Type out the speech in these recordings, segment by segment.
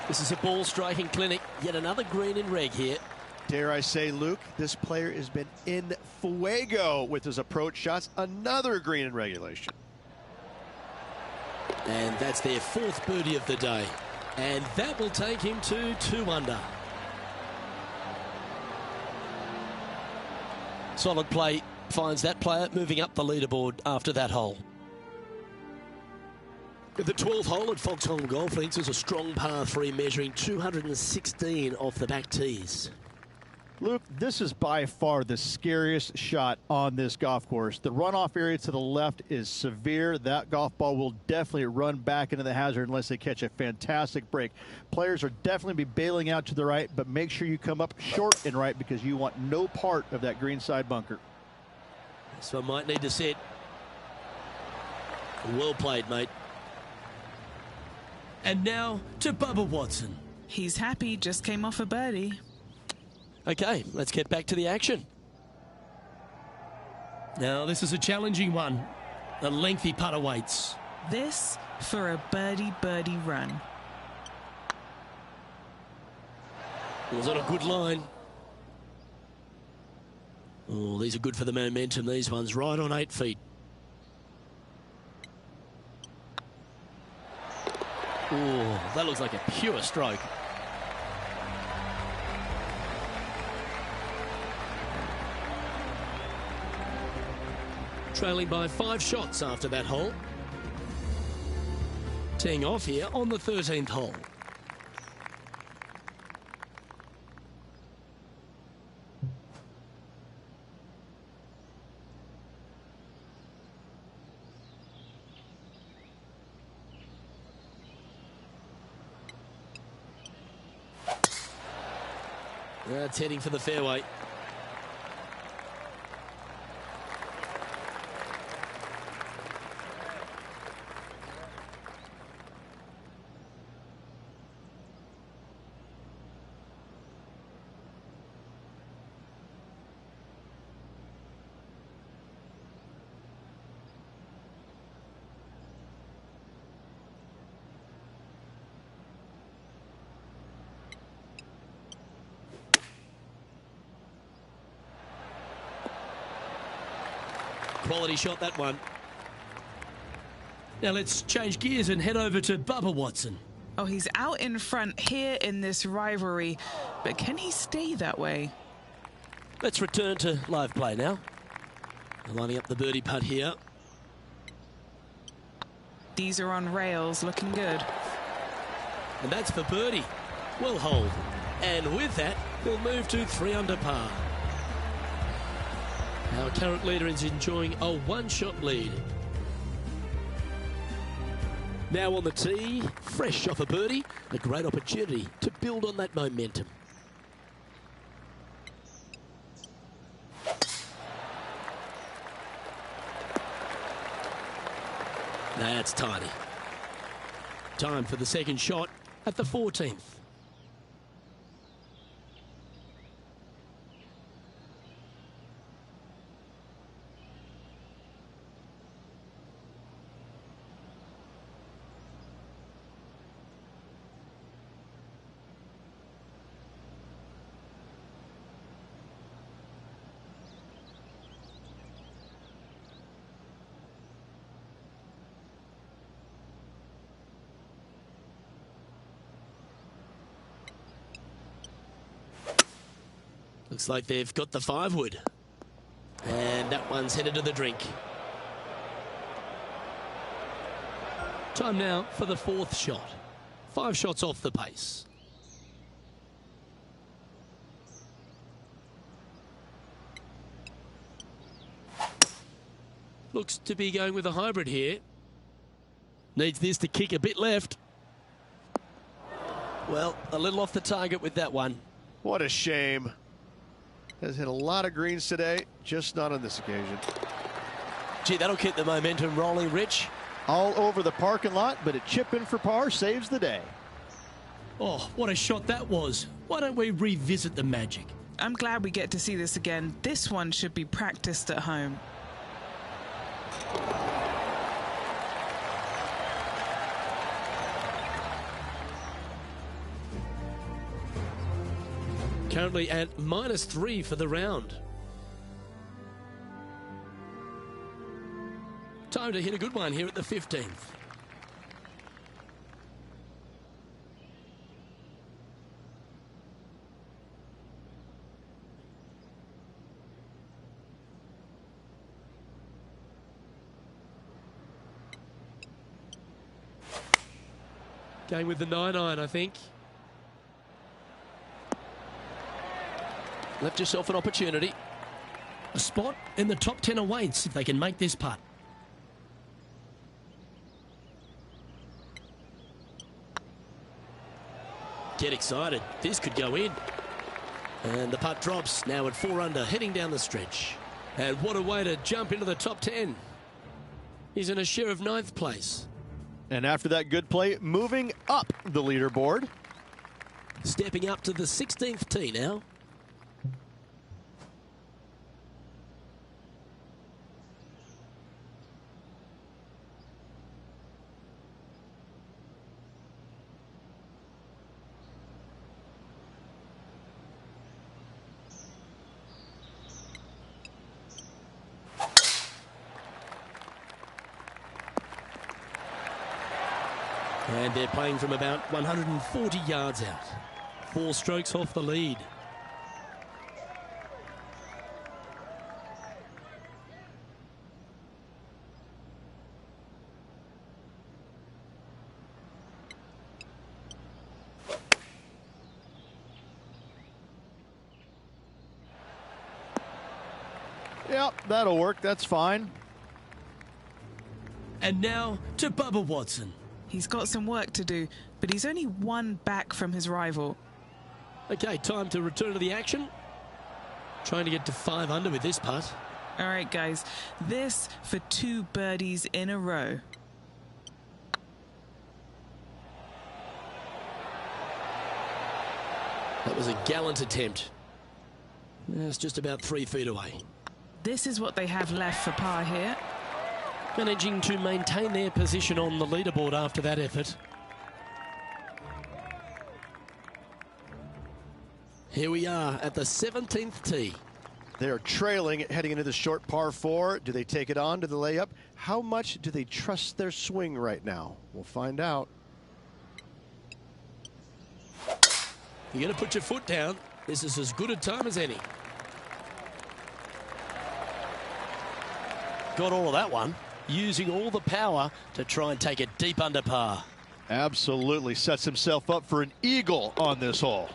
This is a ball striking clinic. Yet another green in reg here. Dare I say, Luke, this player has been in fuego with his approach shots. Another green in regulation. And that's their fourth birdie of the day. And that will take him to 2 under. Solid play finds that player moving up the leaderboard after that hole. The 12th hole at Foxholm Golf Links is a strong par 3 measuring 216 off the back tees. Luke, this is by far the scariest shot on this golf course. The runoff area to the left is severe. That golf ball will definitely run back into the hazard unless they catch a fantastic break. Players are definitely be bailing out to the right, but make sure you come up short and right because you want no part of that greenside bunker. So I might need to set. Well played, mate. And now to Bubba Watson. He's happy, just came off a birdie. Okay, let's get back to the action. Now, this is a challenging one. A lengthy putt awaits. This for a birdie run. It was on a good line. Oh, these are good for the momentum, these ones. Right on 8 feet. Oh, that looks like a pure stroke. Trailing by 5 shots after that hole. Teeing off here on the 13th hole. That's heading for the fairway. Quality shot, that one. Now let's change gears and head over to Bubba Watson. Oh, he's out in front here in this rivalry, but can he stay that way? Let's return to live play now. Lining up the birdie putt here. These are on rails, looking good. And that's for birdie. Well hold. And with that, we'll move to 3 under par. Our current leader is enjoying a 1-shot lead. Now on the tee, fresh off a birdie, a great opportunity to build on that momentum. That's tiny. Time for the second shot at the 14th. Looks like they've got the 5-wood. And that one's headed to the drink. Time now for the 4th shot. 5 shots off the pace. Looks to be going with a hybrid here. Needs this to kick a bit left. Well, a little off the target with that one. What a shame. Has hit a lot of greens today, just not on this occasion. Gee, that'll keep the momentum rolling, Rich. All over the parking lot, but a chip in for par saves the day. Oh, what a shot that was. Why don't we revisit the magic? I'm glad we get to see this again. This one should be practiced at home. currently at -3 for the round. Time to hit a good one here at the 15th. Going with the 9-iron, I think. Left yourself an opportunity. A spot in the top 10 awaits if they can make this putt. Get excited. This could go in. And the putt drops now at 4 under, heading down the stretch. And what a way to jump into the top 10. He's in a share of 9th place. And after that good play, moving up the leaderboard. Stepping up to the 16th tee now. And they're playing from about 140 yards out. 4 strokes off the lead. Yep, that'll work. That's fine. And now to Bubba Watson. He's got some work to do, but he's only 1 back from his rival. Okay, time to return to the action. Trying to get to 5 under with this putt. All right, guys, this for 2 birdies in a row. That was a gallant attempt. It's just about 3 feet away. This is what they have left for par here. Managing to maintain their position on the leaderboard after that effort. Here we are at the 17th tee. They're trailing heading into the short par 4. Do they take it on to the layup? How much do they trust their swing right now? We'll find out. You're going to put your foot down. This is as good a time as any. Got all of that one. Using all the power to try and take it deep under par. Absolutely sets himself up for an eagle on this hole.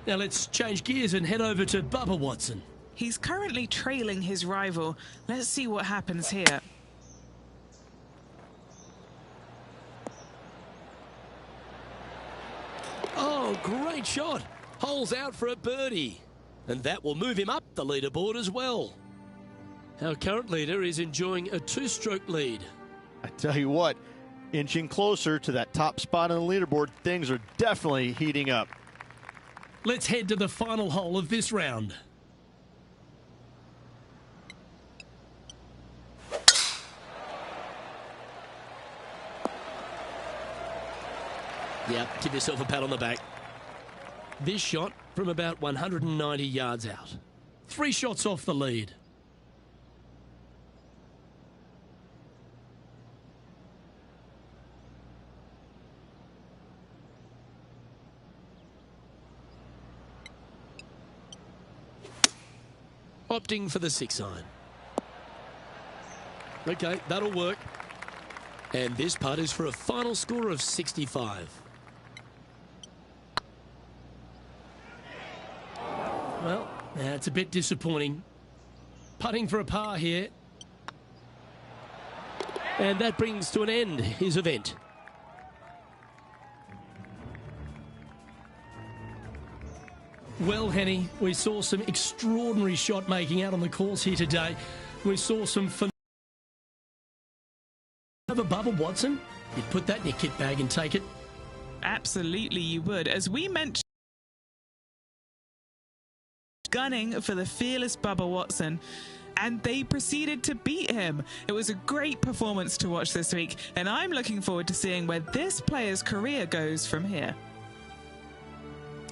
Now let's change gears and head over to Bubba Watson. He's currently trailing his rival. Let's see what happens here. Oh, great shot. Holes out for a birdie. And that will move him up the leaderboard as well. Our current leader is enjoying a 2-stroke lead. I tell you what, inching closer to that top spot on the leaderboard, things are definitely heating up. Let's head to the final hole of this round. Yeah, give yourself a pat on the back. This shot from about 190 yards out. 3 shots off the lead. Opting for the 6-iron. Okay, that'll work. And this putt is for a final score of 65. Well, that's a bit disappointing. Putting for a par here. And that brings to an end his event. Well, Henny, we saw some extraordinary shot making out on the course here today. We saw some Bubba Watson. You'd put that in your kit bag and take it. Absolutely, you would. As we mentioned, gunning for the fearless Bubba Watson, and they proceeded to beat him. It was a great performance to watch this week, and I'm looking forward to seeing where this player's career goes from here.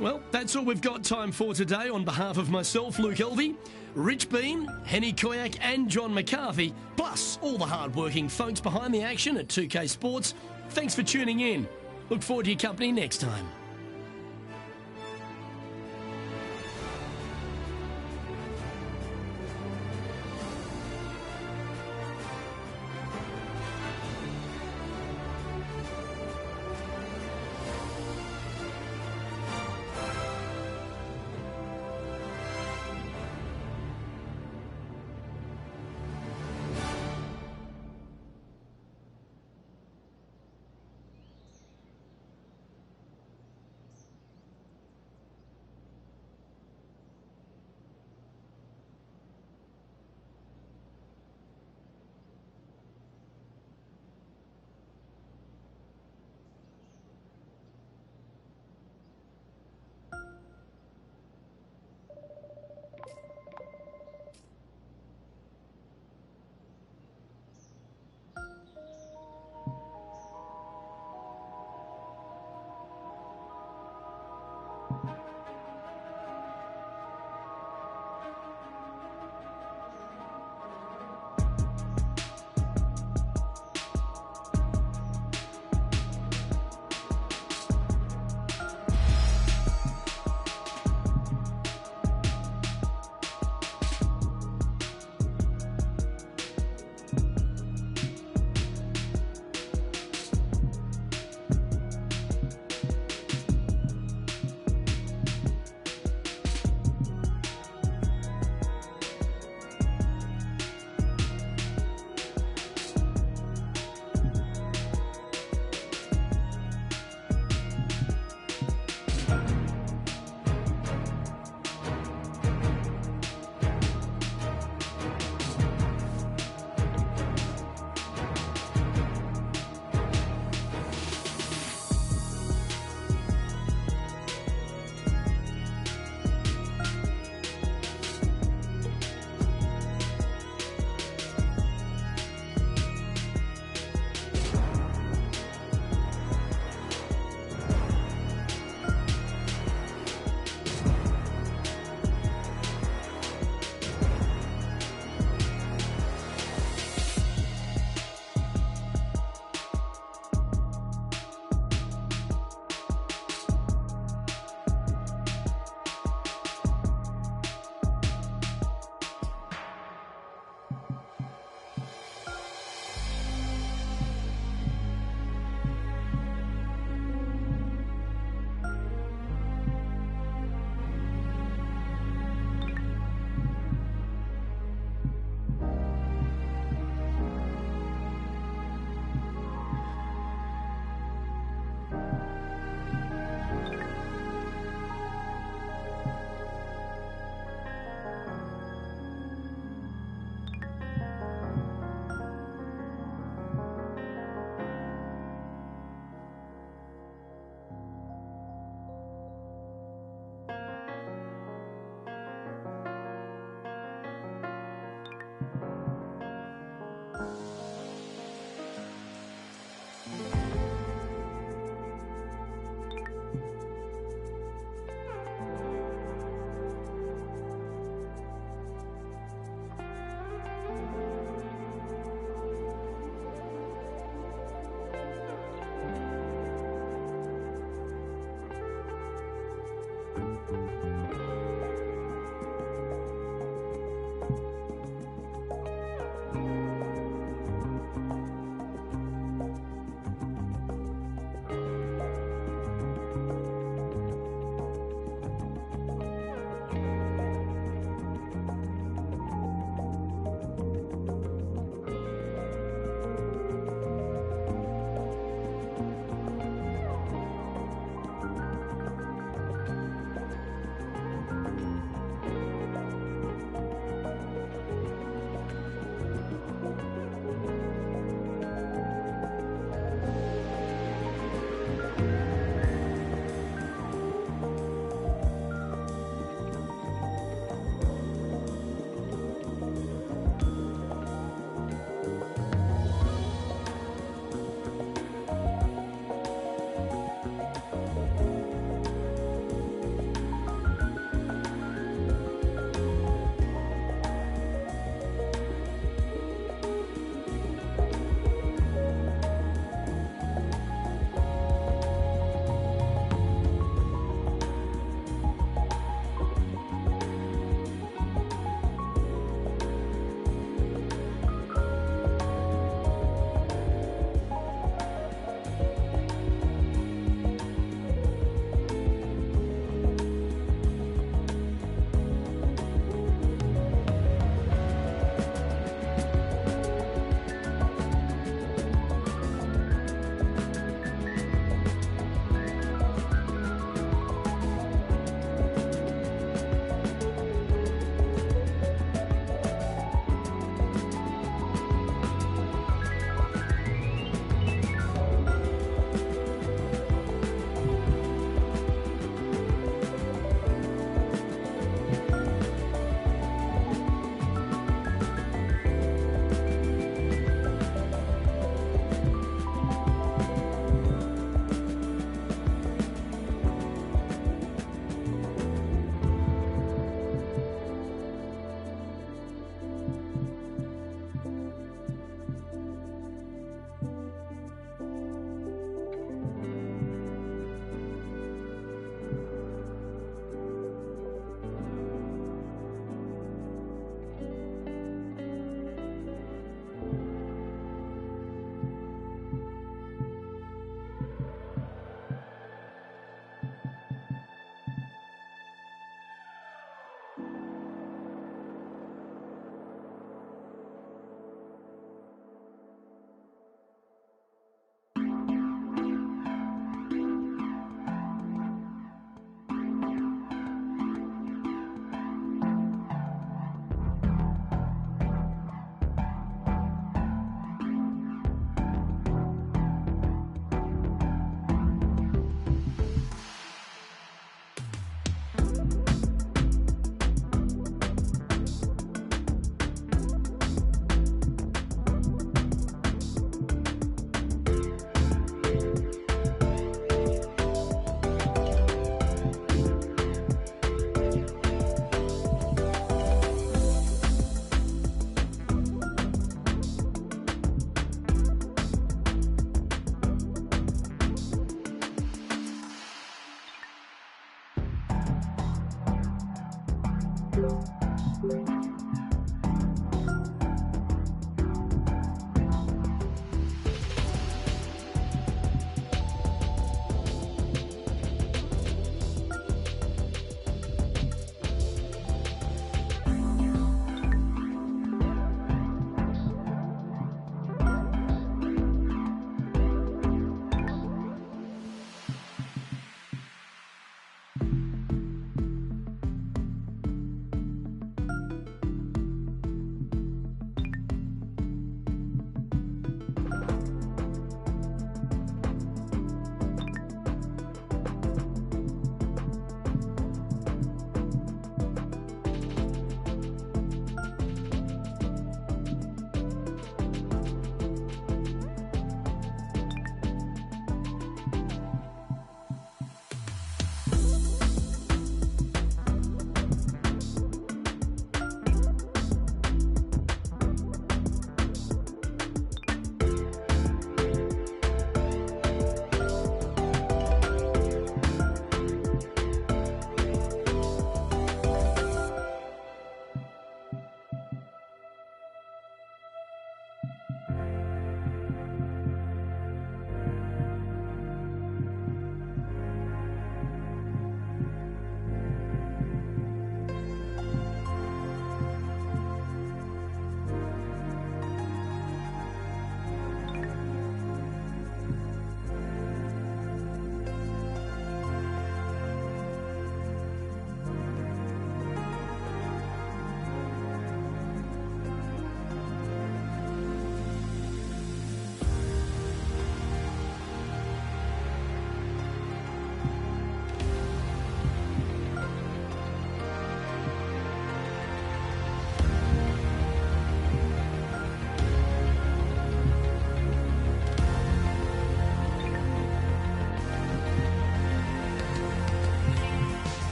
Well, that's all we've got time for today. On behalf of myself, Luke Elvey, Rich Bean, Henny Koyak and John McCarthy, plus all the hard-working folks behind the action at 2K Sports, thanks for tuning in. Look forward to your company next time.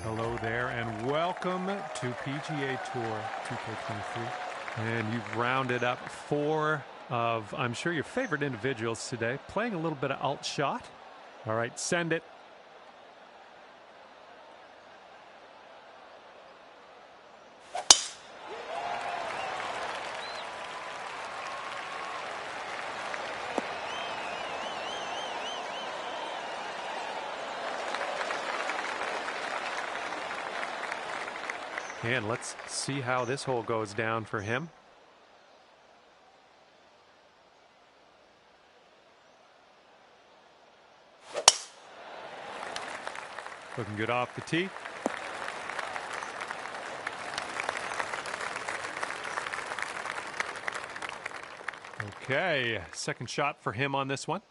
Hello there, and welcome to PGA Tour 2K23. And you've rounded up four of, I'm sure, your favorite individuals today, playing a little bit of alt shot. All right, send it. And let's see how this hole goes down for him. Looking good off the tee. Okay, second shot for him on this one.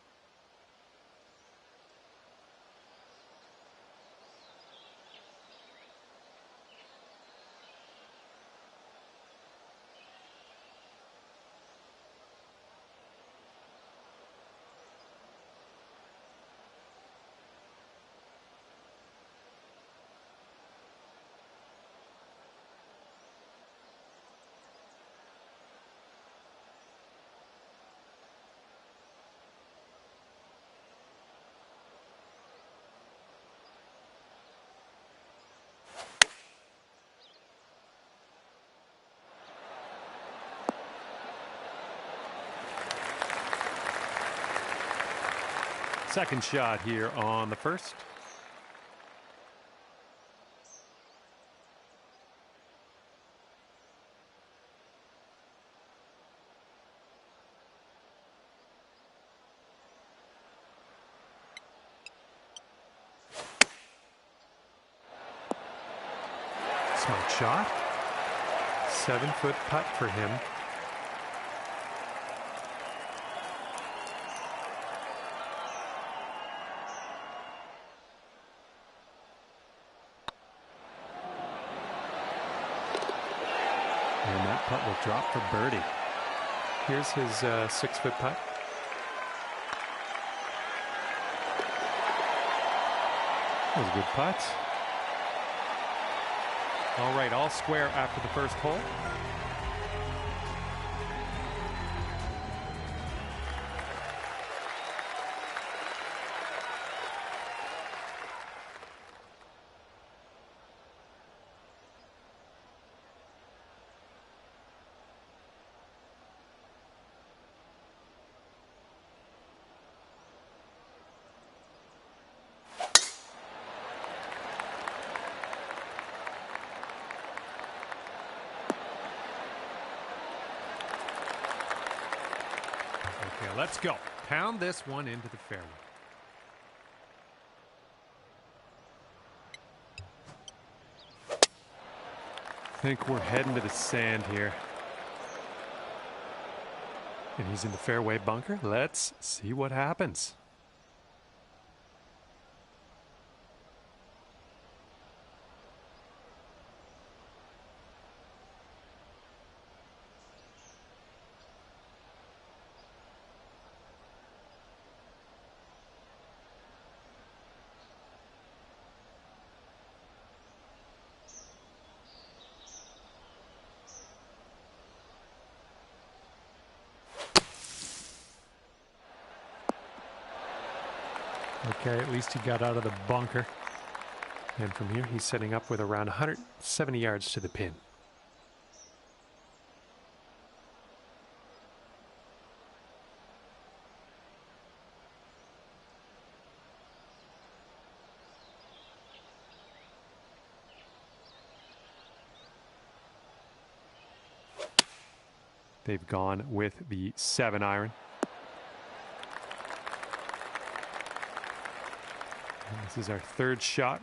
Second shot here on the first. Smart shot. 7-foot putt for him. And that putt will drop for birdie. Here's his 6-foot putt. That was a good putt. All right, all square after the first hole. Okay, let's go. Pound this one into the fairway. I think we're heading to the sand here. And he's in the fairway bunker. Let's see what happens. Okay, at least he got out of the bunker. And from here, he's setting up with around 170 yards to the pin. They've gone with the 7-iron. This is our third shot.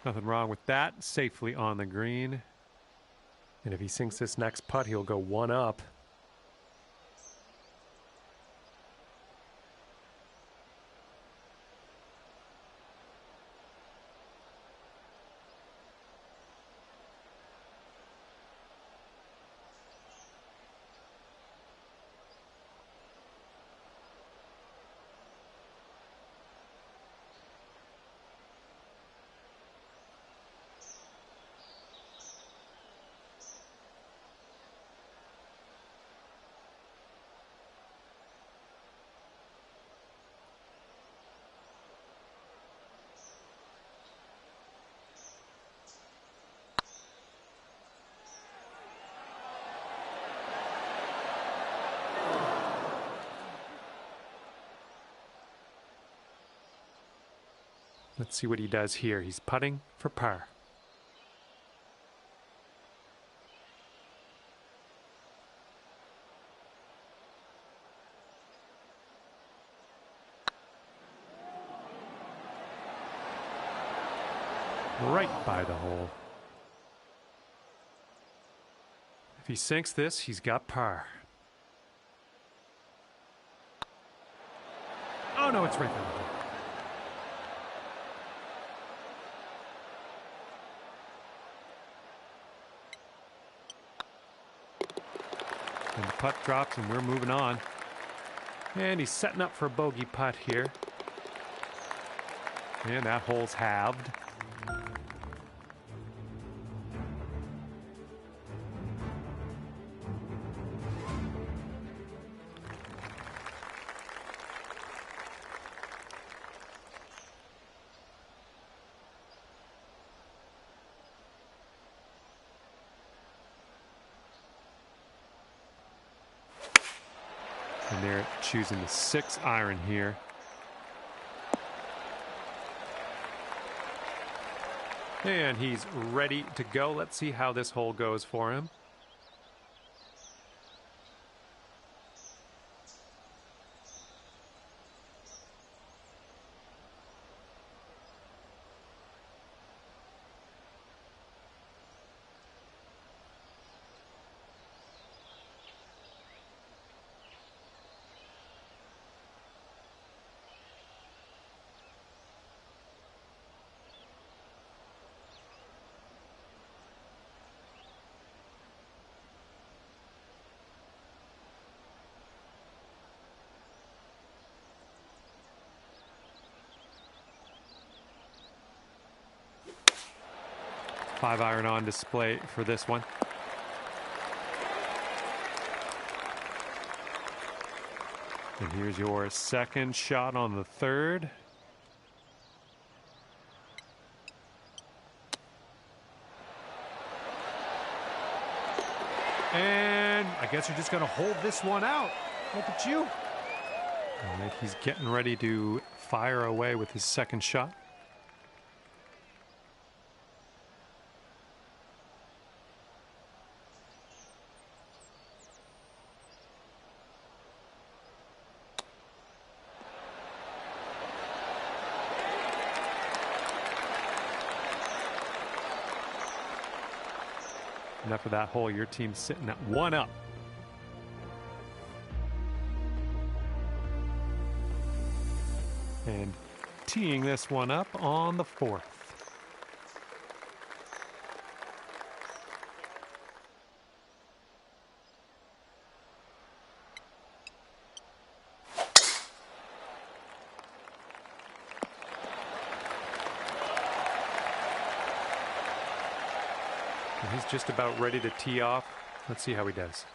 Nothing wrong with that. Safely on the green. And if he sinks this next putt, he'll go one up. Let's see what he does here. He's putting for par. Right by the hole. If he sinks this, he's got par. Oh no, it's right by the hole. And the putt drops and we're moving on. And he's setting up for a bogey putt here. And that hole's halved. And they're choosing the 6-iron here. And he's ready to go. Let's see how this hole goes for him. Five-iron on display for this one. And here's your second shot on the third. And I guess you're just going to hold this one out. Look at you. And he's getting ready to fire away with his second shot. And after that hole, your team's sitting at 1 up. And teeing this one up on the 4th. And he's just about ready to tee off. Let's see how he does.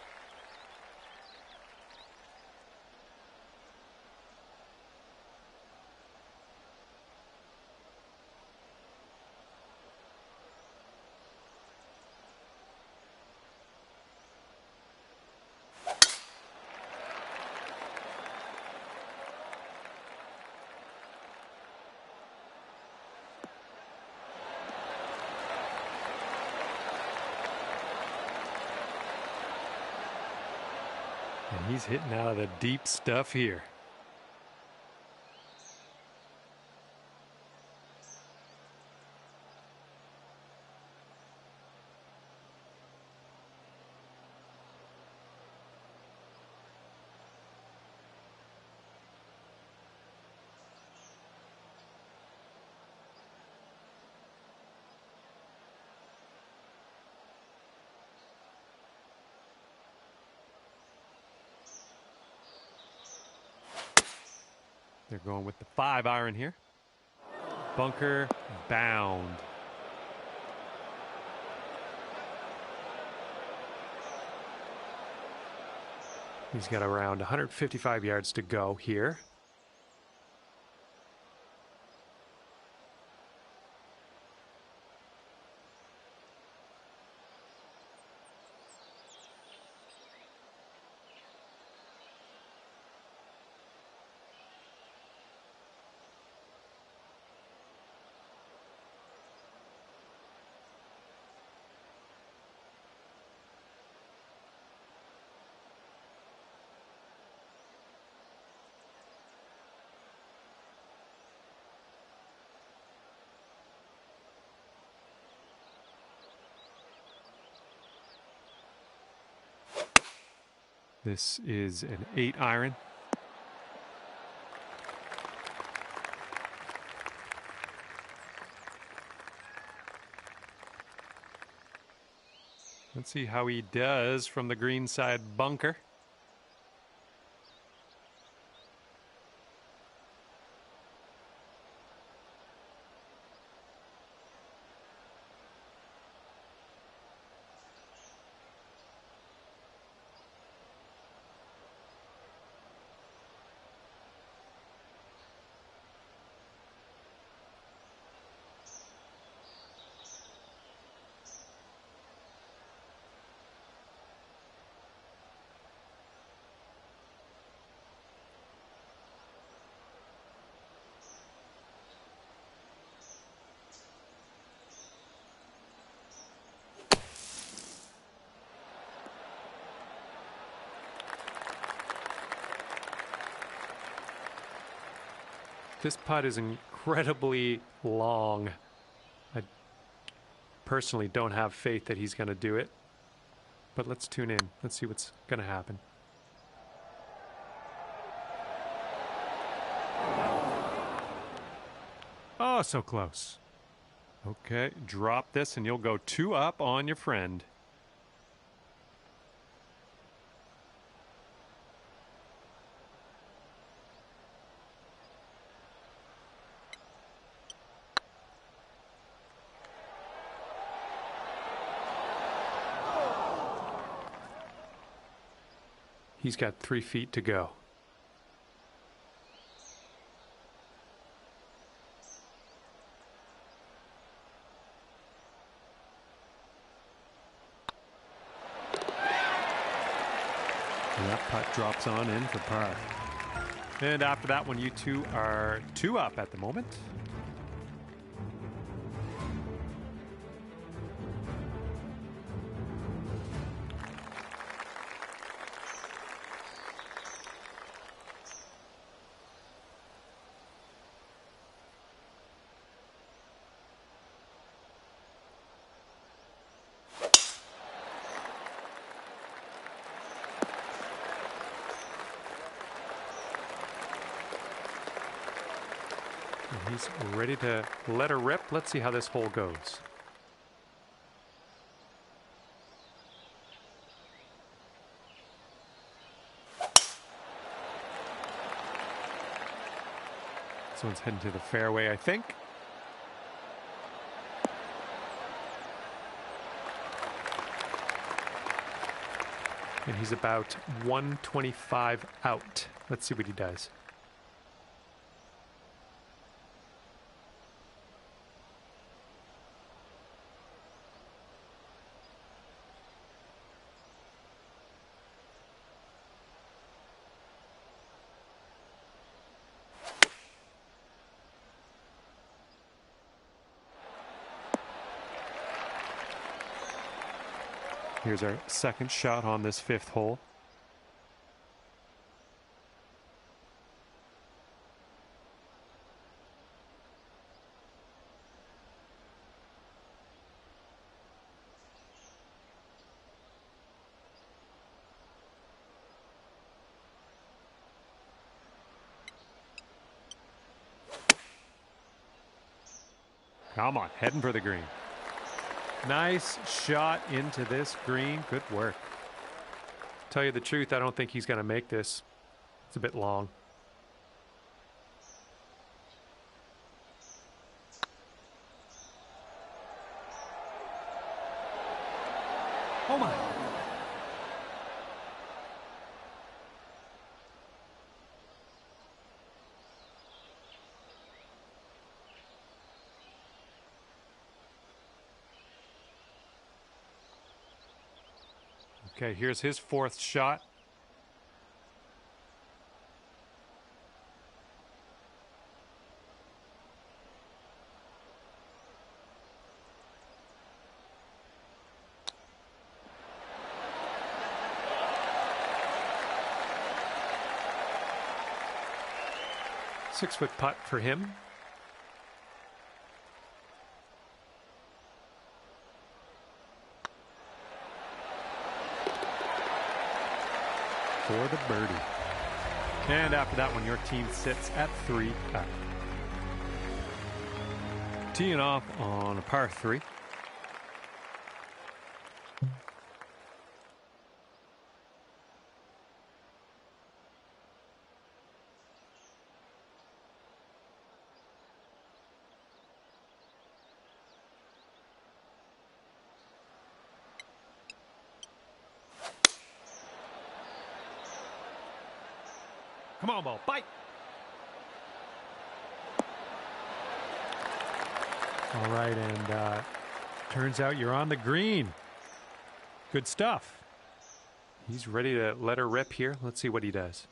And he's hitting out of the deep stuff here. They're going with the 5-iron here. Bunker bound. He's got around 155 yards to go here. This is an 8-iron. Let's see how he does from the green side bunker. This putt is incredibly long. I personally don't have faith that he's going to do it. But let's tune in. Let's see what's going to happen. Oh, so close. Okay, drop this and you'll go 2 up on your friend. He's got 3 feet to go. And that putt drops on in for par. And after that one, you two are 2 up at the moment. He's ready to let her rip. Let's see how this hole goes. This one's heading to the fairway, I think. And he's about 125 out. Let's see what he does. Here's our second shot on this 5th hole. Come on, heading for the green. Nice shot into this green. Good work. Tell you the truth, I don't think he's going to make this. It's a bit long. Oh my. Okay, here's his 4th shot. Six-foot putt for him. for the birdie. And after that one, your team sits at 3 up. Teeing off on a par 3. Come on, ball, bite. All right, and turns out you're on the green. Good stuff. He's ready to let her rip here. Let's see what he does.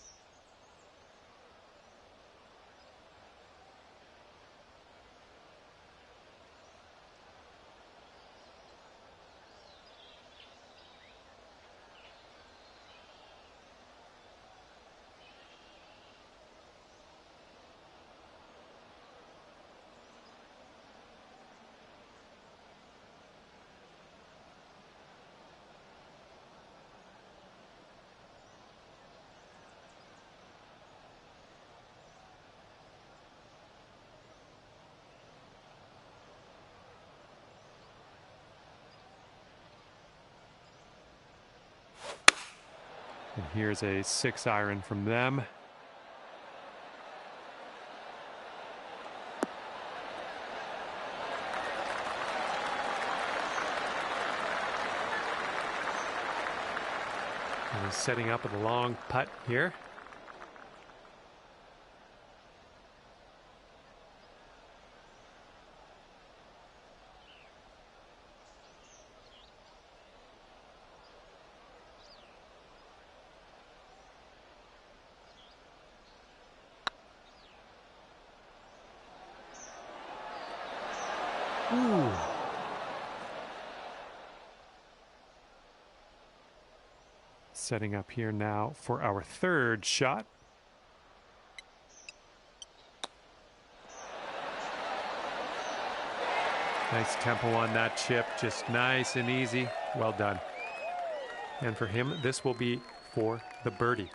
And here's a 6-iron from them. And he's setting up with a long putt here. Ooh. Setting up here now for our third shot. Nice tempo on that chip, just nice and easy. Well done. And for him, this will be for the birdie.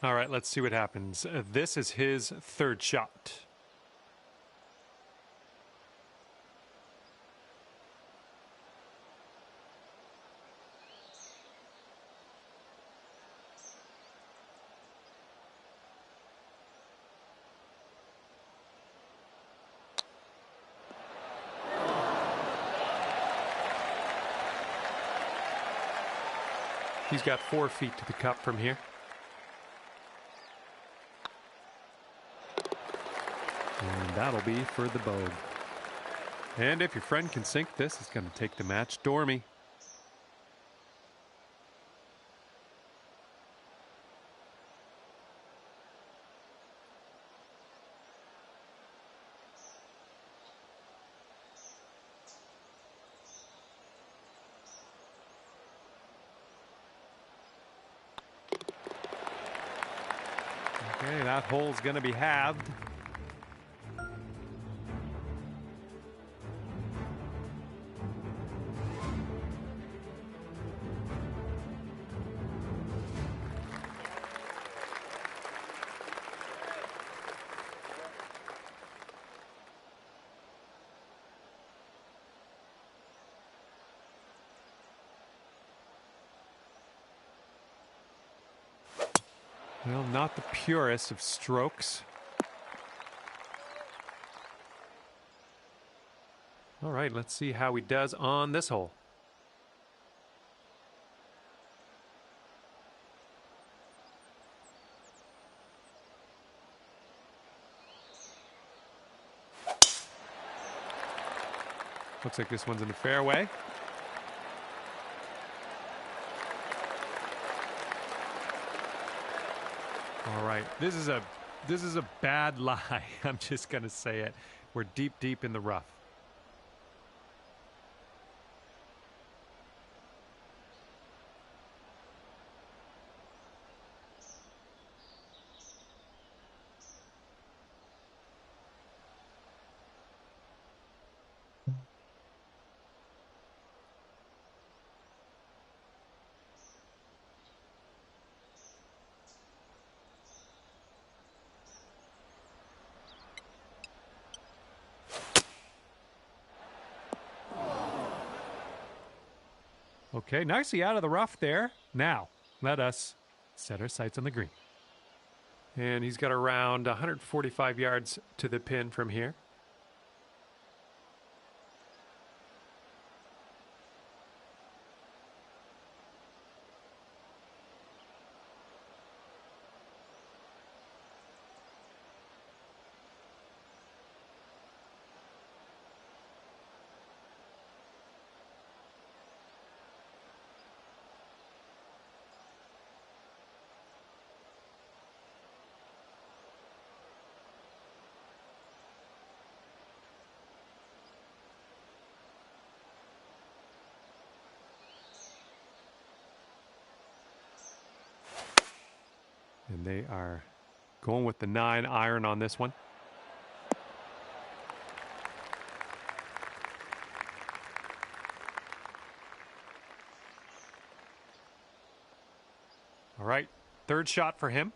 All right, let's see what happens. This is his third shot. He's got 4 feet to the cup from here. And that'll be for the bogey. And if your friend can sink this, it's going to take the match stormy. Okay, that hole's going to be halved. Well, not the purest of strokes. All right, let's see how he does on this hole. Looks like this one's in the fairway. All right, this is a bad lie. I'm just gonna say it. We're deep in the rough. Okay, nicely out of the rough there. Now, let us set our sights on the green. And he's got around 145 yards to the pin from here. And they are going with the 9 iron on this one. All right, third shot for him.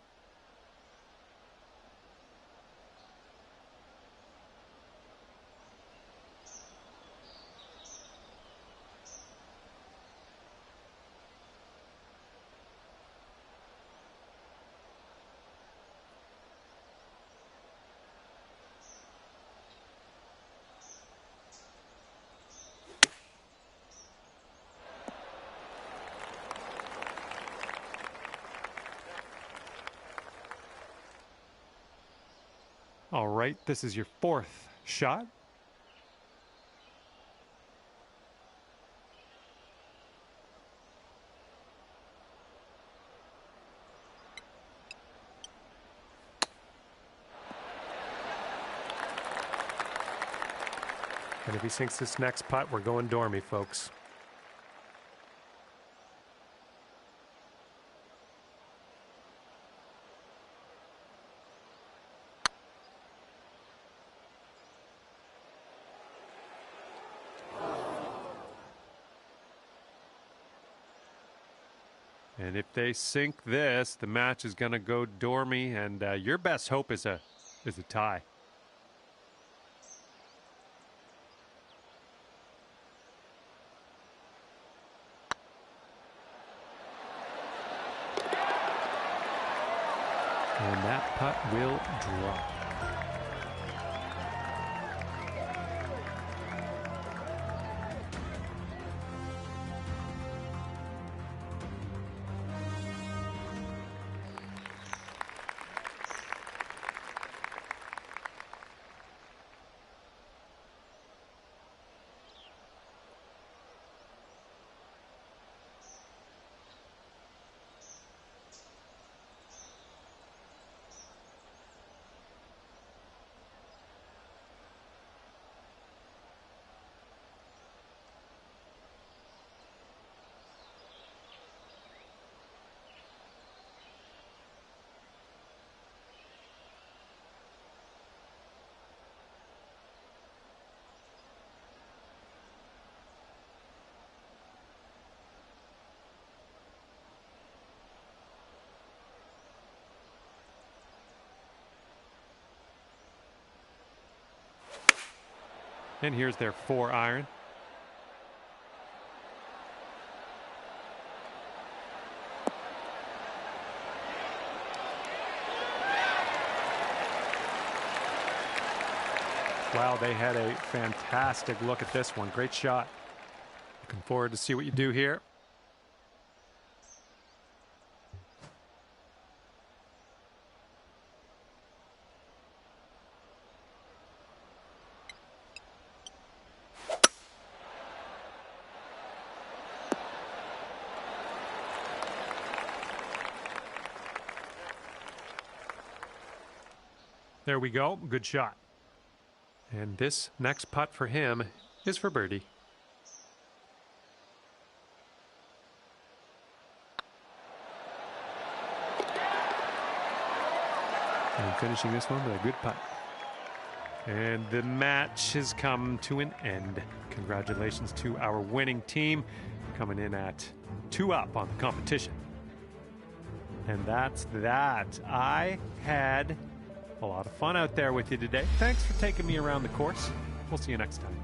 All right, this is your 4th shot. And if he sinks this next putt, we're going dormy, folks. And if they sink this, the match is going to go dormy, and your best hope is a tie. And that putt will drop. And here's their 4 iron. Wow, they had a fantastic look at this one. Great shot. Looking forward to see what you do here. There we go. Good shot. And this next putt for him is for birdie. And finishing this one with a good putt. And the match has come to an end. Congratulations to our winning team, coming in at 2 up on the competition. And that's that. I had a lot of fun out there with you today. Thanks for taking me around the course. We'll see you next time.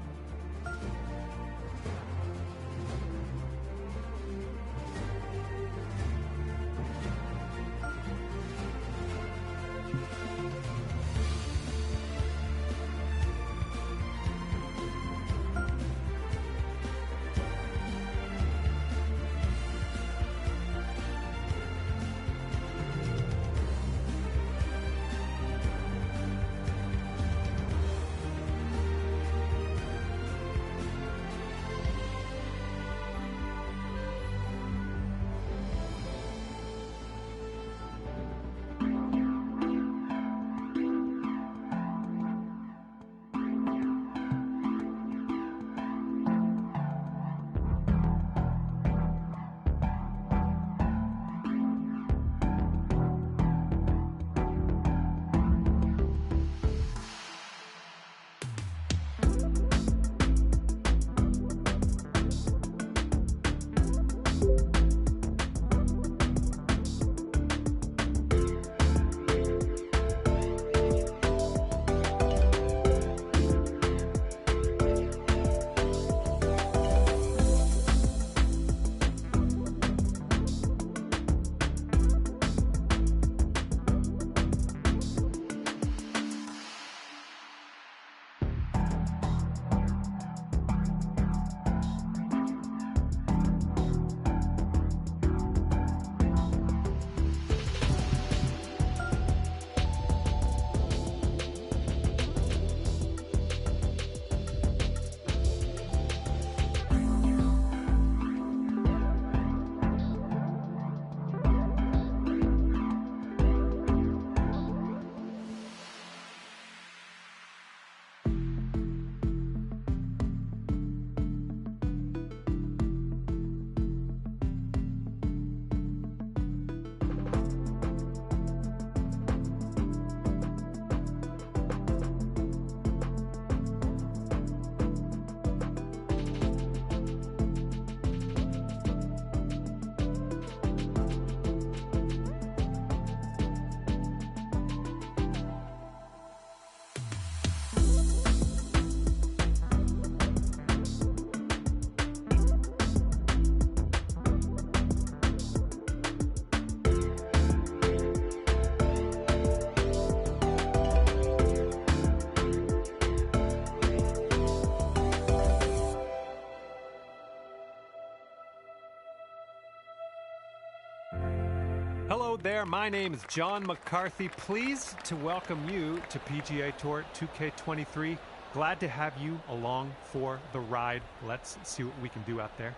Hello there, my name is John McCarthy. Pleased to welcome you to PGA Tour 2K23. Glad to have you along for the ride. Let's see what we can do out there.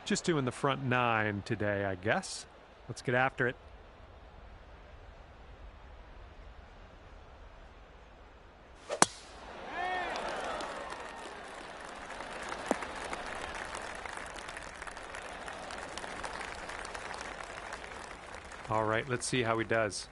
Just doing the front 9 today, I guess. Let's get after it. All right, let's see how he does.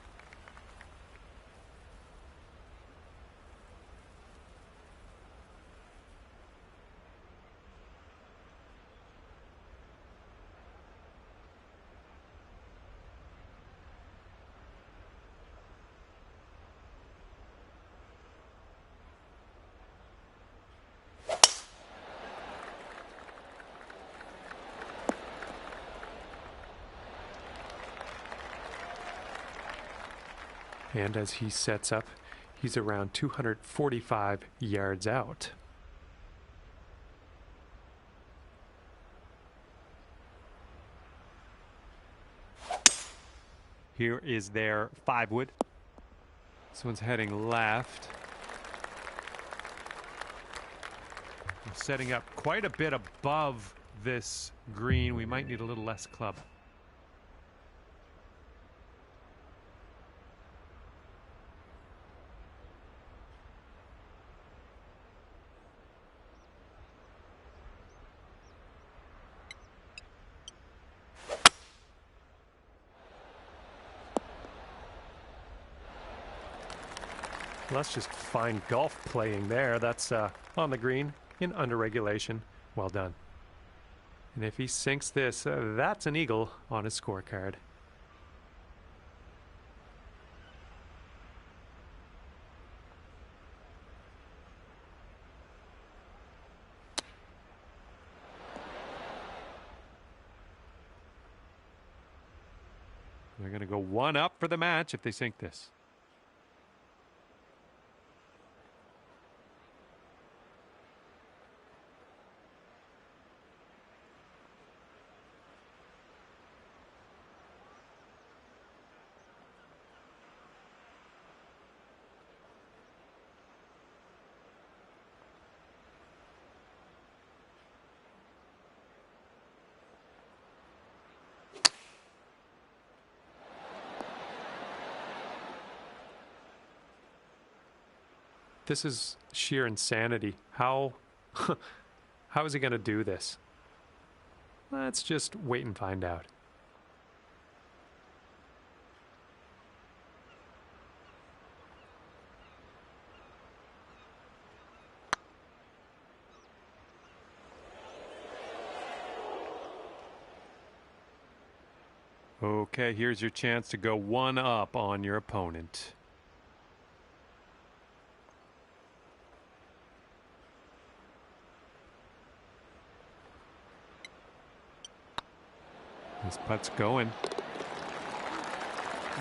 And as he sets up, he's around 245 yards out. Here is their 5-wood. This one's heading left. We're setting up quite a bit above this green. We might need a little less club. Well, that's just fine golf playing there. That's on the green in under regulation. Well done. And if he sinks this, that's an eagle on his scorecard. They're going to go one up for the match if they sink this. This is sheer insanity. How is he going to do this? Let's just wait and find out. Okay, here's your chance to go one up on your opponent. This putt's going.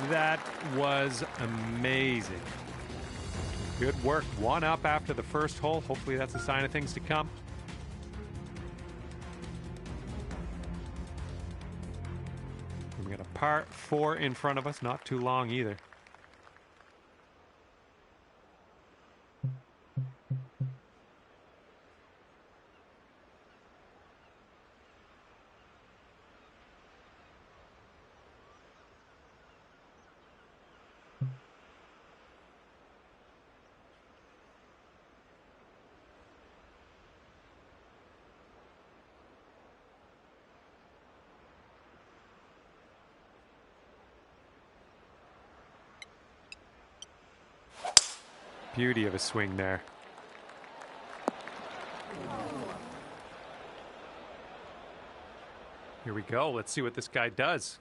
That was amazing. Good work. One up after the first hole. Hopefully that's a sign of things to come. We got a par 4 in front of us. Not too long either. Beauty of a swing there. Here we go. Let's see what this guy does.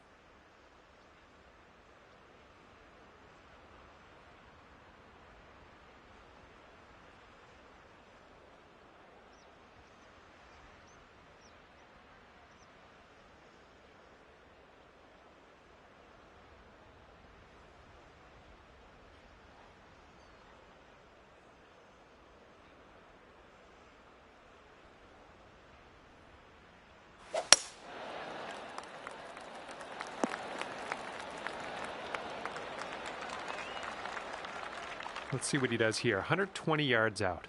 Let's see what he does here. 120 yards out.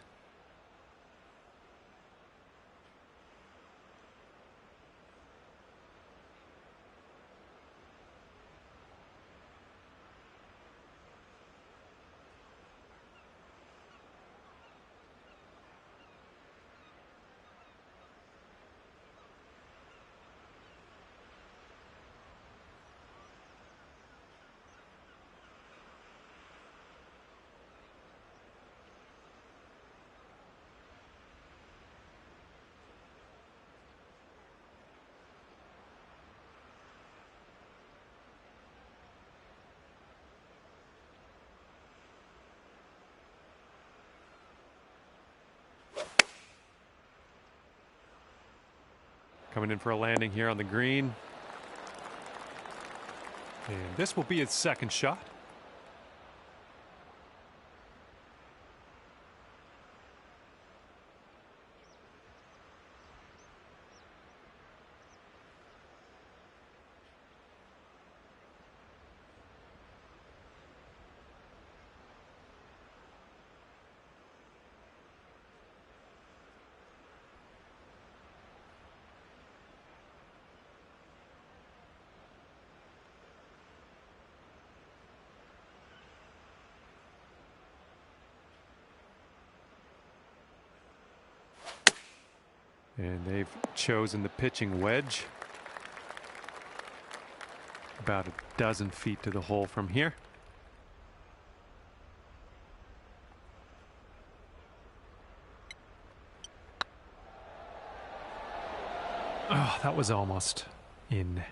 Coming in for a landing here on the green. And this will be his second shot. And they've chosen the pitching wedge. About a dozen feet to the hole from here. Oh, that was almost in.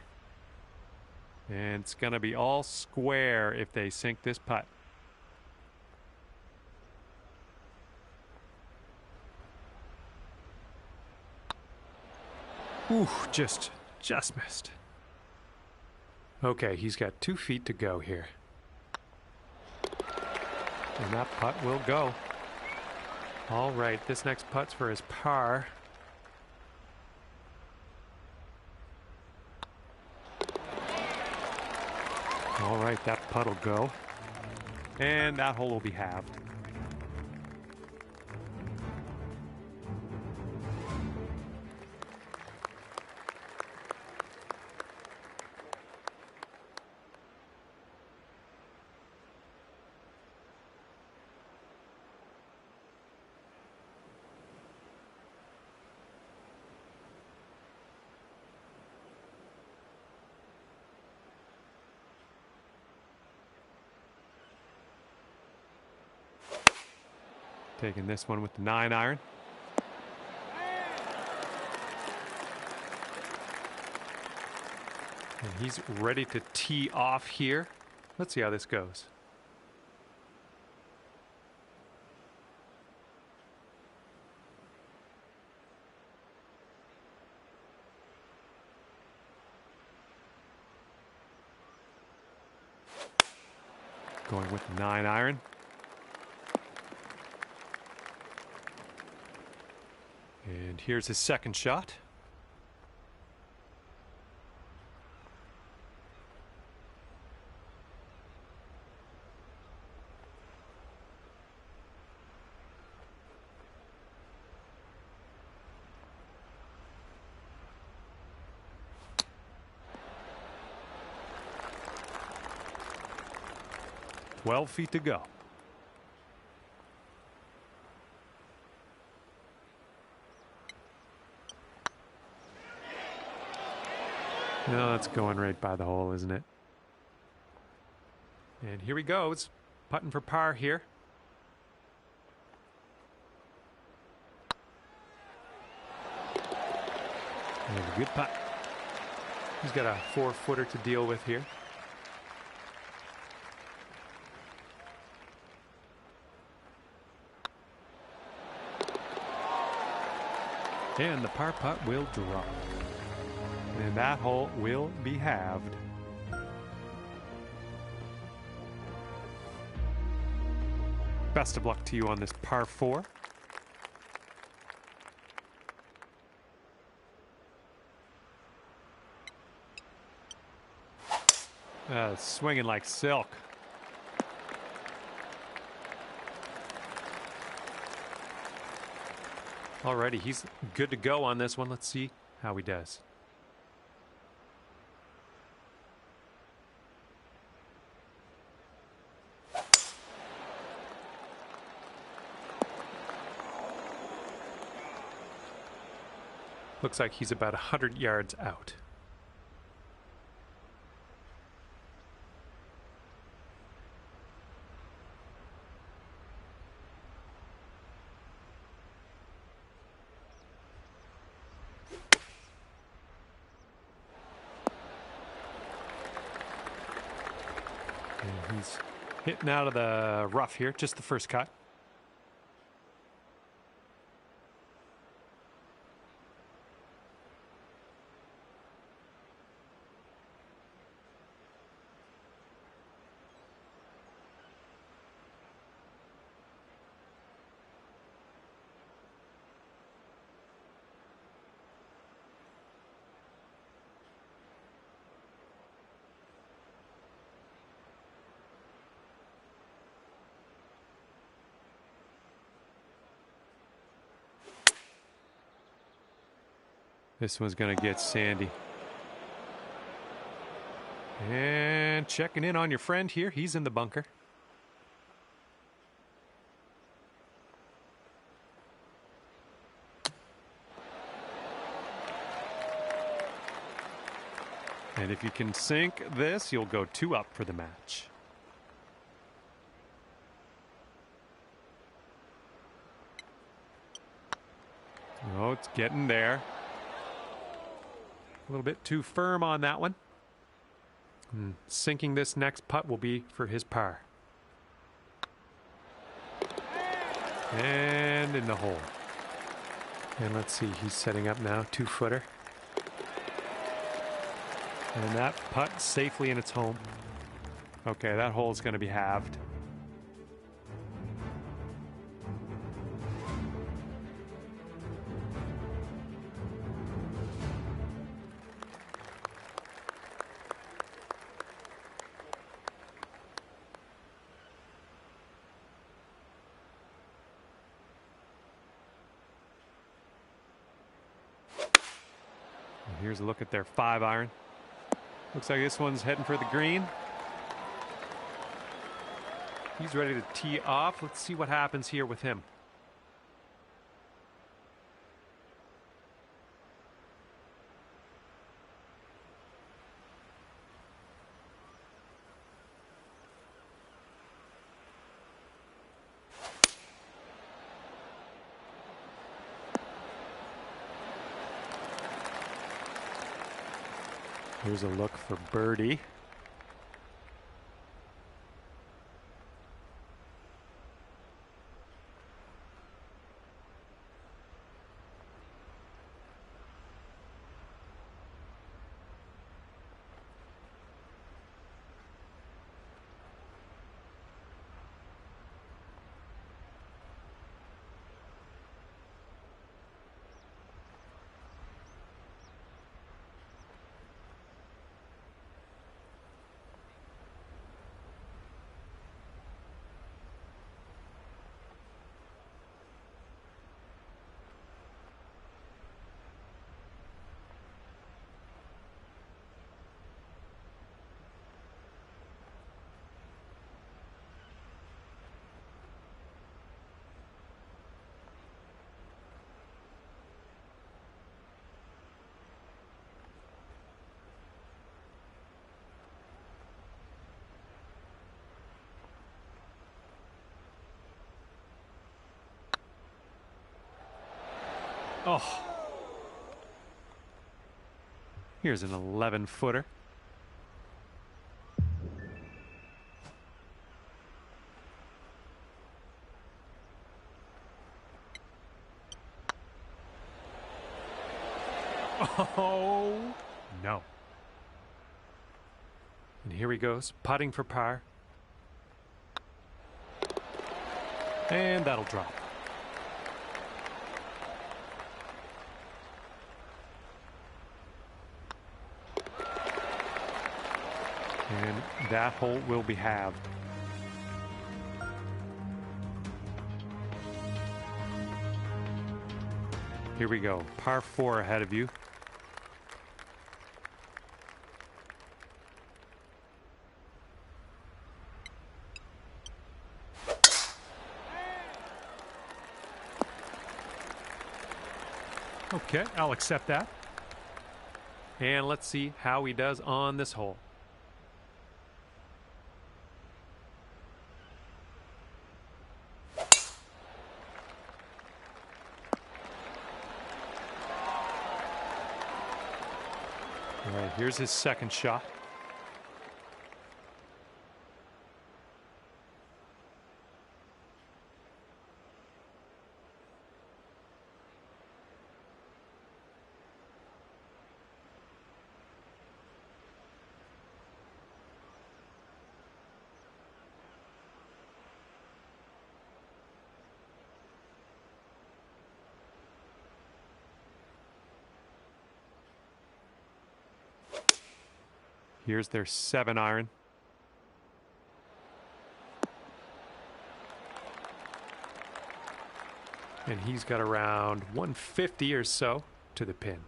And it's going to be all square if they sink this putt. Ooh, just missed. Okay, he's got 2 feet to go here. And that putt will go. All right, this next putt's for his par. All right, that putt will go. And that hole will be halved. Taking this one with the 9-iron. And he's ready to tee off here. Let's see how this goes. Going with the 9-iron. And here's his second shot. "12 feet to go." No, that's going right by the hole, isn't it? And here he goes, putting for par here. And a good putt. He's got a 4-footer to deal with here. And the par putt will drop. And that hole will be halved. Best of luck to you on this par 4. Swinging like silk. Alrighty, he's good to go on this one. Let's see how he does. Looks like he's about 100 yards out. And he's hitting out of the rough here, just the first cut. This one's going to get sandy. And checking in on your friend here. He's in the bunker. And if you can sink this, you'll go 2 up for the match. Oh, it's getting there. A little bit too firm on that one. Sinking this next putt will be for his par. And in the hole. And let's see, he's setting up now, 2-footer. And that putt safely in its home. Okay, that hole is going to be halved. Here's a look at their 5-iron. Looks like this one's heading for the green. He's ready to tee off. Let's see what happens here with him. Here's a look for birdie. Oh. Here's an 11-footer. Oh, no. And here he goes, putting for par. And that'll drop. And that hole will be halved. Here we go, par 4 ahead of you. Okay, I'll accept that. And let's see how he does on this hole. All right, here's his second shot. Here's their 7-iron. And he's got around 150 or so to the pin.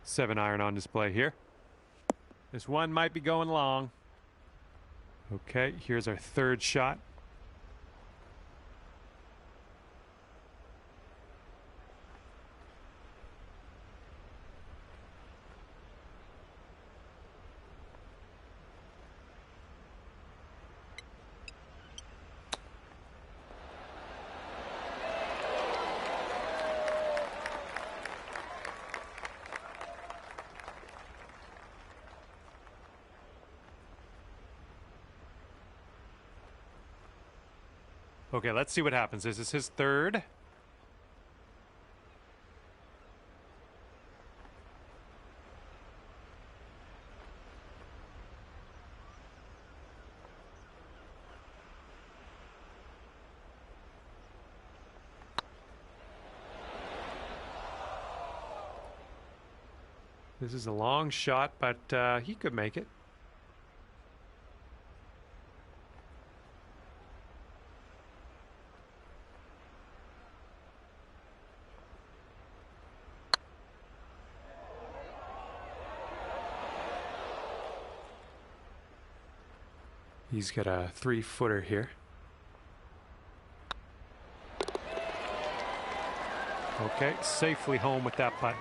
Seven iron on display here. This one might be going long. Okay, here's our third shot. Okay, let's see what happens. This is his third. This is a long shot, but he could make it. He's got a 3-footer here. Okay, safely home with that putt.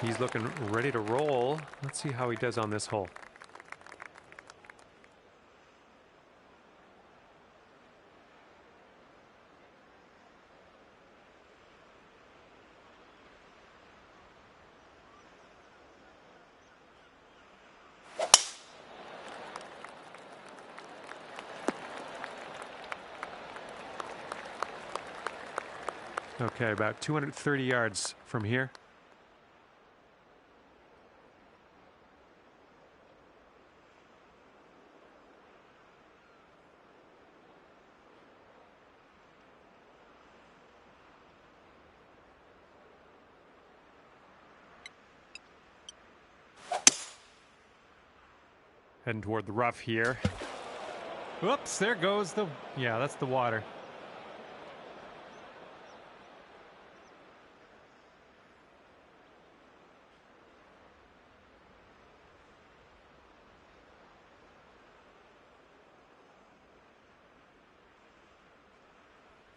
He's looking ready to roll. Let's see how he does on this hole. Okay, about 230 yards from here. Heading toward the rough here. Whoops, there goes the... Yeah, that's the water.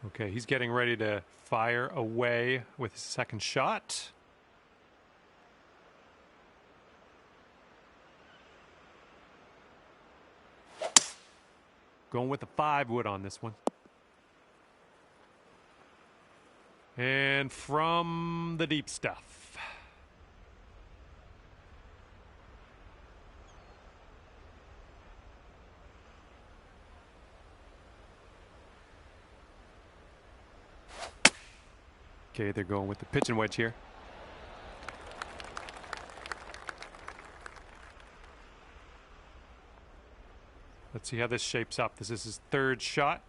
Okay, he's getting ready to fire away with his second shot. Going with the 5-wood on this one. And from the deep stuff. Okay, they're going with the pitching wedge here. Let's see how this shapes up. This is his third shot.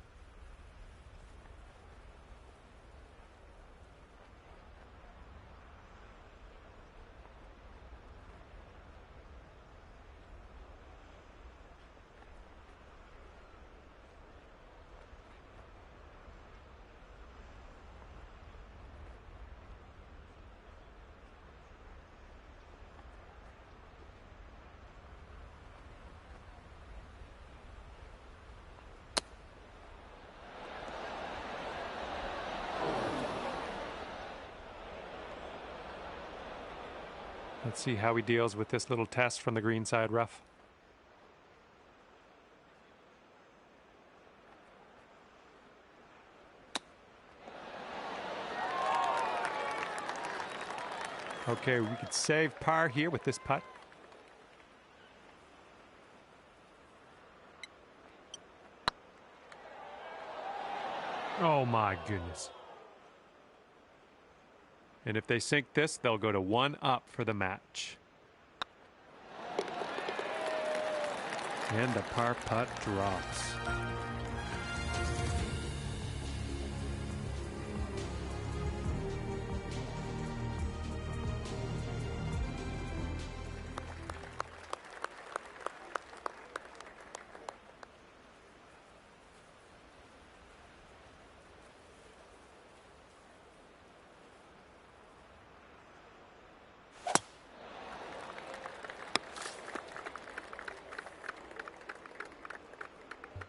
Let's see how he deals with this little test from the greenside rough. Okay, we could save par here with this putt. Oh my goodness. And if they sink this, they'll go to 1 up for the match. And the par putt drops.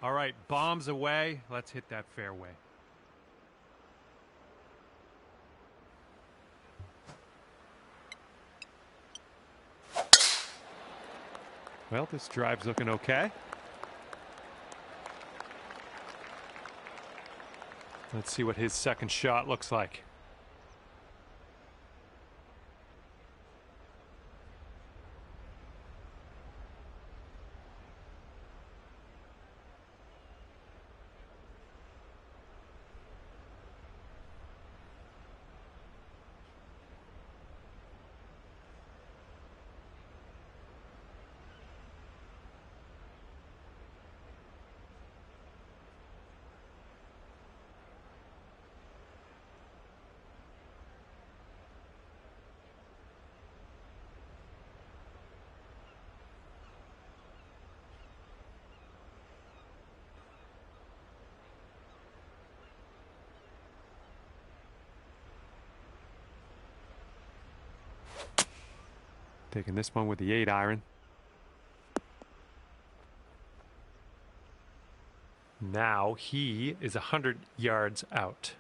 All right, bombs away. Let's hit that fairway. Well, this drive's looking okay. Let's see what his second shot looks like. Taking this one with the 8-iron. Now he is 100 yards out.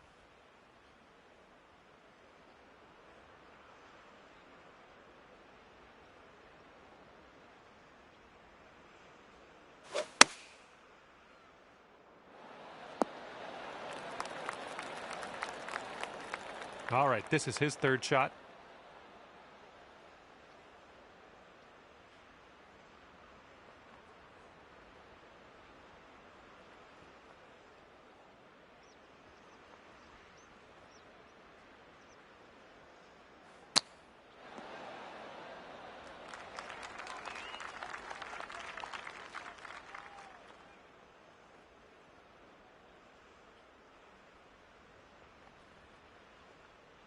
All right, this is his third shot.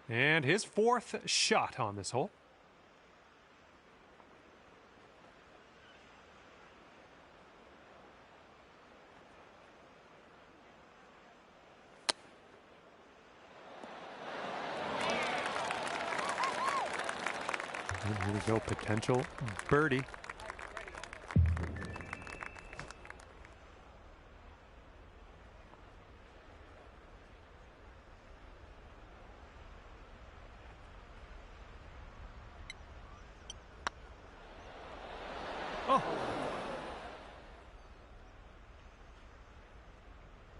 And his fourth shot on this hole. And here we go, potential birdie. Oh.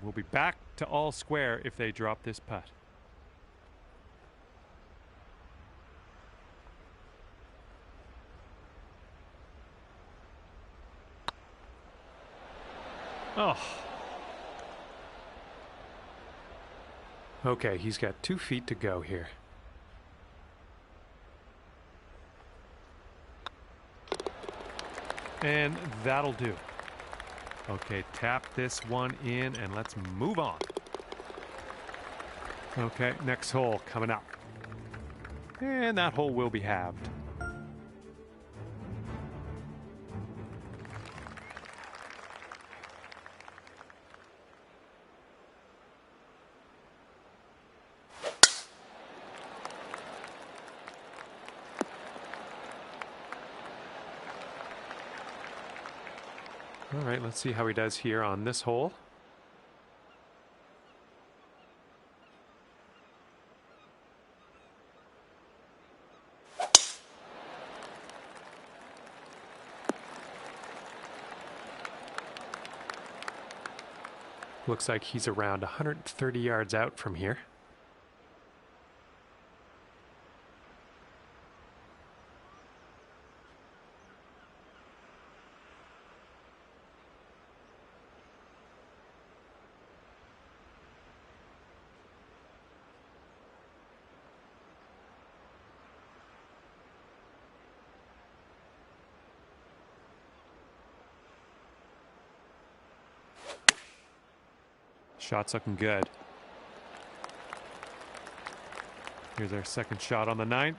We'll be back to all square if they drop this putt. Oh. Okay, he's got 2 feet to go here. And that'll do. Okay, tap this one in and let's move on. Okay, next hole coming up. And that hole will be halved. All right, let's see how he does here on this hole. Looks like he's around 130 yards out from here. Shot's looking good. Here's our second shot on the 9th.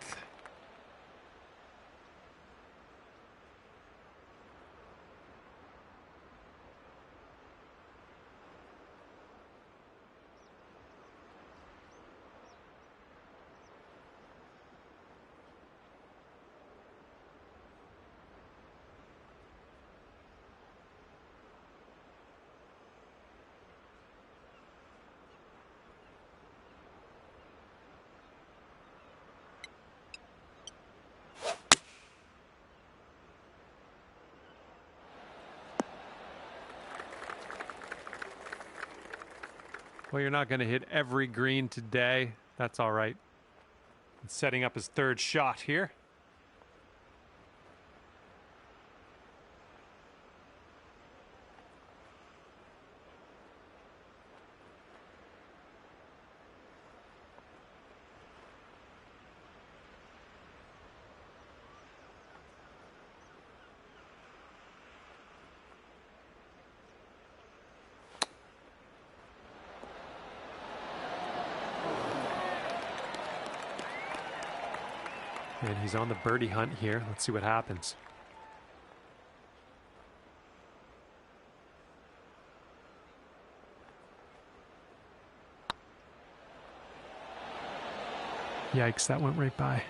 Well, you're not going to hit every green today. That's all right. He's setting up his third shot here. And he's on the birdie hunt here. Let's see what happens. Yikes, that went right by.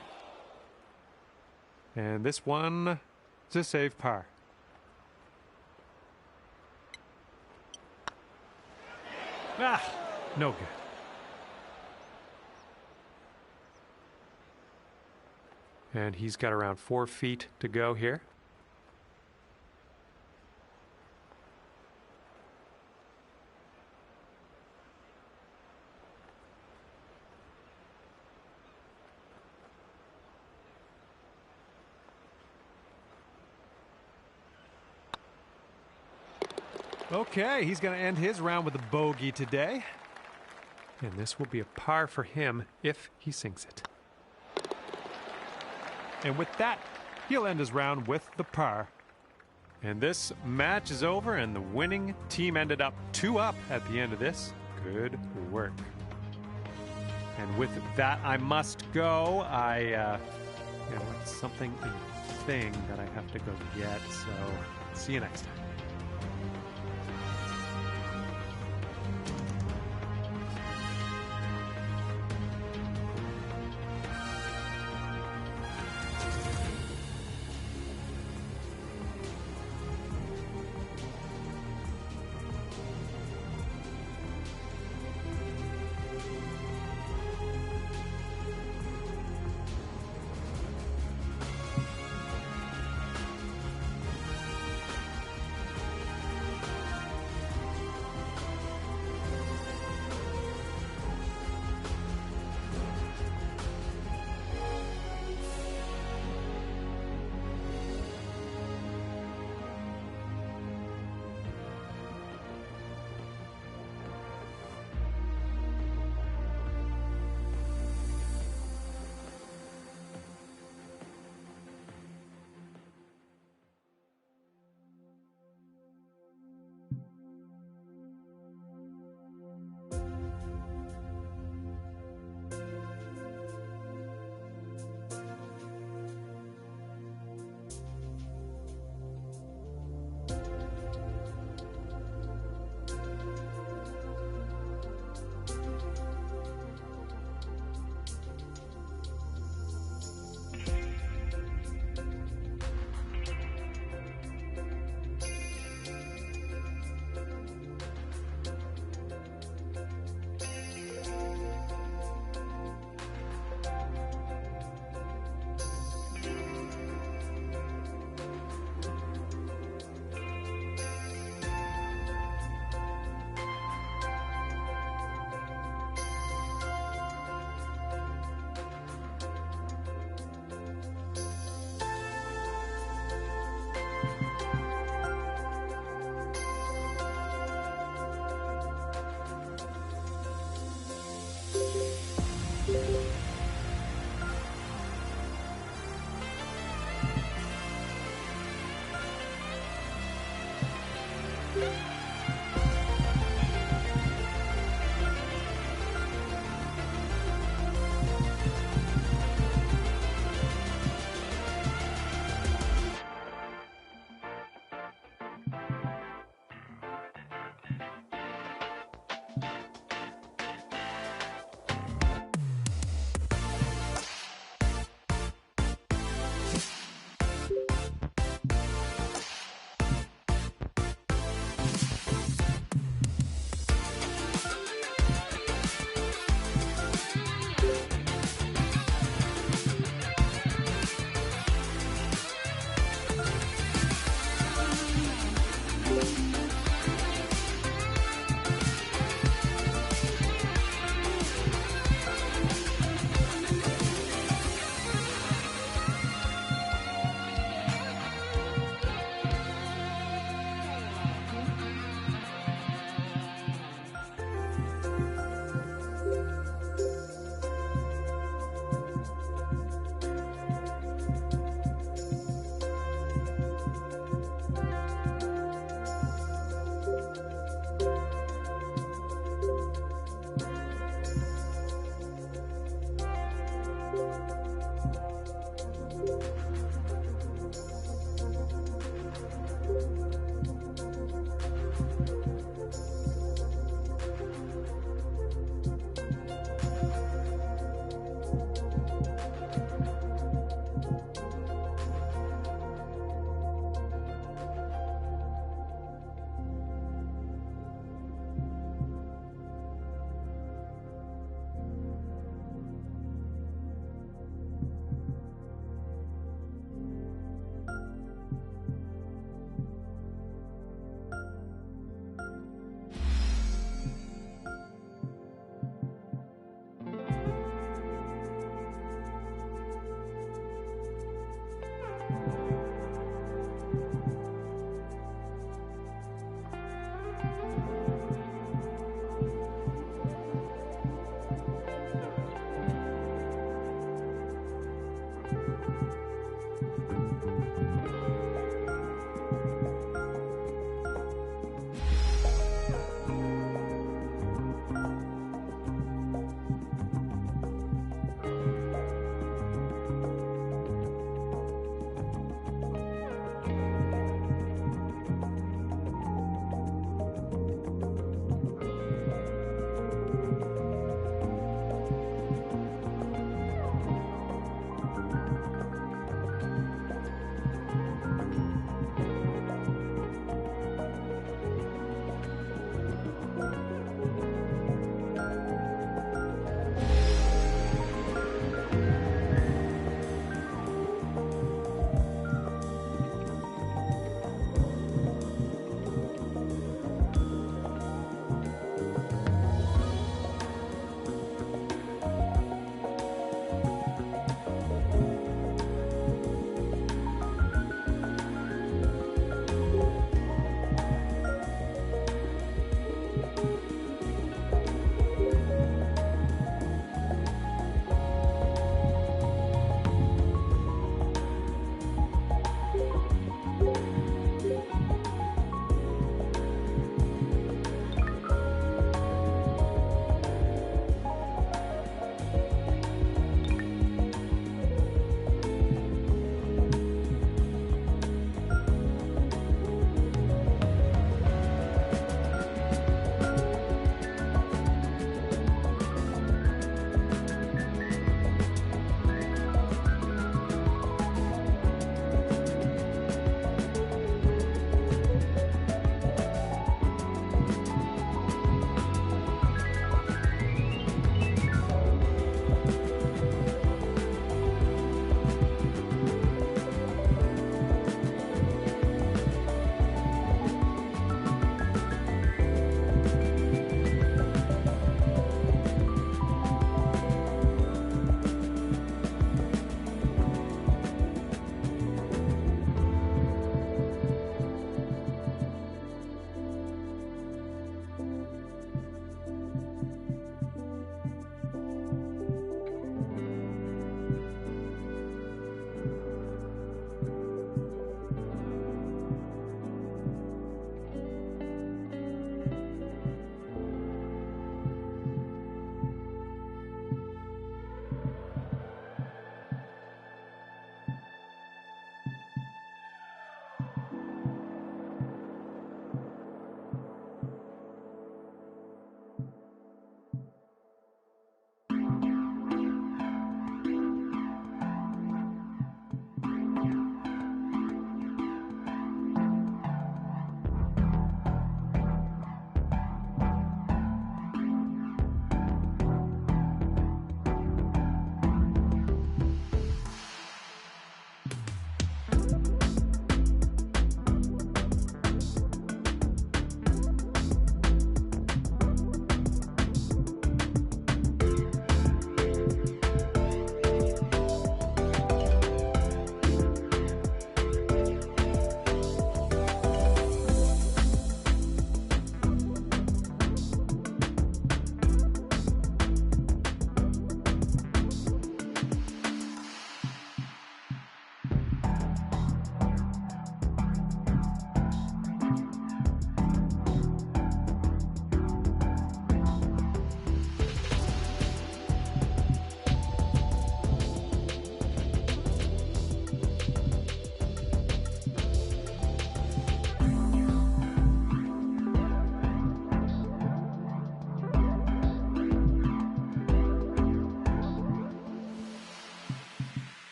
And this one is a save par. Ah, no good. And he's got around 4 feet to go here. Okay, he's going to end his round with a bogey today. And this will be a par for him if he sinks it. And with that, he'll end his round with the par. And this match is over, and the winning team ended up 2 up at the end of this. Good work. And with that, I must go. It's something thing that I have to go get. So see you next time.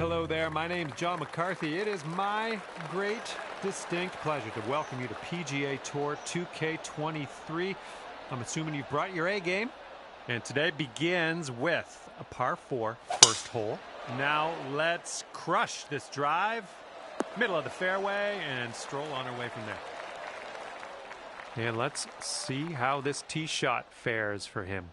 Hello there, my name's John McCarthy. It is my great, distinct pleasure to welcome you to PGA Tour 2K23. I'm assuming you brought your A game. And today begins with a par 4 first hole. Now let's crush this drive, middle of the fairway, and stroll on our way from there. And let's see how this tee shot fares for him.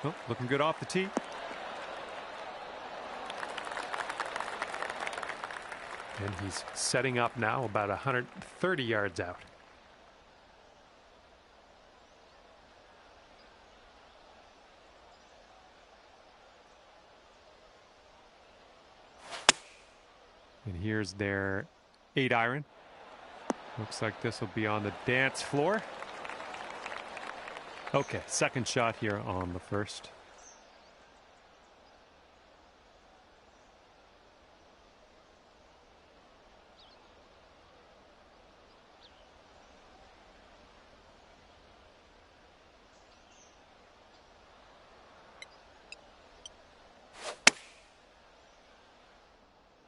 Oh, looking good off the tee. And he's setting up now about 130 yards out. And here's their 8-iron. Looks like this will be on the dance floor. Okay, second shot here on the first.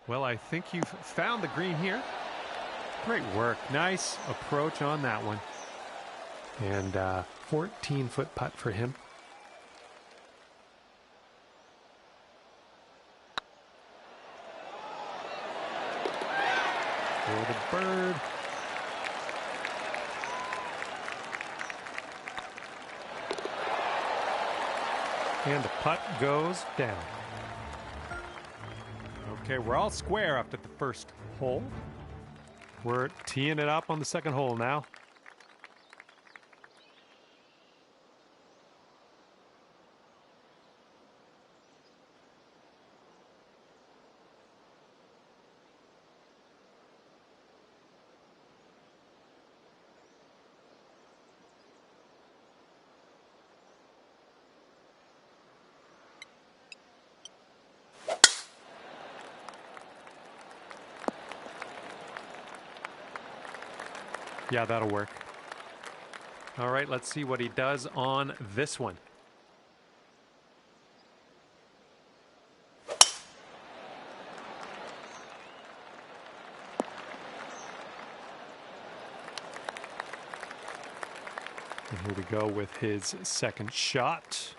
Well, I think you've found the green here. Great work. Nice approach on that one. And 14-foot putt for him. For the bird. And the putt goes down. Okay, we're all square after the first hole. We're teeing it up on the second hole now. Yeah, that'll work. All right, let's see what he does on this one. And here we go with his second shot.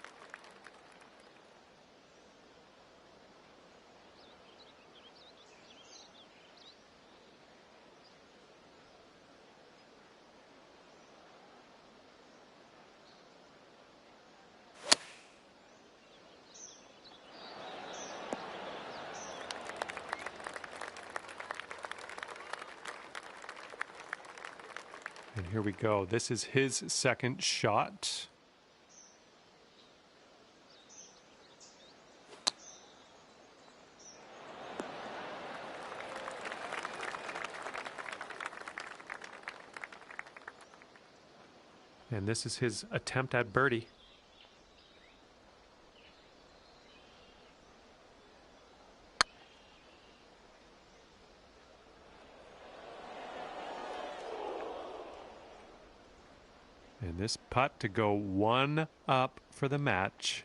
And here we go. This is his second shot. And this is his attempt at birdie. And this putt to go one up for the match.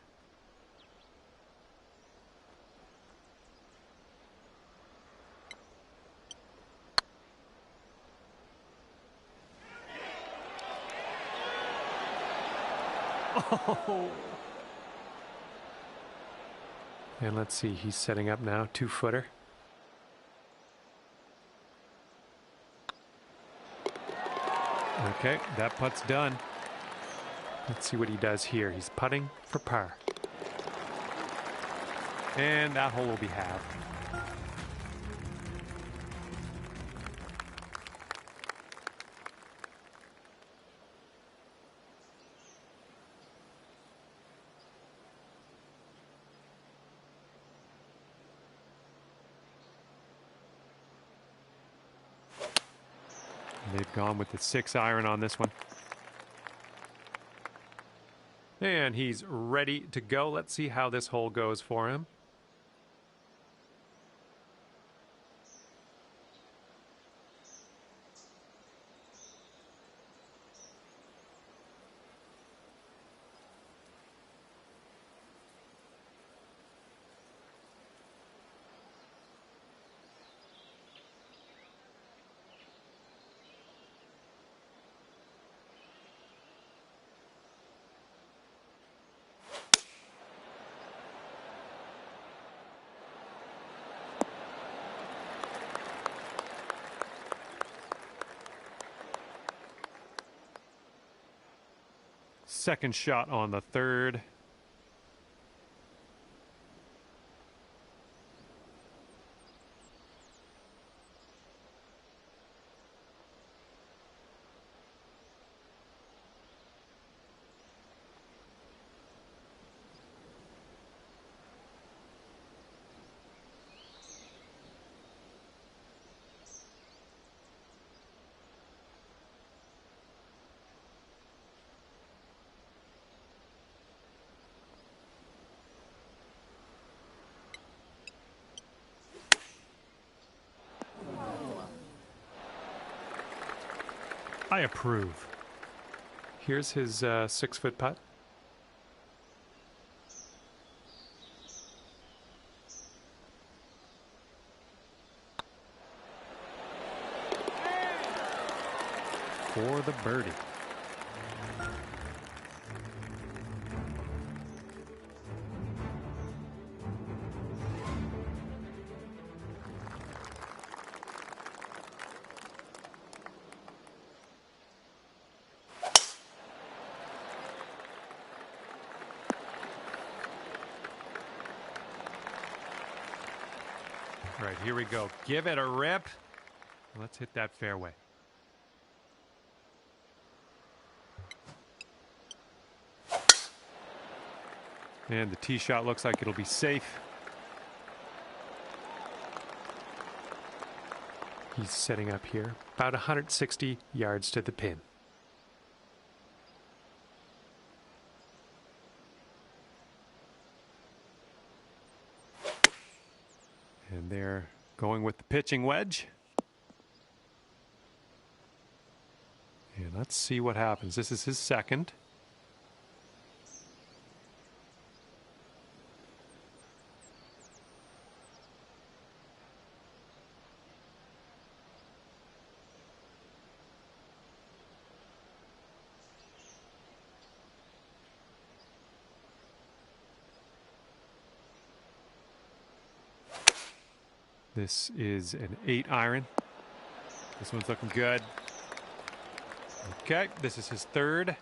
Oh. And let's see, he's setting up now, 2-footer. Okay, that putt's done. Let's see what he does here. He's putting for par. And that hole will be halved. They've gone with the 6-iron on this one. And he's ready to go. Let's see how this hole goes for him. second shot on the third. I approve. Here's his 6-foot putt. For the birdie. All right, here we go. Give it a rip. Let's hit that fairway. And the tee shot looks like it'll be safe. He's setting up here, about 160 yards to the pin. And they're going with the pitching wedge. And let's see what happens. This is his second. This is an 8-iron. This one's looking good. Okay, this is his third.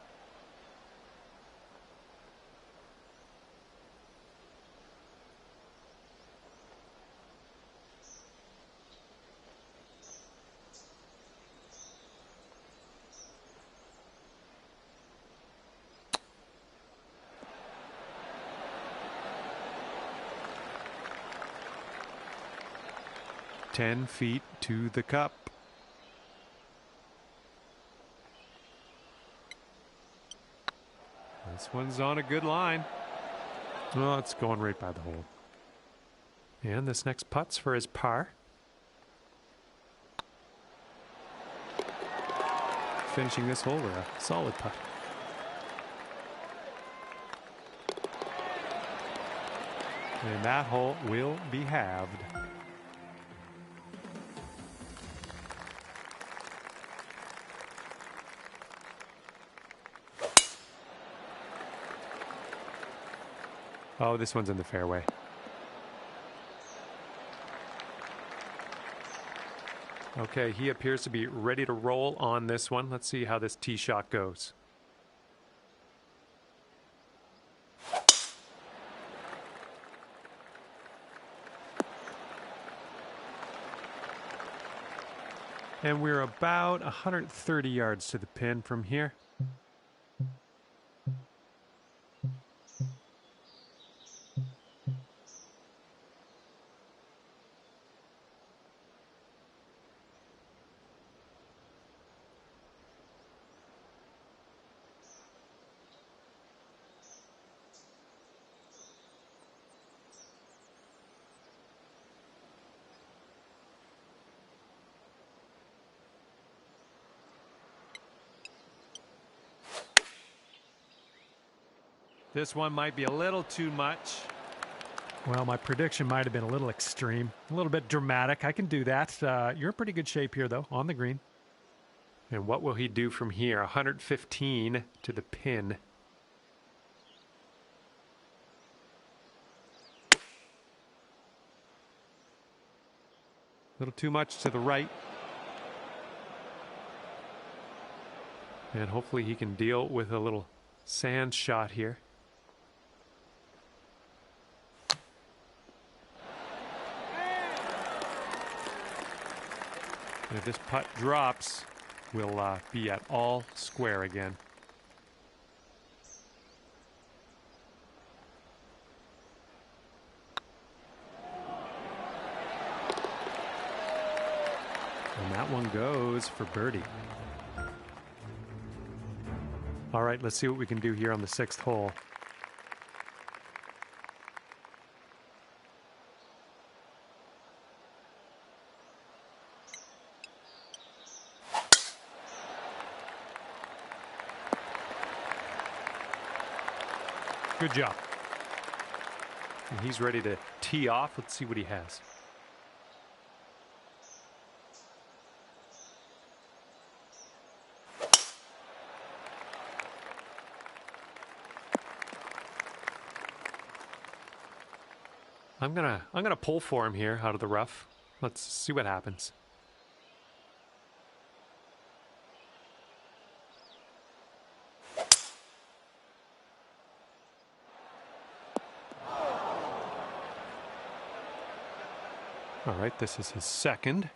Ten feet to the cup. This one's on a good line. Well, it's going right by the hole. And this next putt's for his par. Finishing this hole with a solid putt. And that hole will be halved. Oh, this one's in the fairway. Okay, he appears to be ready to roll on this one. Let's see how this tee shot goes. And we're about 130 yards to the pin from here. This one might be a little too much. Well, my prediction might have been a little extreme, a little bit dramatic. I can do that. You're in pretty good shape here, though, on the green. And what will he do from here? 115 to the pin. A little too much to the right. And hopefully he can deal with a little sand shot here. And if this putt drops, we'll be at all square again. And that one goes for birdie. All right, let's see what we can do here on the 6th hole. Good job. And he's ready to tee off. Let's see what he has. I'm gonna pull for him here out of the rough. Let's see what happens. All right, this is his second.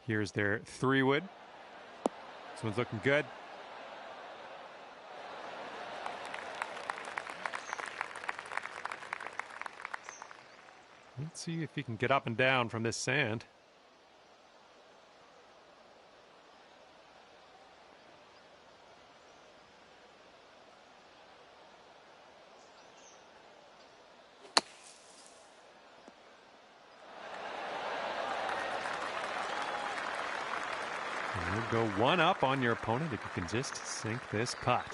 Here's their 3-wood. This one's looking good. Let's see if he can get up and down from this sand. And you'll go one up on your opponent if you can just sink this putt.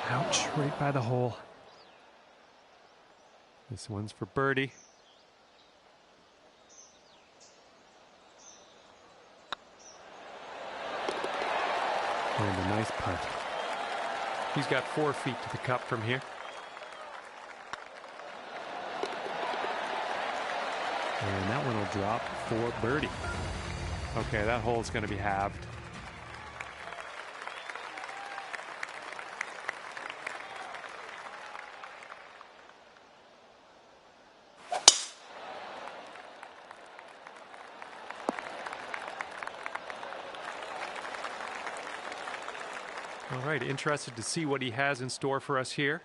Ouch, right by the hole. This one's for birdie. And a nice putt. He's got 4 feet to the cup from here. And that one will drop for birdie. Okay, that hole's going to be halved. All right, interested to see what he has in store for us here.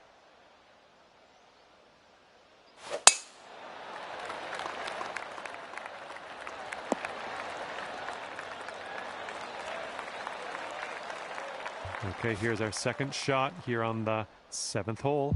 Okay, here's our second shot here on the 7th hole.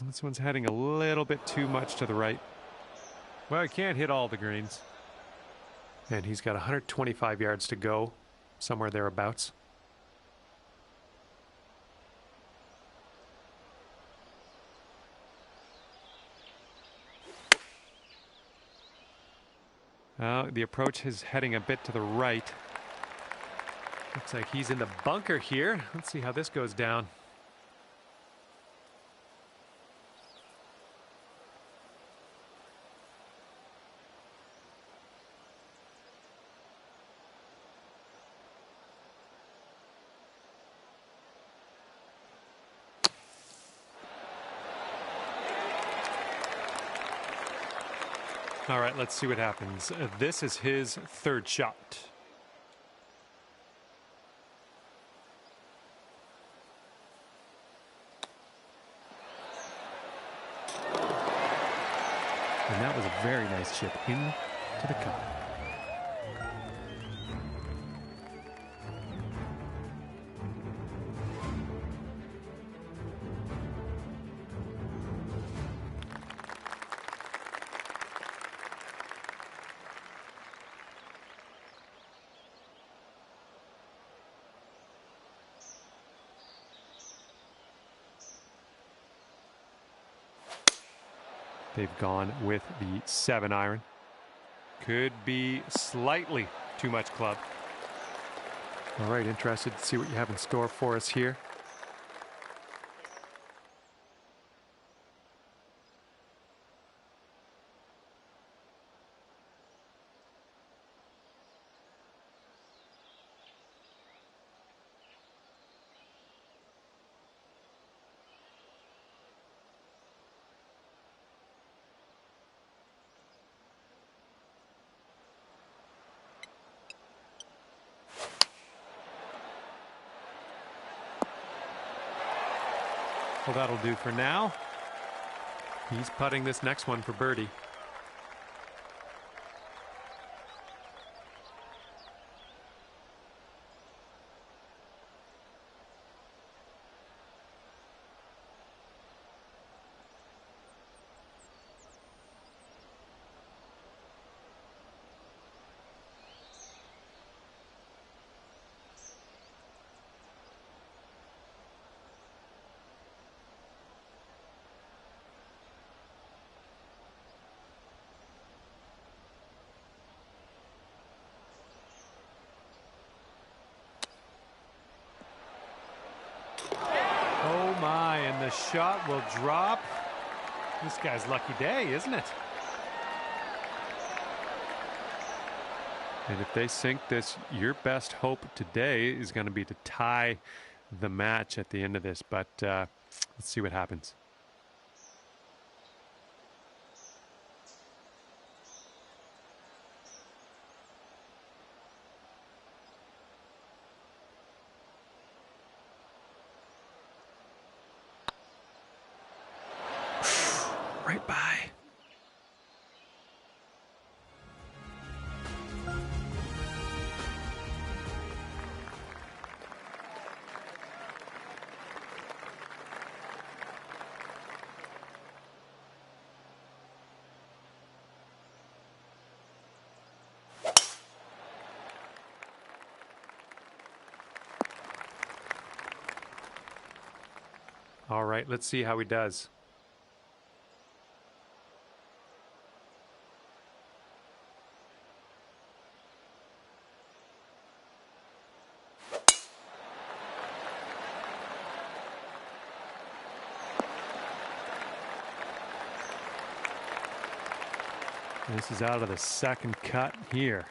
This one's heading a little bit too much to the right. Well, he can't hit all the greens. And he's got 125 yards to go, somewhere thereabouts. The approach is heading a bit to the right. Looks like he's in the bunker here. Let's see how this goes down. All right, let's see what happens. This is his 3rd shot. And that was a very nice chip into the cup. They've gone with the 7-iron. Could be slightly too much club. All right, interested to see what you have in store for us here. Well, that'll do for now. He's putting this next one for birdie. Oh my, and the shot will drop. This guy's lucky day, isn't it? And if they sink this, your best hope today is going to be to tie the match at the end of this. But let's see what happens. Right by. All right, let's see how he does. This is out of the second cut here.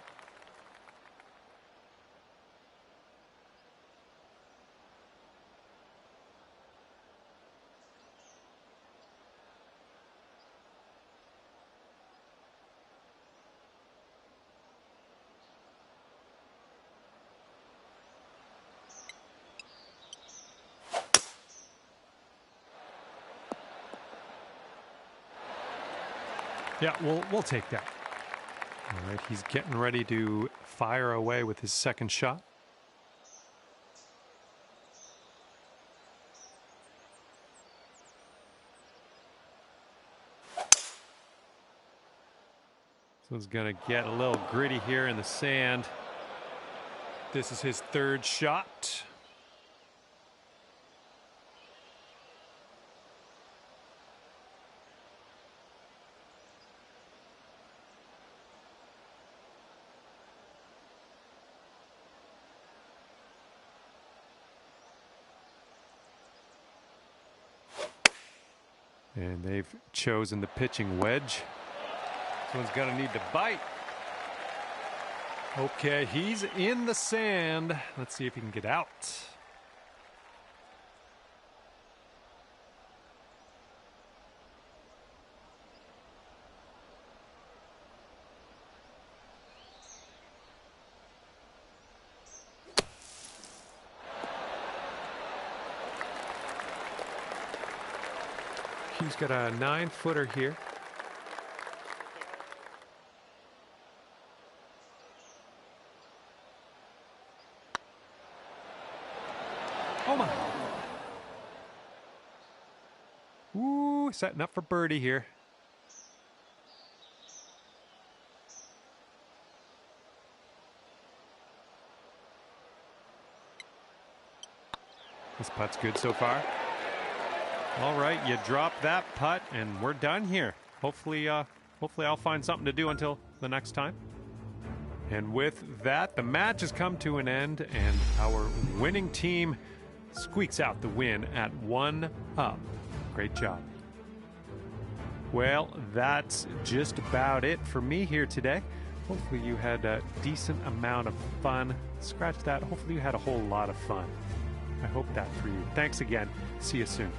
Yeah, we'll take that. All right, he's getting ready to fire away with his second shot. So he's going to get a little gritty here in the sand. This is his third shot. And they've chosen the pitching wedge. This one's going to need to bite. Okay, he's in the sand. Let's see if he can get out. He's got a 9-footer here. Oh my. Ooh, setting up for birdie here. This putt's good so far. All right, you drop that putt, and we're done here. Hopefully I'll find something to do until the next time. And with that, the match has come to an end, and our winning team squeaks out the win at 1 up. Great job. Well, that's just about it for me here today. Hopefully you had a decent amount of fun. Scratch that. Hopefully you had a whole lot of fun. I hope that for you. Thanks again. See you soon.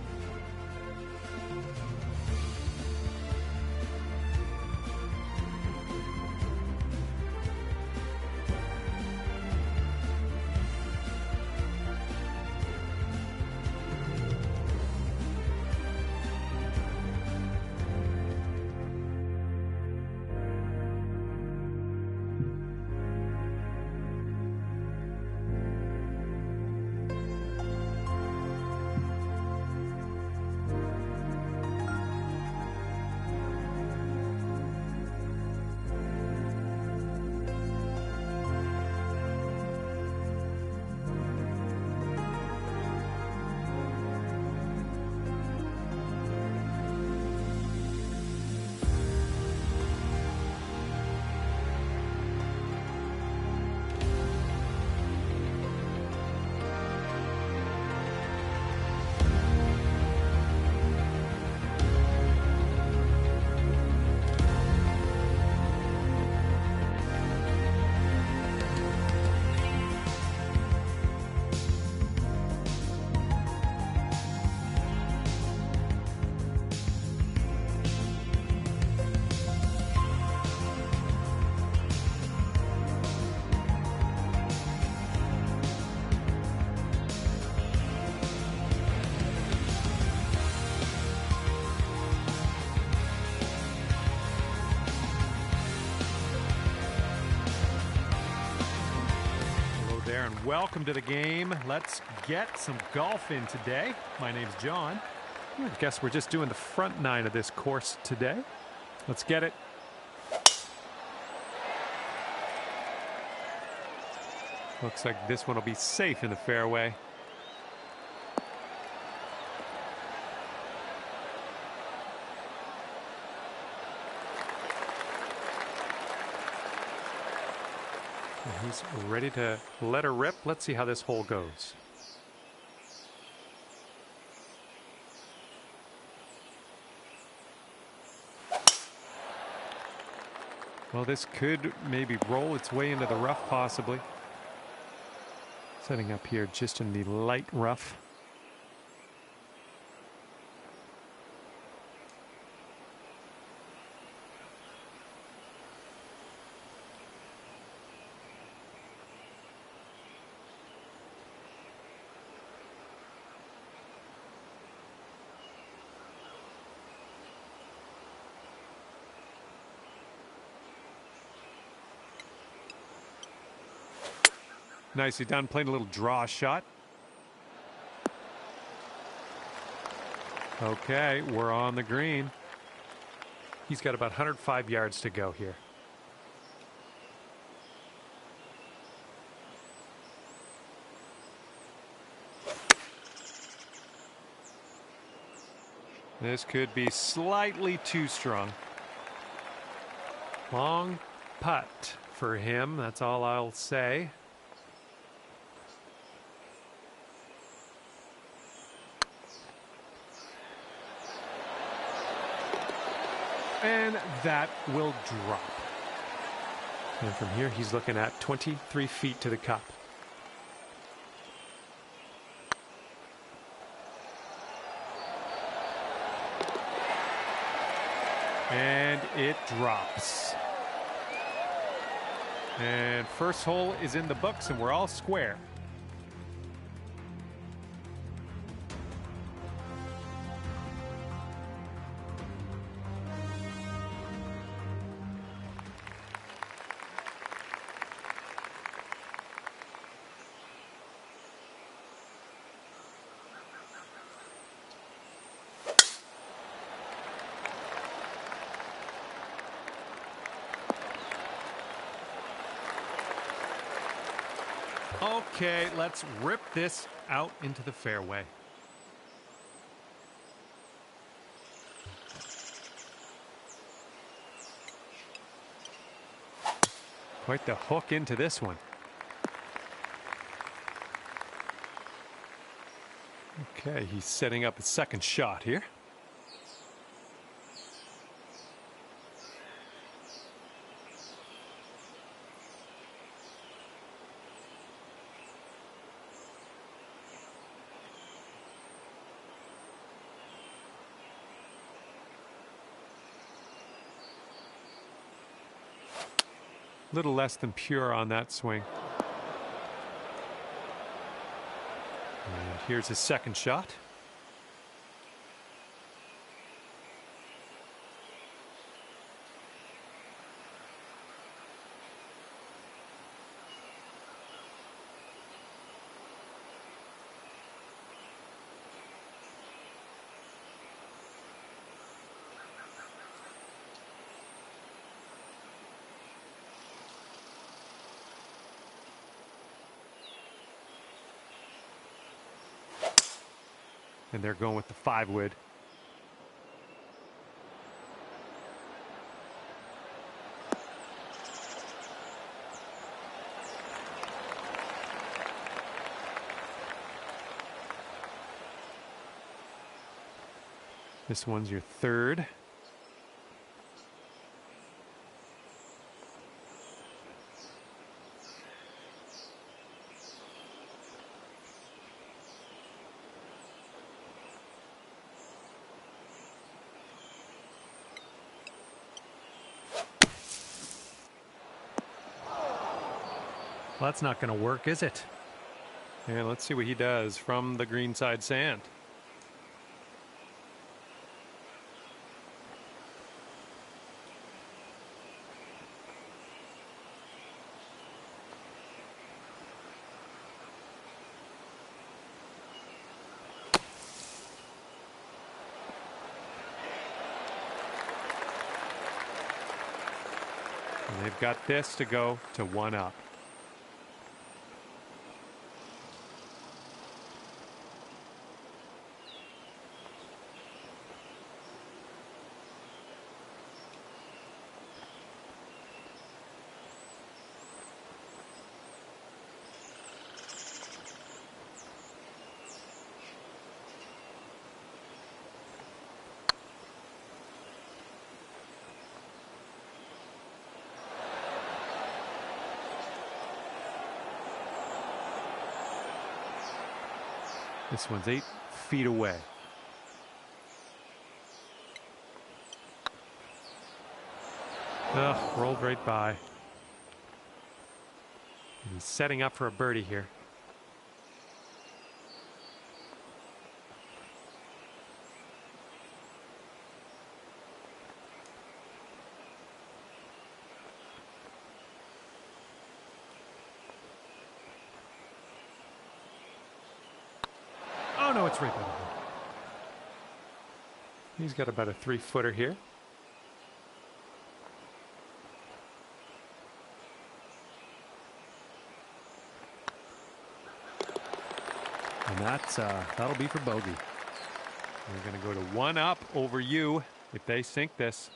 And welcome to the game. Let's get some golf in today. My name's John. I guess we're just doing the front 9 of this course today. Let's get it. Looks like this one will be safe in the fairway. He's ready to let her rip. Let's see how this hole goes. Well, this could maybe roll its way into the rough, possibly. Setting up here just in the light rough. Nicely done, playing a little draw shot. Okay, we're on the green. He's got about 105 yards to go here. This could be slightly too strong. Long putt for him, that's all I'll say. And that will drop. And from here, he's looking at 23 feet to the cup. And it drops. And first hole is in the books, and we're all square. Okay, let's rip this out into the fairway. Quite the hook into this one. Okay, he's setting up his second shot here. Little less than pure on that swing. And here's his second shot. And they're going with the 5-wood. This one's your third. Well, that's not going to work, is it? And let's see what he does from the greenside sand. And they've got this to go to 1 up. This one's 8 feet away. Ugh, rolled right by. And he's setting up for a birdie here. Oh no, it's right by the hole. He's got about a 3-footer here. And that'll be for bogey. We're going to go to 1 up over you if they sink this.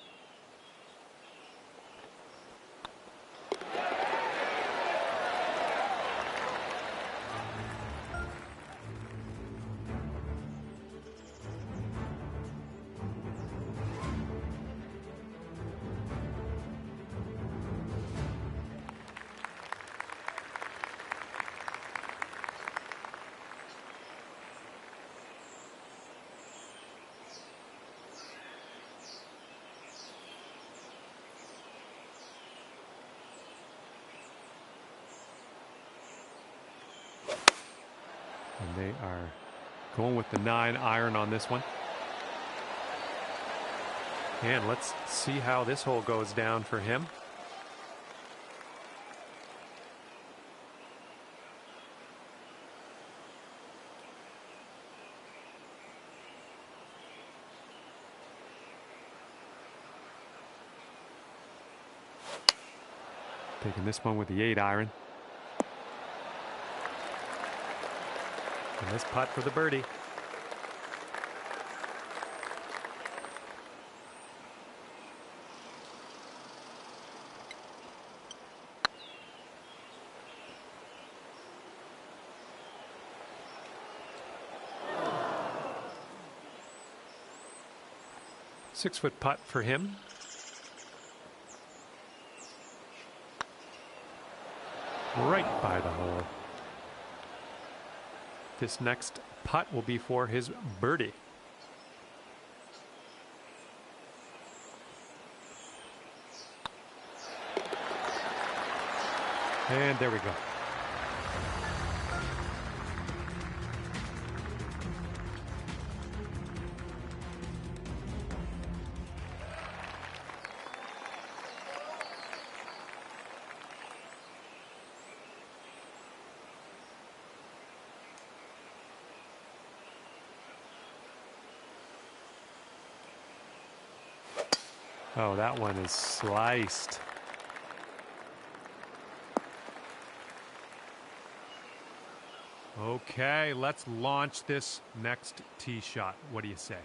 And they are going with the 9-iron on this one. And let's see how this hole goes down for him. Taking this one with the 8-iron. And this putt for the birdie. Six-foot putt for him. Right by the hole. This next putt will be for his birdie. And there we go. Oh, that one is sliced. Okay, let's launch this next tee shot. What do you say?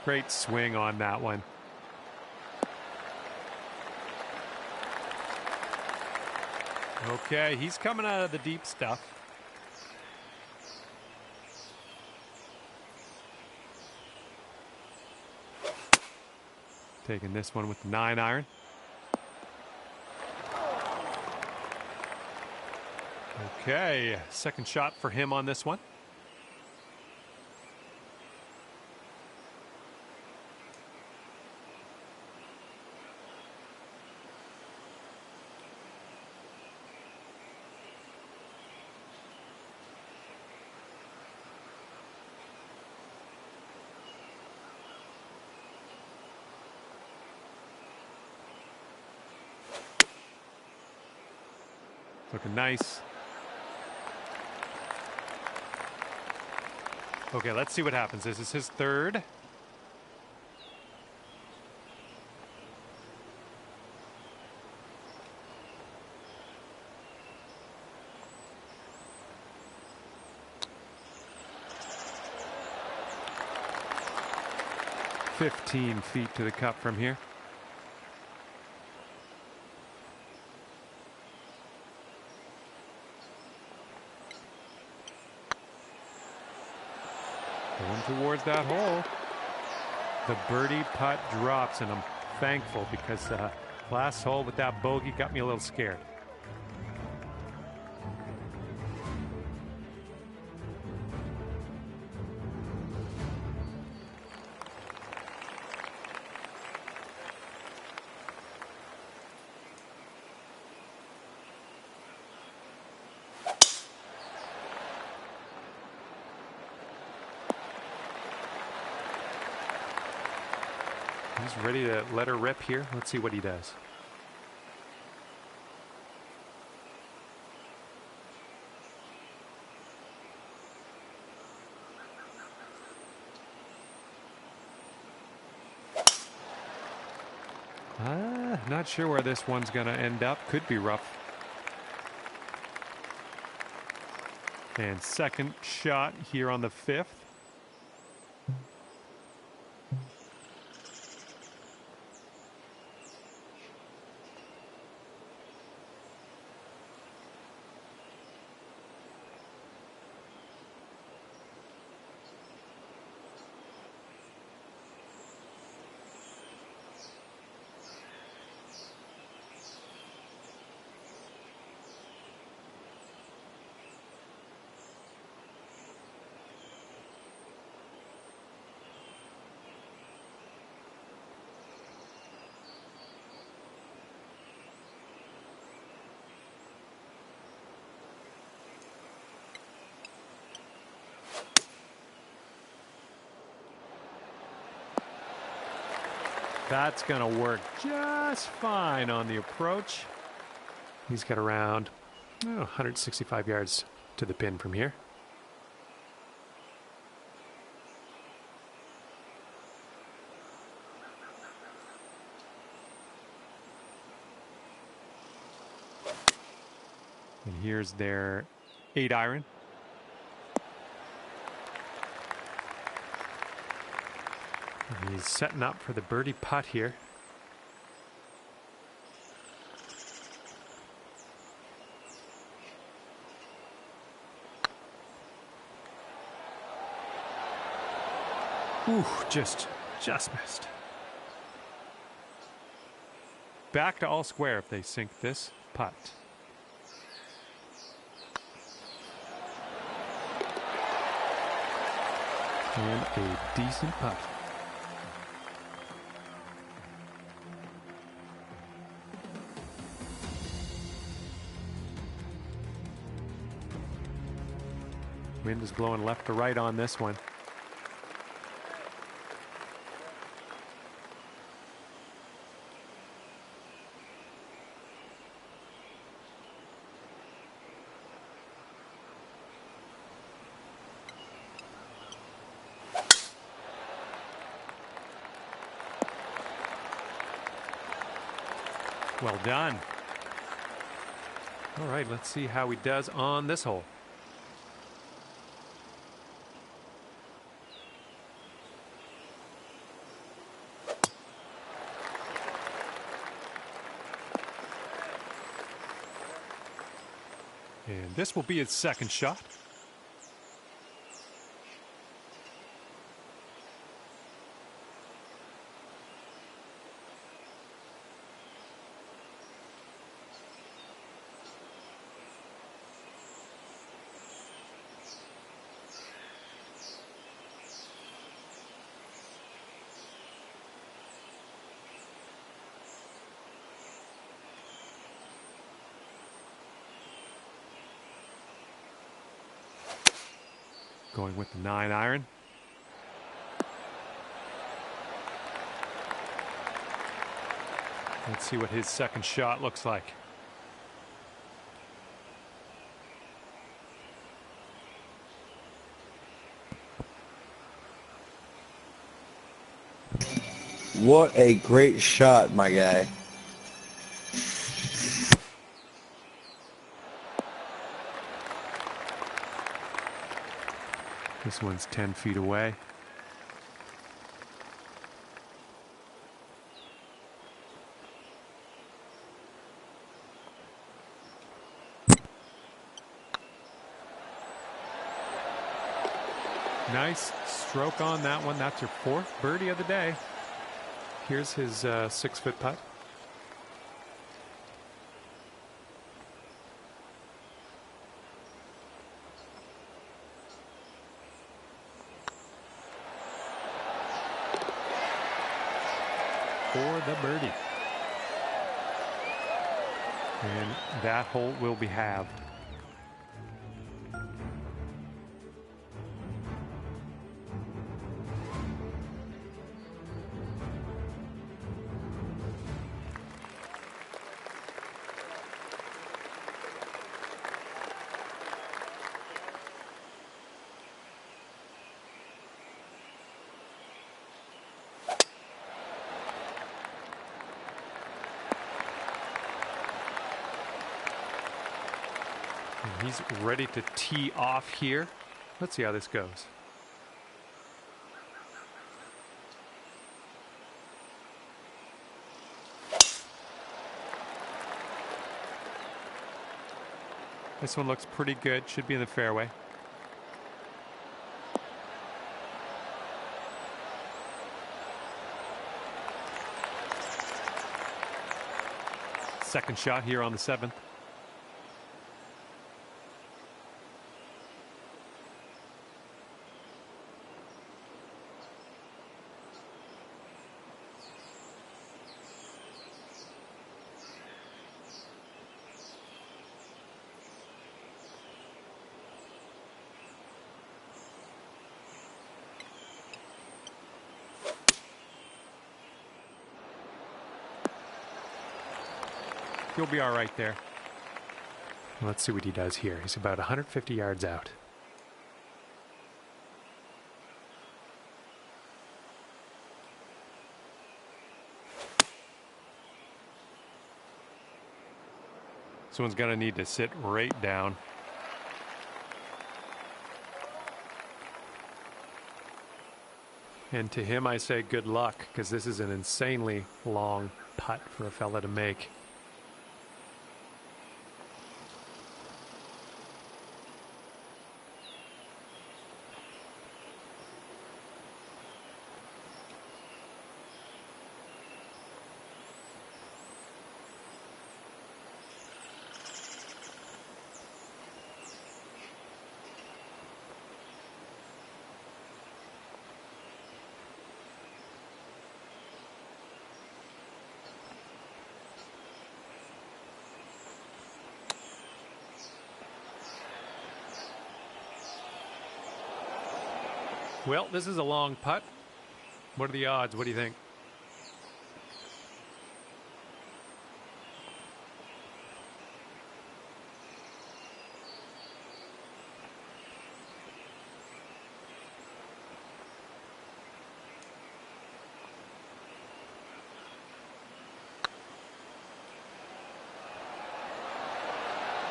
Great swing on that one. Okay, he's coming out of the deep stuff. Taking this one with the 9-iron. Okay, second shot for him on this one. Looking nice. Okay, let's see what happens. This is his third. "15 feet to the cup from here." Going towards that hole. The birdie putt drops, and I'm thankful because last hole with that bogey got me a little scared. He's ready to let her rip here. Let's see what he does. Not sure where this one's going to end up. Could be rough. And second shot here on the 5th. That's going to work just fine on the approach. He's got around 165 yards to the pin from here. And here's their 8-iron. He's setting up for the birdie putt here. Ooh, just missed. Back to all square if they sink this putt. And a decent putt. Wind is blowing left to right on this one. Well done. All right, let's see how he does on this hole. And this will be his second shot. Going with the 9-iron. Let's see what his second shot looks like. What a great shot, my guy. This one's 10 feet away. Nice stroke on that one. That's your 4th birdie of the day. Here's his 6-foot putt. For the birdie. And that hole will be halved. And he's ready to tee off here. Let's see how this goes. This one looks pretty good. Should be in the fairway. Second shot here on the 7th. You'll be all right there. Let's see what he does here. He's about 150 yards out. This one's going to need to sit right down. And to him I say good luck, because this is an insanely long putt for a fella to make. Well, this is a long putt. What are the odds? What do you think?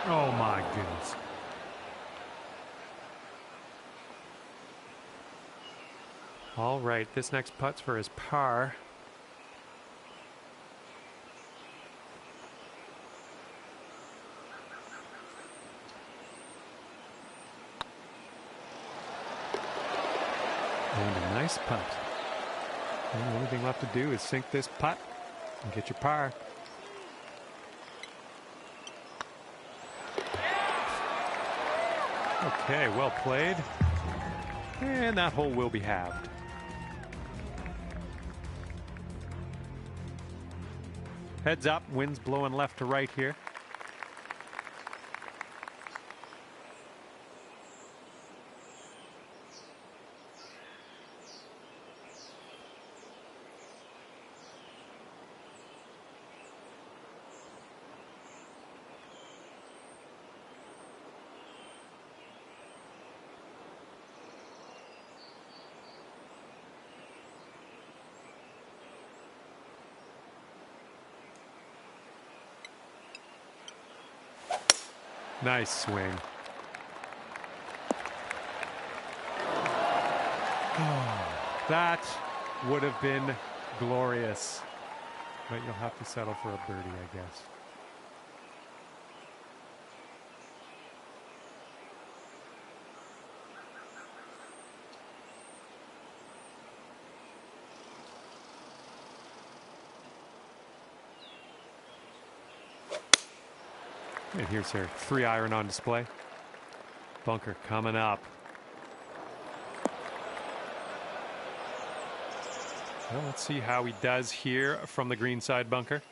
Oh my goodness. All right, this next putt's for his par. And a nice putt. And the only thing left to do is sink this putt and get your par. Okay, well played. And that hole will be halved. Heads up, wind's blowing left to right here. Nice swing. That would have been glorious. But you'll have to settle for a birdie, I guess. And here's her 3-iron on display. Bunker coming up. Well, let's see how he does here from the green side bunker.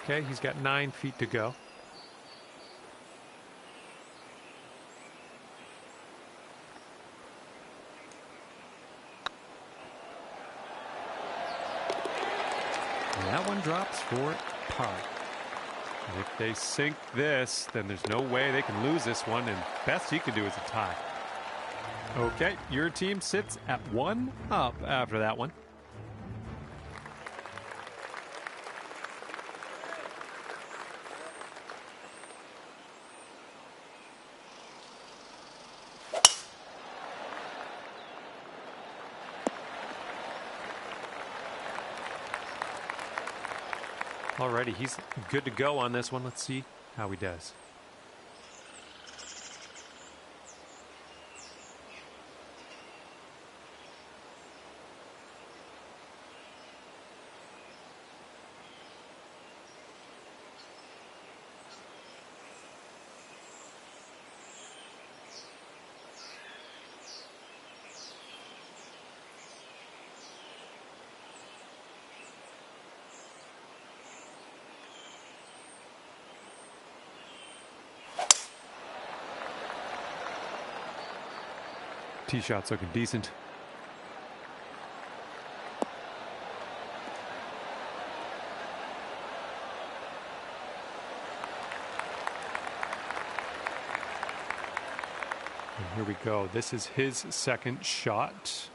Okay, he's got 9 feet to go. And that one drops for par. And if they sink this, then there's no way they can lose this one, and best he can do is a tie. Okay, your team sits at 1 up after that one. Alrighty, he's good to go on this one. Let's see how he does. Tee shot's looking decent. And here we go. This is his second shot.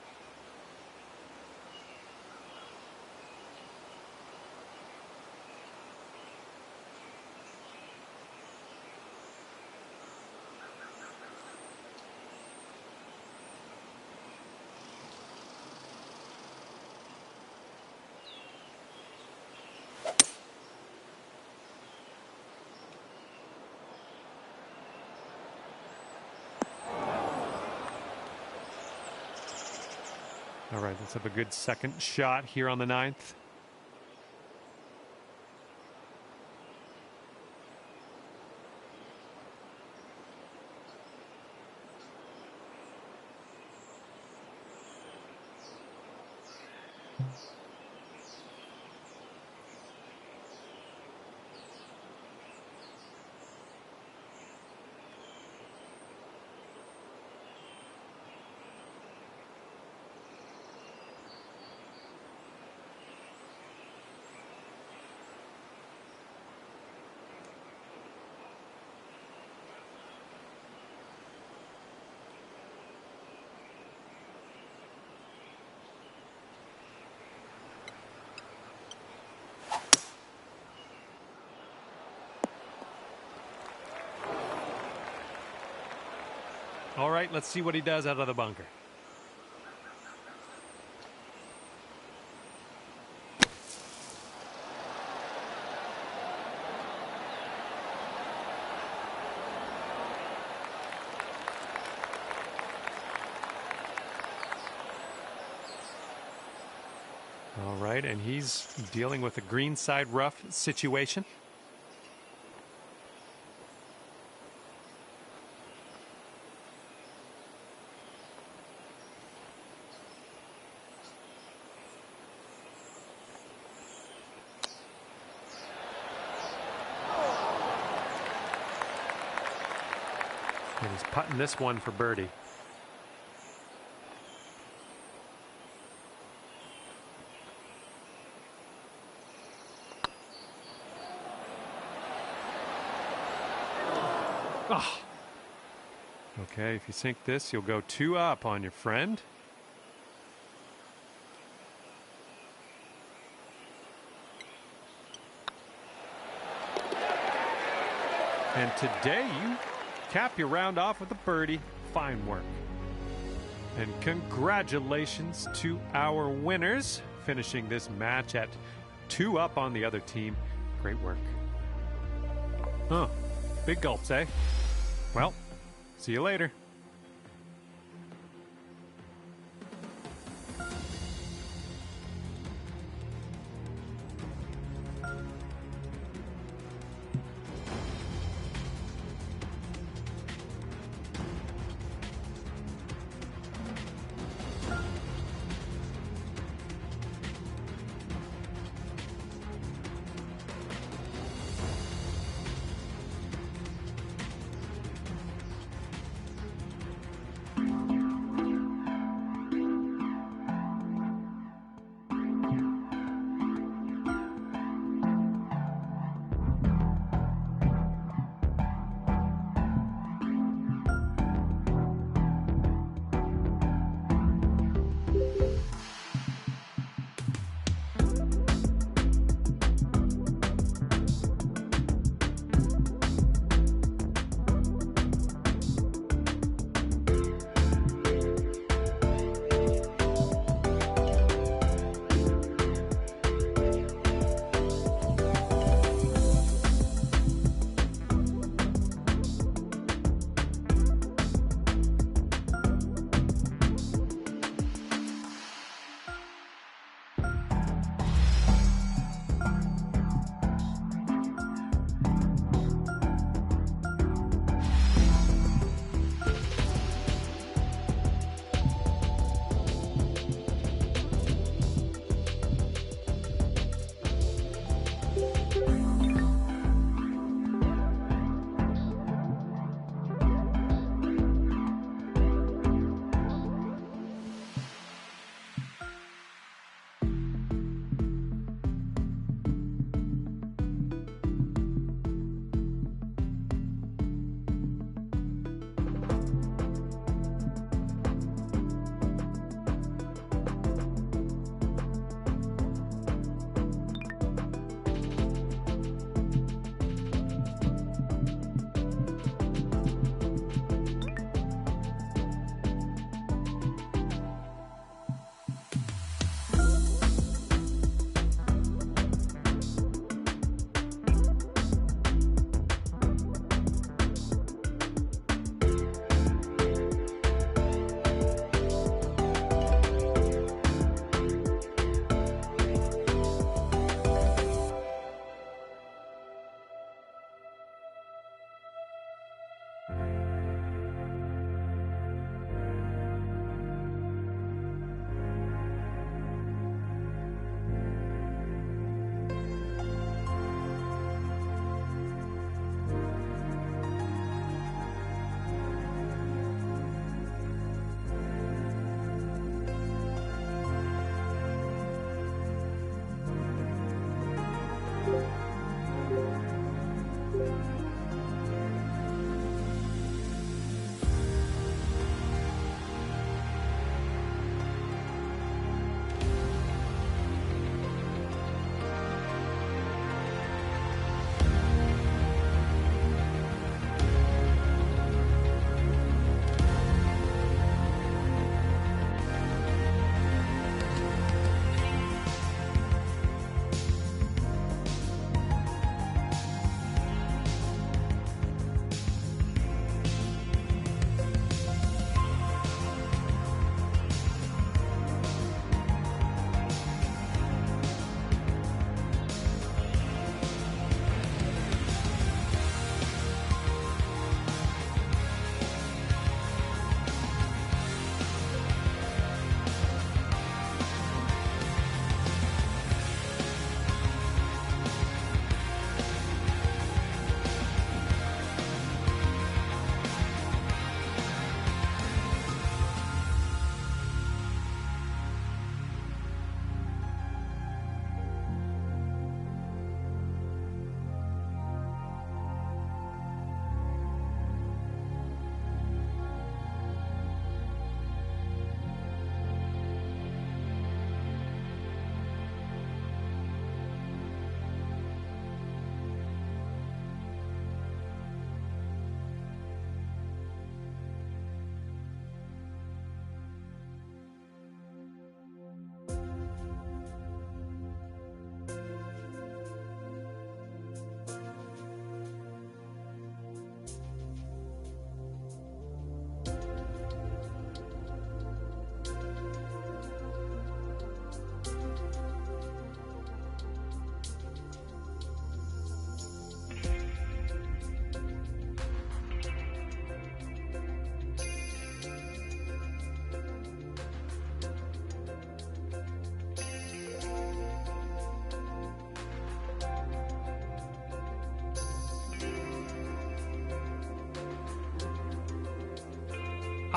All right, let's have a good second shot here on the 9th. All right, let's see what he does out of the bunker. All right, and he's dealing with a greenside rough situation. And he's putting this one for birdie. Oh. Okay, if you sink this, you'll go 2 up on your friend. And today you cap your round off with a birdie. Fine work. And congratulations to our winners, finishing this match at 2 up on the other team. Great work. Huh. Big gulps, eh? Well, see you later.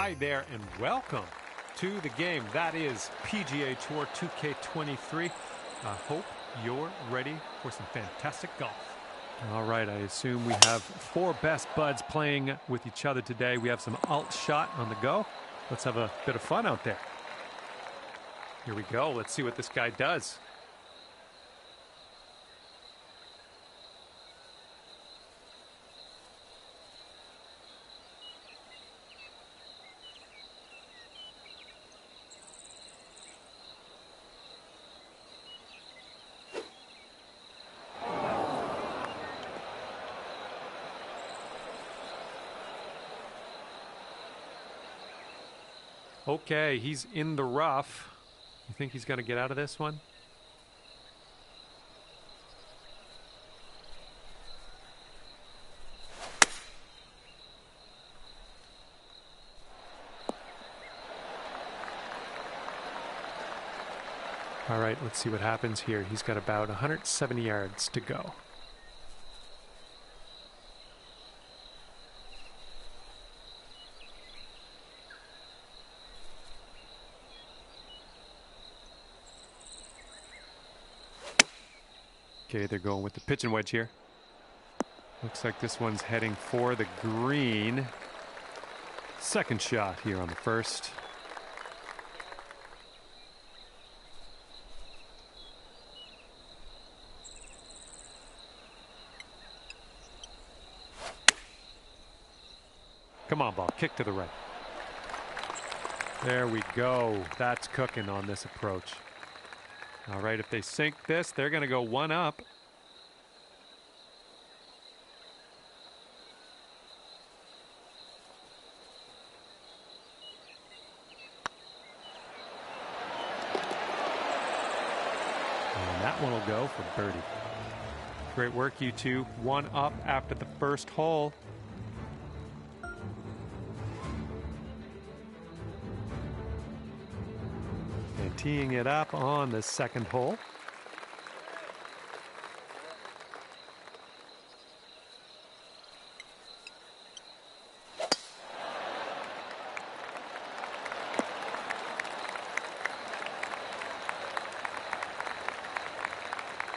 Hi there and welcome to the game. That is PGA Tour 2K23. I hope you're ready for some fantastic golf. All right, I assume we have 4 best buds playing with each other today. We have some alt shot on the go. Let's have a bit of fun out there. Here we go. Let's see what this guy does. Okay, he's in the rough. You think he's going to get out of this one? All right, let's see what happens here. He's got about 170 yards to go. Okay, they're going with the pitching wedge here. Looks like this one's heading for the green. Second shot here on the first. Come on, ball. Kick to the right. There we go. That's cooking on this approach. All right, if they sink this, they're going to go 1 up. And that one will go for birdie. Great work, you two. 1 up after the first hole. And teeing it up on the second hole.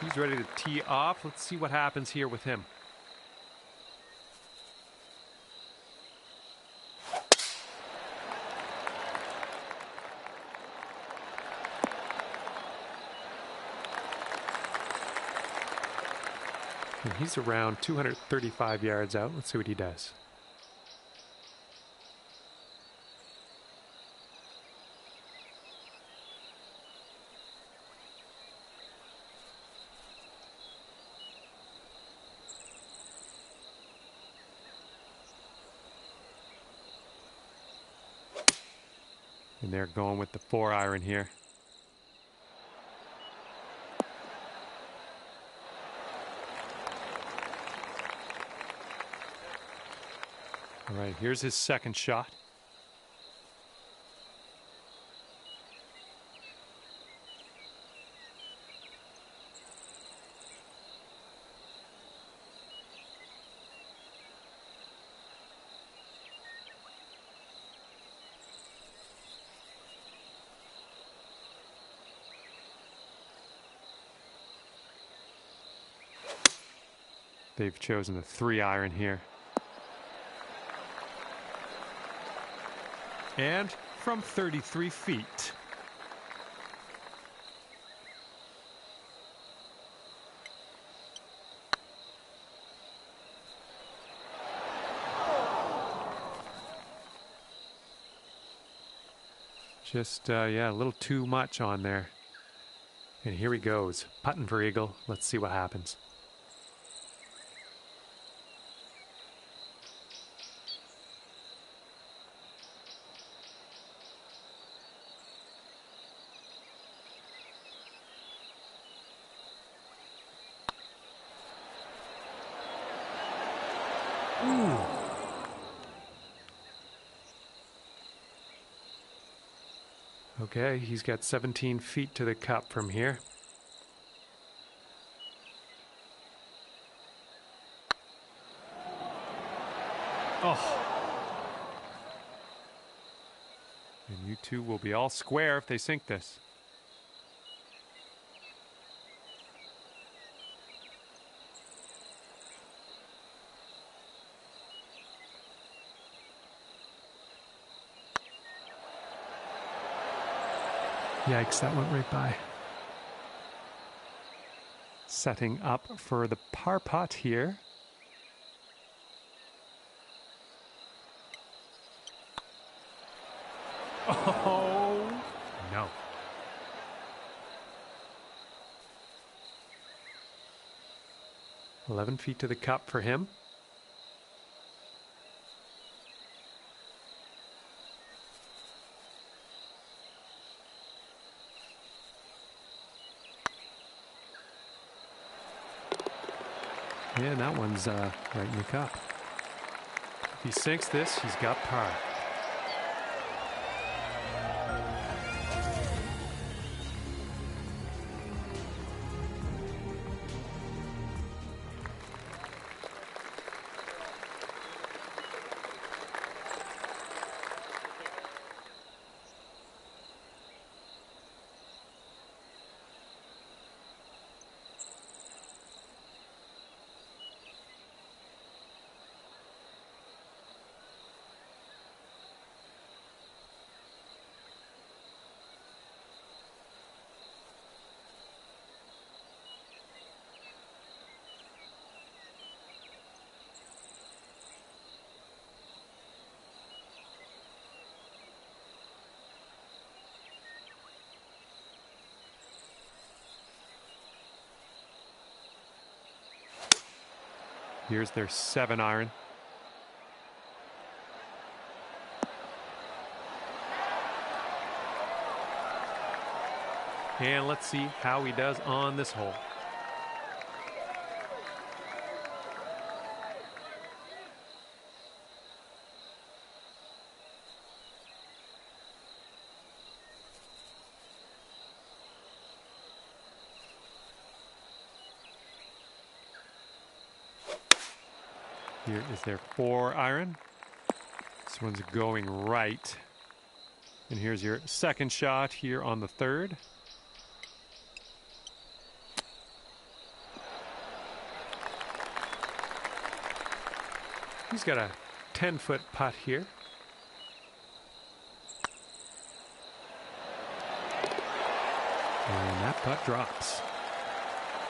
He's ready to tee off. Let's see what happens here with him. And he's around 235 yards out. Let's see what he does. And they're going with the 4-iron here. All right, here's his second shot. They've chosen the 3-iron here. And from 33 feet. Just, yeah, a little too much on there. And here he goes, putting for eagle. Let's see what happens. Ooh. Okay, he's got 17 feet to the cup from here. Oh. And you two will be all square if they sink this. Yikes, that went right by. Setting up for the par putt here. Oh, no. "11 feet to the cup for him. Yeah, that one's right in the cup. If he sinks this, he's got par. Here's their 7-iron. And let's see how he does on this hole. Here is their 4-iron. This one's going right. And here's your second shot here on the 3rd. He's got a 10-foot putt here. And that putt drops.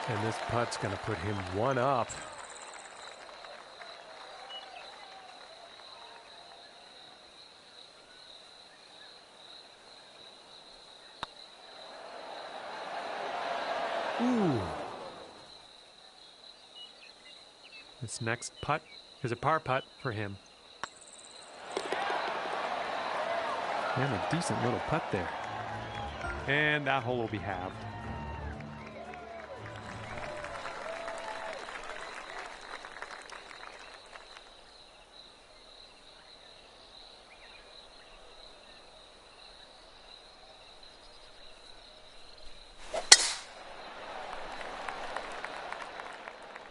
And this putt's going to put him one up. Ooh. This next putt is a par putt for him. And a decent little putt there. And that hole will be halved.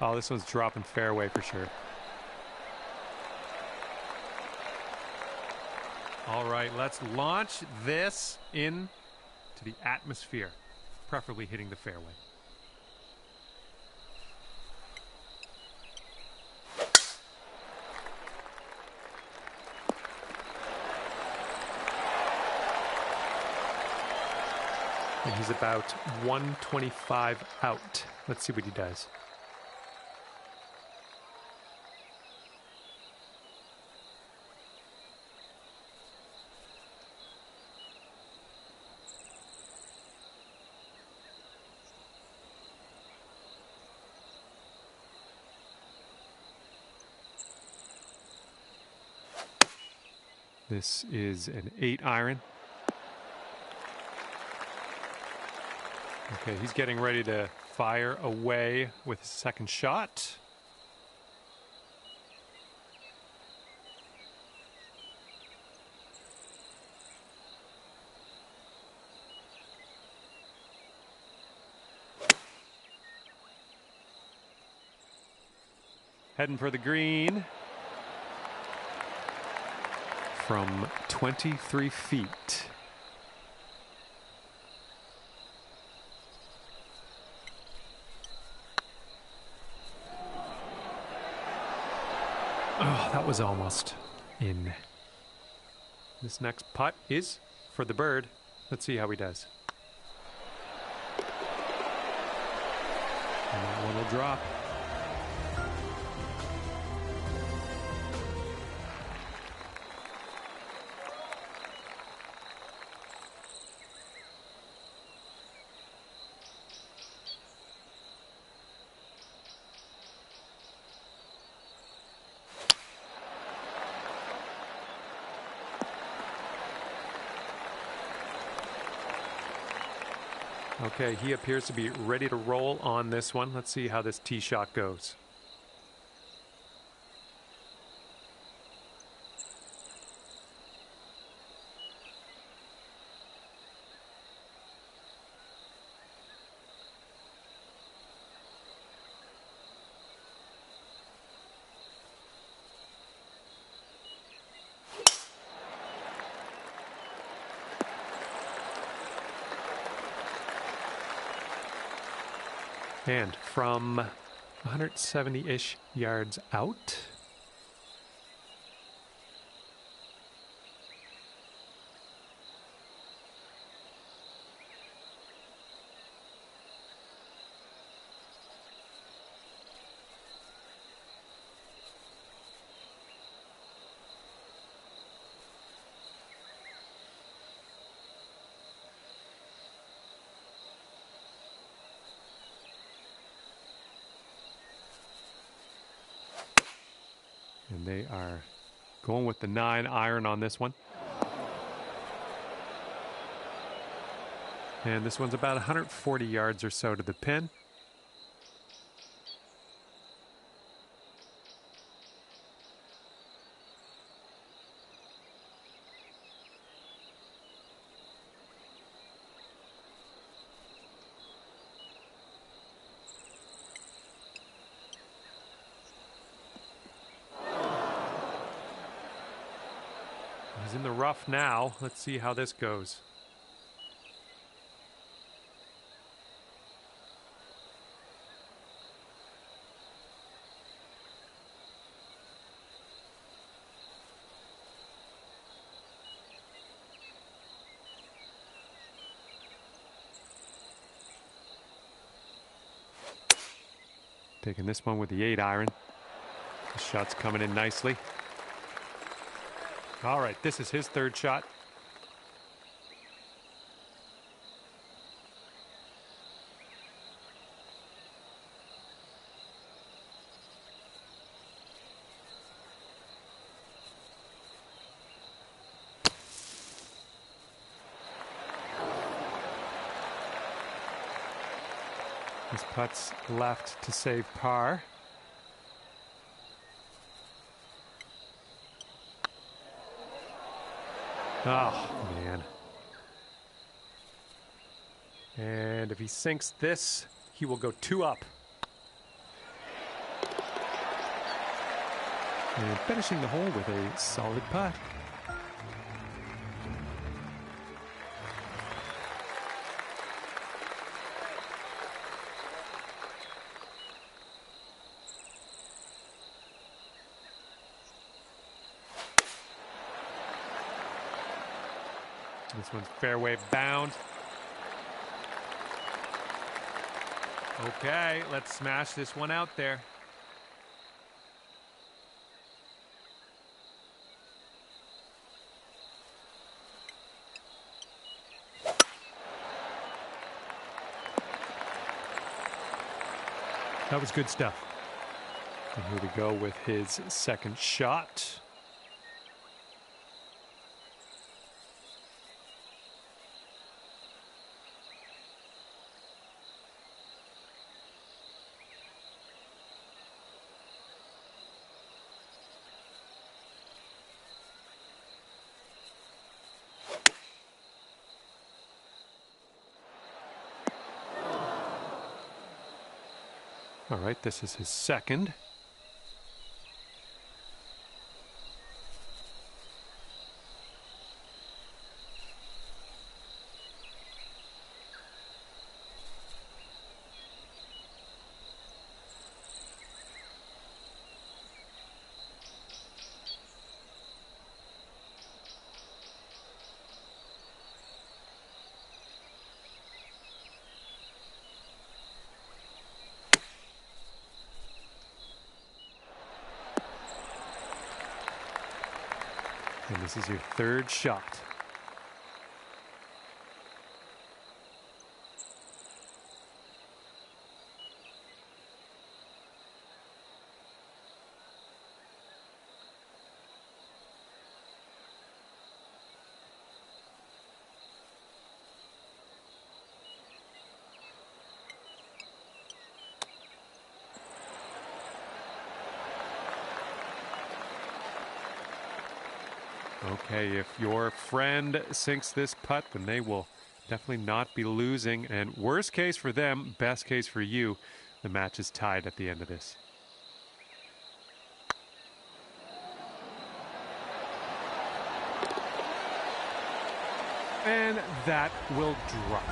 Oh, this one's dropping fairway for sure. All right, let's launch this into the atmosphere, preferably hitting the fairway. And he's about 125 out. Let's see what he does. This is an 8-iron. Okay, he's getting ready to fire away with his second shot. Heading for the green. from 23 feet. Oh, that was almost in. This next putt is for the bird. Let's see how he does. And that one will drop. Okay, he appears to be ready to roll on this one. Let's see how this tee shot goes. And from 170-ish yards out. And they are going with the 9-iron on this one. And this one's about 140 yards or so to the pin. He's in the rough now. Let's see how this goes. Taking this one with the 8-iron. The shot's coming in nicely. All right, this is his third shot. His putt's left to save par. Oh, man. And if he sinks this, he will go 2 up. And finishing the hole with a solid putt. This one's fairway bound. Okay, let's smash this one out there. That was good stuff. And here we go with his second shot. All right, this is his second. And this is your third shot. Okay, if your friend sinks this putt, then they will definitely not be losing. And worst case for them, best case for you, the match is tied at the end of this. And that will drop.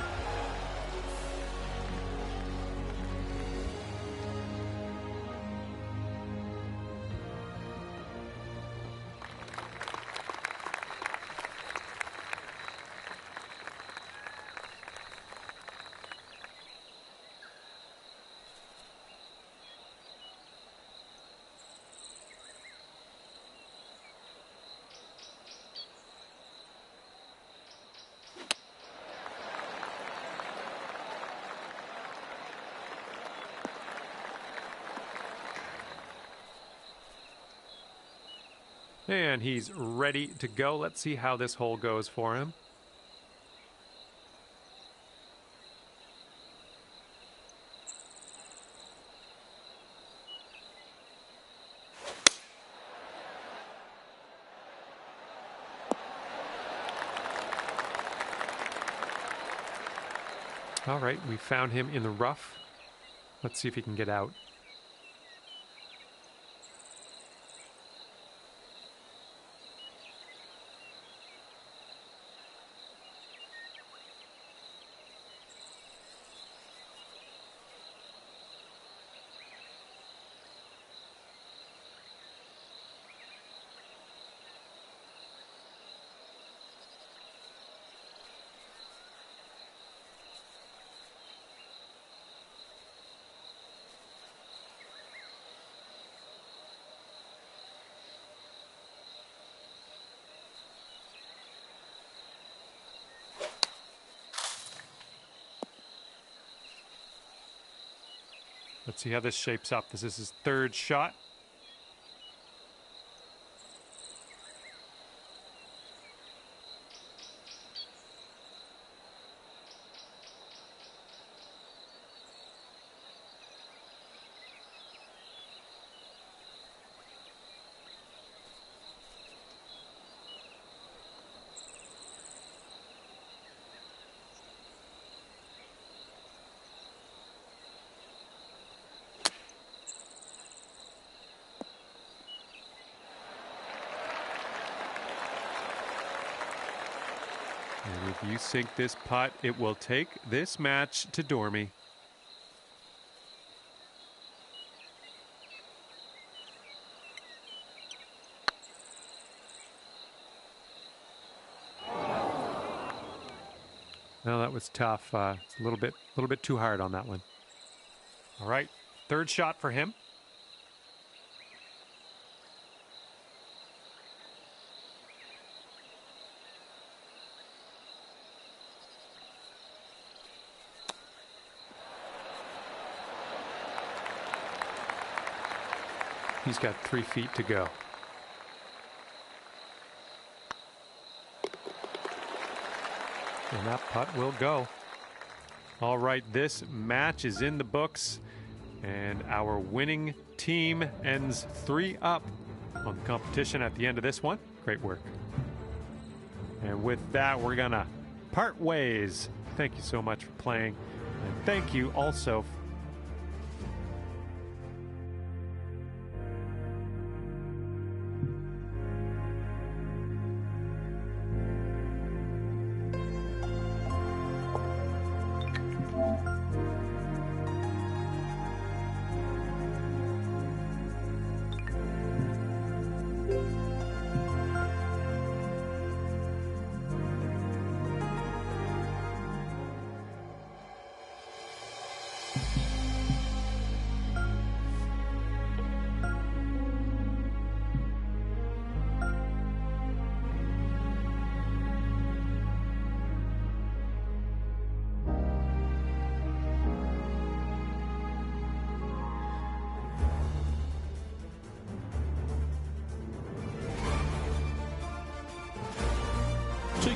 And he's ready to go. Let's see how this hole goes for him. All right, we found him in the rough. Let's see if he can get out. Let's see how this shapes up. This is his third shot. And if you sink this putt, it will take this match to Dormy. Well, that was tough. It's a little bit too hard on that one. All right, third shot for him. He's got 3 feet to go. And that putt will go. All right, this match is in the books, and our winning team ends 3 up on the competition at the end of this one. Great work. And with that, we're gonna part ways. Thank you so much for playing, and thank you also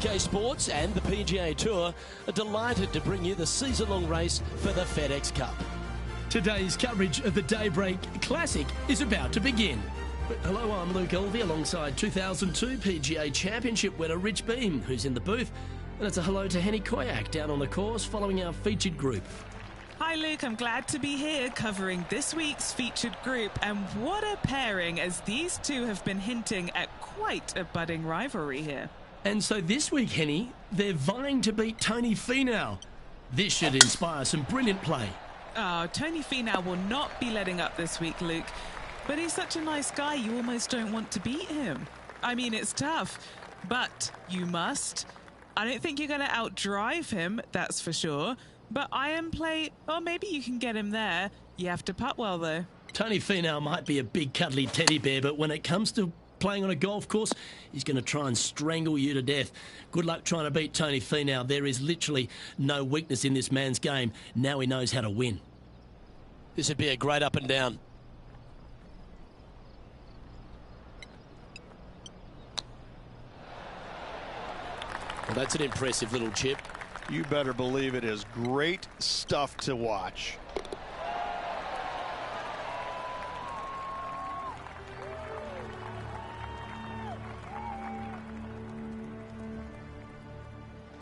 UK Sports and the PGA Tour are delighted to bring you the season-long race for the FedEx Cup. Today's coverage of the Daybreak Classic is about to begin. But hello, I'm Luke Elvey alongside 2002 PGA Championship winner Rich Beam, who's in the booth. And it's a hello to Henny Koyak down on the course following our featured group. Hi Luke, I'm glad to be here covering this week's featured group, and what a pairing, as these two have been hinting at quite a budding rivalry here. And so this week, Henny, they're vying to beat Tony Finau. This should inspire some brilliant play. Oh, Tony Finau will not be letting up this week, Luke, but he's such a nice guy you almost don't want to beat him. I mean, it's tough, but you must. I don't think you're going to outdrive him, that's for sure. But iron play, or maybe you can get him there. You have to putt well, though. Tony Finau might be a big cuddly teddy bear, but when it comes to playing on a golf course, he's going to try and strangle you to death. Good luck trying to beat Tony Finau. There is literally no weakness in this man's game. Now he knows how to win. This would be a great up and down. Well, that's an impressive little chip. You better believe it is great stuff to watch.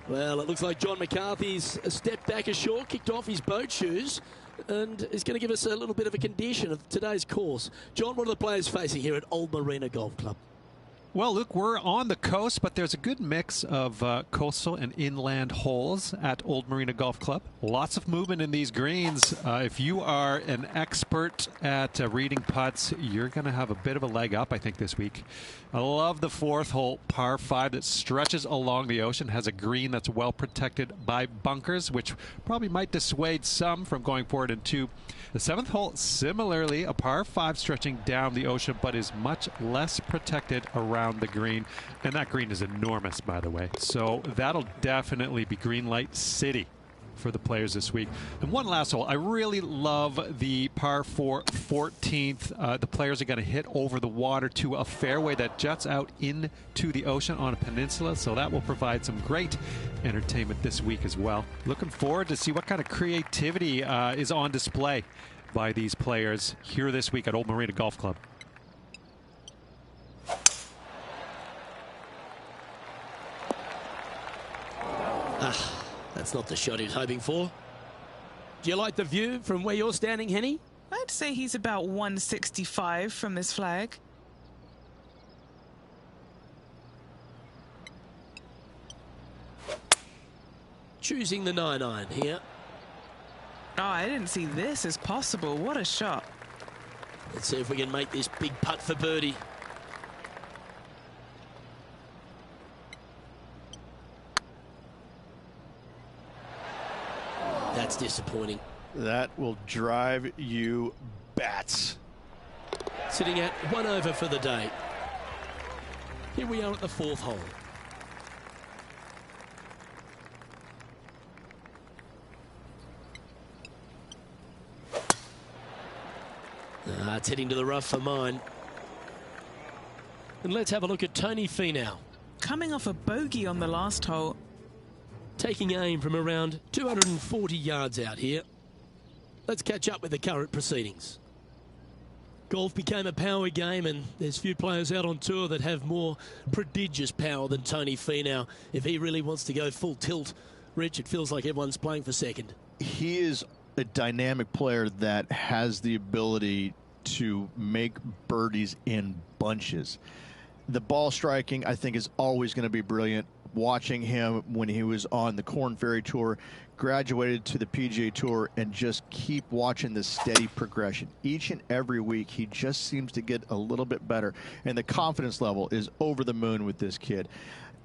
Well, it looks like John McCarthy's stepped back ashore, kicked off his boat shoes, and is going to give us a little bit of a condition of today's course. John, what are the players facing here at Old Marina Golf Club? Well, Luke, we're on the coast, but there's a good mix of coastal and inland holes at Old Marina Golf Club. Lots of movement in these greens. If you are an expert at reading putts, you're going to have a bit of a leg up, I think, this week. I love the fourth hole, par 5, that stretches along the ocean, has a green that's well protected by bunkers, which probably might dissuade some from going forward into the 7th hole. Similarly, a par 5 stretching down the ocean, but is much less protected around the green, and that green is enormous, by the way, so that'll definitely be green light city for the players this week. And one last hole, I really love the par 4 14th. The players are going to hit over the water to a fairway that juts out into the ocean on a peninsula, so that will provide some great entertainment this week as well. Looking forward to see what kind of creativity is on display by these players here this week at Old Marina Golf Club. That's not the shot he's hoping for. Do you like the view from where you're standing, Henny? I'd say he's about 165 from this flag. Choosing the 9-iron here. Oh, I didn't see this as possible. What a shot. Let's see if we can make this big putt for birdie. That's disappointing. That will drive you bats. Sitting at 1 over for the day. Here we are at the 4th hole. It's heading to the rough for mine. And let's have a look at Tony Finau. Coming off a bogey on the last hole. Taking aim from around 240 yards out here. Let's catch up with the current proceedings. Golf became a power game, and there's few players out on tour that have more prodigious power than Tony Finau. If he really wants to go full tilt, Rich, it feels like everyone's playing for second. He is a dynamic player that has the ability to make birdies in bunches. The ball striking, I think, is always going to be brilliant. Watching him when he was on the Korn Ferry Tour, graduated to the PGA Tour, and just keep watching the steady progression. Each and every week, he just seems to get a little bit better, and the confidence level is over the moon with this kid.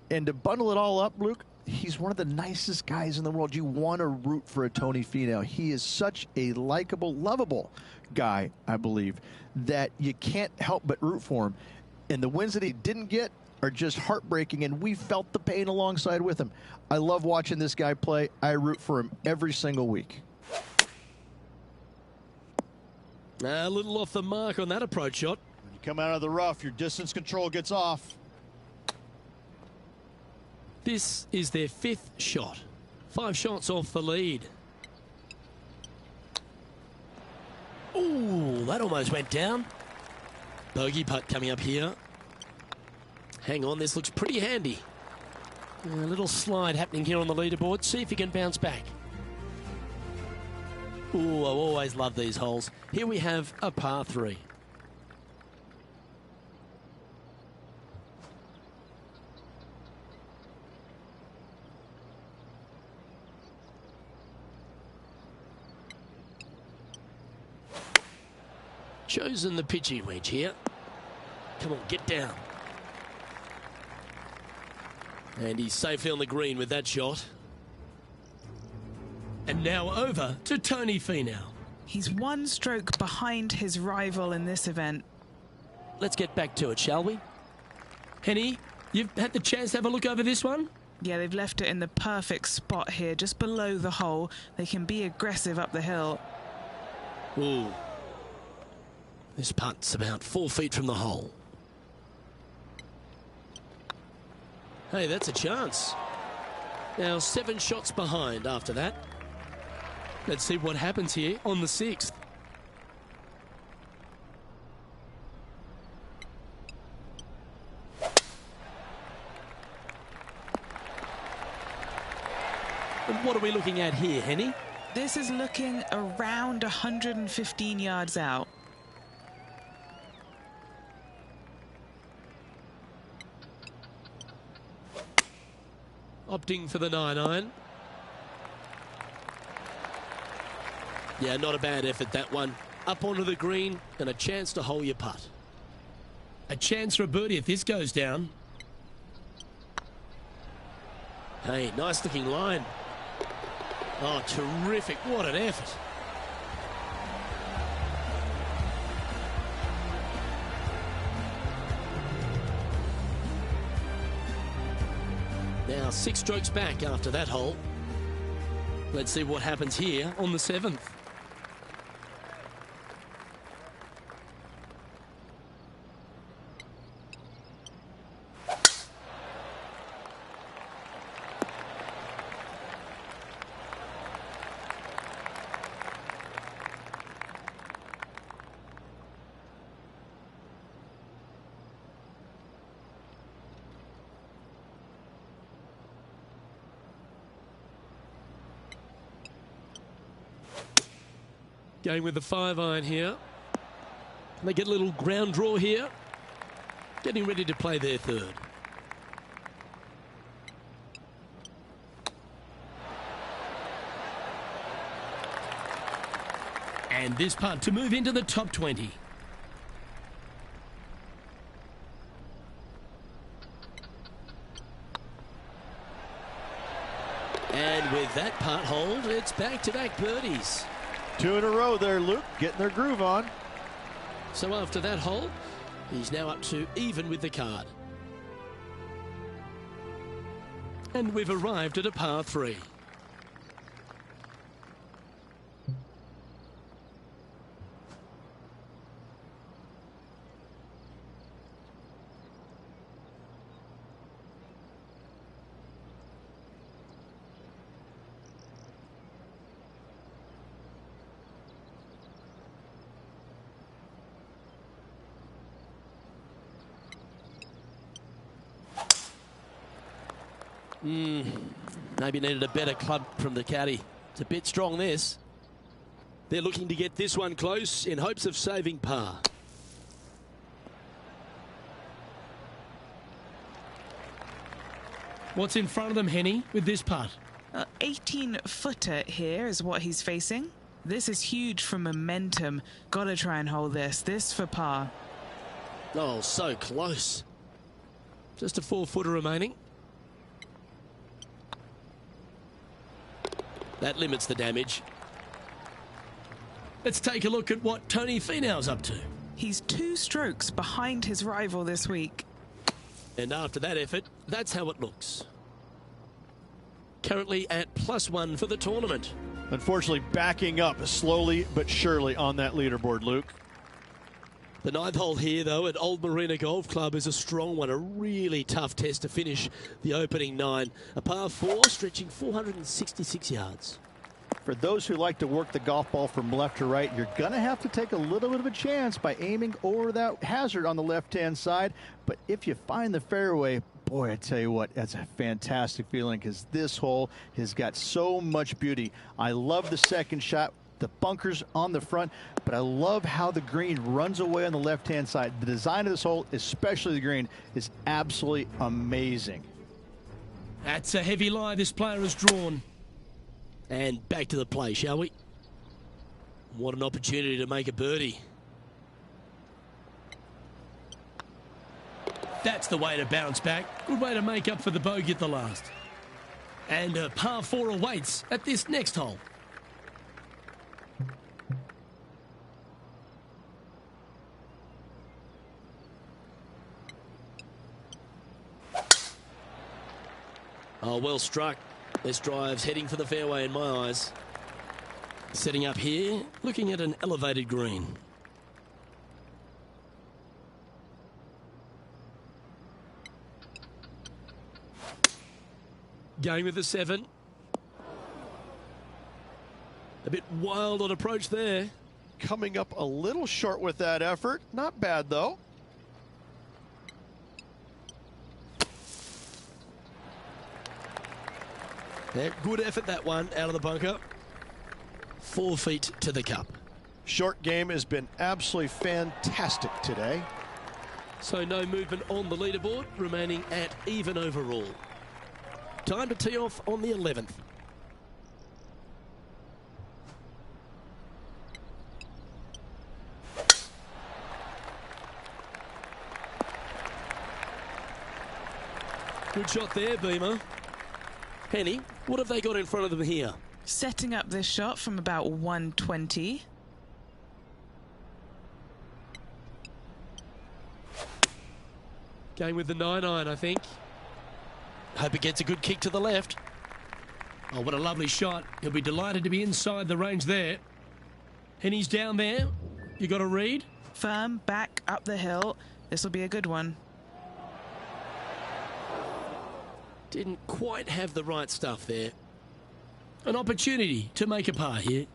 And to bundle it all up, Luke, he's one of the nicest guys in the world. You want to root for a Tony Finau. He is such a likable, lovable guy, I believe, that you can't help but root for him. And the wins that he didn't get are just heartbreaking, and we felt the pain alongside with him. I love watching this guy play. I root for him every single week. A little off the mark on that approach shot. When you come out of the rough, your distance control gets off. This is their 5th shot. 5 shots off the lead. Ooh, that almost went down. Bogey putt coming up here. Hang on, this looks pretty handy. A little slide happening here on the leaderboard. See if he can bounce back. Ooh, I always love these holes. Here we have a par 3. Chosen the pitching wedge here. Come on, get down. And he's safely on the green with that shot. And now over to Tony Finau. He's 1 stroke behind his rival in this event. Let's get back to it, shall we? Henny, you've had the chance to have a look over this one? Yeah, they've left it in the perfect spot here, just below the hole. They can be aggressive up the hill. Ooh. This putt's about 4 feet from the hole. Hey, that's a chance. Now 7 shots behind after that. Let's see what happens here on the 6th. And what are we looking at here, Henny? This is looking around 115 yards out. Opting for the 9-iron. Yeah, not a bad effort, that one. Up onto the green and a chance to hole your putt. A chance for a birdie if this goes down. Hey, nice looking line. Oh, terrific. What an effort. Now 6 strokes back after that hole. Let's see what happens here on the 7th. Going with the 5-iron here. They get a little ground draw here. Getting ready to play their 3rd. And this putt to move into the top 20. And with that putt hold, it's back-to-back birdies. 2 in a row there, Luke, getting their groove on. So after that hole, he's now up to even with the card. And we've arrived at a par 3. Maybe needed a better club from the caddy. It's a bit strong, this. They're looking to get this one close in hopes of saving par. What's in front of them, Henny, with this putt? 18-footer here is what he's facing. This is huge for momentum. Got to try and hold this. This for par. Oh, so close. Just a 4-footer remaining. That limits the damage. Let's take a look at what Tony Finau's up to. He's 2 strokes behind his rival this week. And after that effort, that's how it looks. Currently at +1 for the tournament. Unfortunately, backing up slowly but surely on that leaderboard, Luke. The 9th hole here, though, at Old Marina Golf Club is a strong one, a really tough test to finish the opening 9. A par 4 stretching 466 yards. For those who like to work the golf ball from left to right, you're going to have to take a little bit of a chance by aiming over that hazard on the left-hand side. But if you find the fairway, boy, I tell you what, that's a fantastic feeling because this hole has got so much beauty. I love the second shot, the bunkers on the front, but I love how the green runs away on the left-hand side. The design of this hole, especially the green, is absolutely amazing. That's a heavy lie this player has drawn. And back to the play, shall we? What an opportunity to make a birdie. That's the way to bounce back. Good way to make up for the bogey at the last. And a par 4 awaits at this next hole. Oh, well struck. This drive's heading for the fairway in my eyes. Setting up here, looking at an elevated green. Going with the 7. A bit wild on approach there. Coming up a little short with that effort. Not bad, though. Yeah, good effort, that one, out of the bunker. 4 feet to the cup. Short game has been absolutely fantastic today. So no movement on the leaderboard, remaining at even overall. Time to tee off on the 11th. Good shot there, Beamer. Henny, what have they got in front of them here? Setting up this shot from about 120. Going with the 9-iron, I think. Hope it gets a good kick to the left. Oh, what a lovely shot. He'll be delighted to be inside the range there. Henny's down there. You got a read? Firm, back, up the hill. This will be a good one. Didn't quite have the right stuff there. An opportunity to make a par here.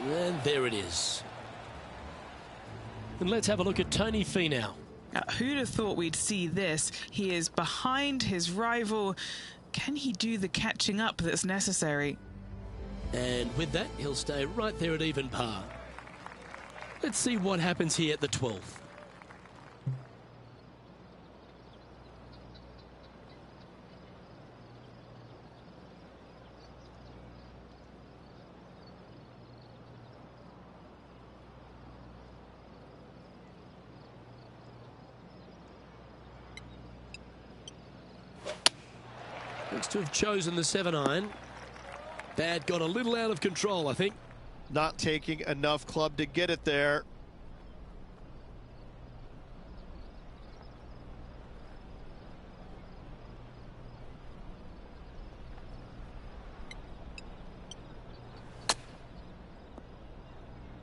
And there it is. And let's have a look at Tony Finau. Who'd have thought we'd see this? He is behind his rival. Can he do the catching up that's necessary? And with that, he'll stay right there at even par. Let's see what happens here at the 12th. Looks to have chosen the 7-iron. That got a little out of control, I think. Not taking enough club to get it there.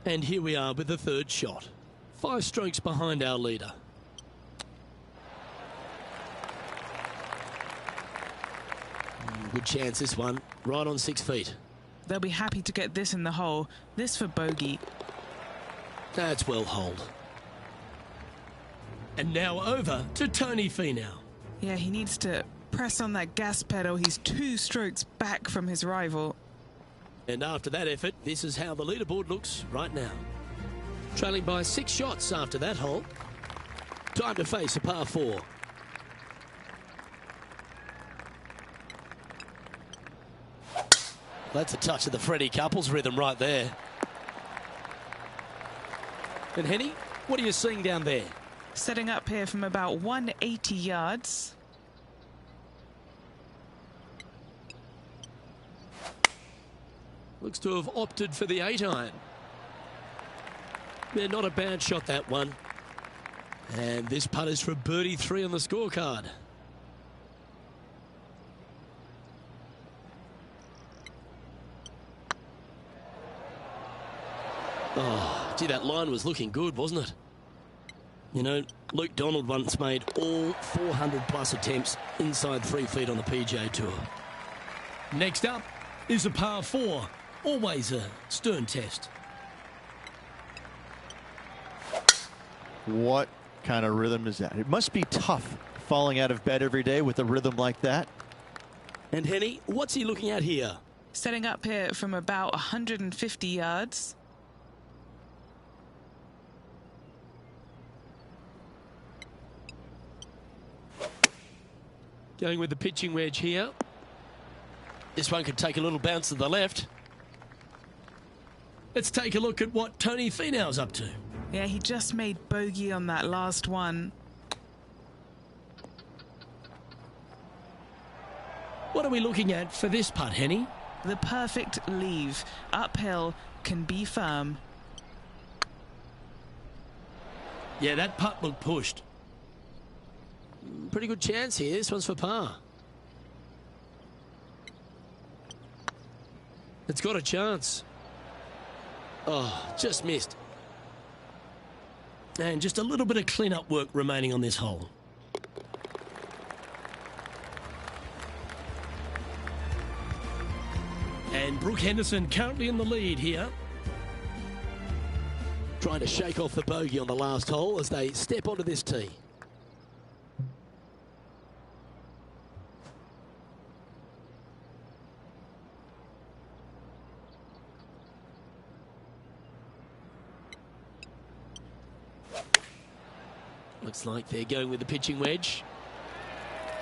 And here we are with the 3rd shot. 5 strokes behind our leader. Good chance, this one. Right on 6 feet. They'll be happy to get this in the hole. This for bogey. That's well holed. And now over to Tony Finau. Yeah, he needs to press on that gas pedal. He's 2 strokes back from his rival. And after that effort, this is how the leaderboard looks right now. Trailing by 6 shots after that hole. Time to face a par 4. That's a touch of the Freddie Couples rhythm right there. And Henny, what are you seeing down there? Setting up here from about 180 yards. Looks to have opted for the 8-iron. Yeah, not a bad shot, that one. And this putt is for birdie 3 on the scorecard. Oh, Gee, that line was looking good, wasn't it? You know, Luke Donald once made all 400-plus attempts inside 3 feet on the PGA Tour. Next up is a par 4. Always a stern test. What kind of rhythm is that? It must be tough falling out of bed every day with a rhythm like that. And Henny, what's he looking at here? Setting up here from about 150 yards. Going with the pitching wedge here. This one could take a little bounce to the left. Let's take a look at what Tony Finau's up to. Yeah, he just made bogey on that last one. What are we looking at for this putt, Henny? The perfect leave. Uphill, can be firm. Yeah, that putt looked pushed. Pretty good chance here. This one's for par. It's got a chance. Oh, just missed. And just a little bit of clean-up work remaining on this hole. And Brooke Henderson currently in the lead here. Trying to shake off the bogey on the last hole as they step onto this tee. Looks like they're going with the pitching wedge.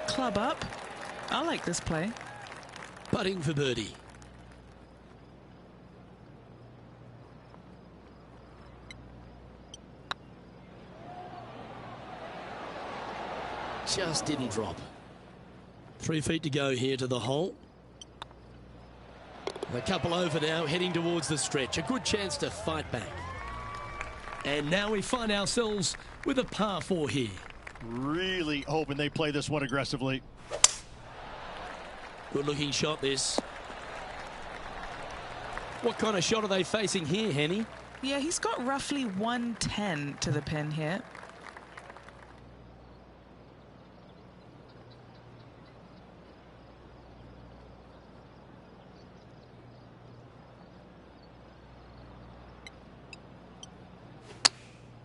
Club up. I like this play. Putting for birdie. Just didn't drop. 3 feet to go here to the hole. A couple over now, heading towards the stretch. A good chance to fight back. And now we find ourselves with a par 4 here. Really hoping they play this one aggressively. Good looking shot this. What kind of shot are they facing here, Henny? Yeah, he's got roughly 110 to the pin here.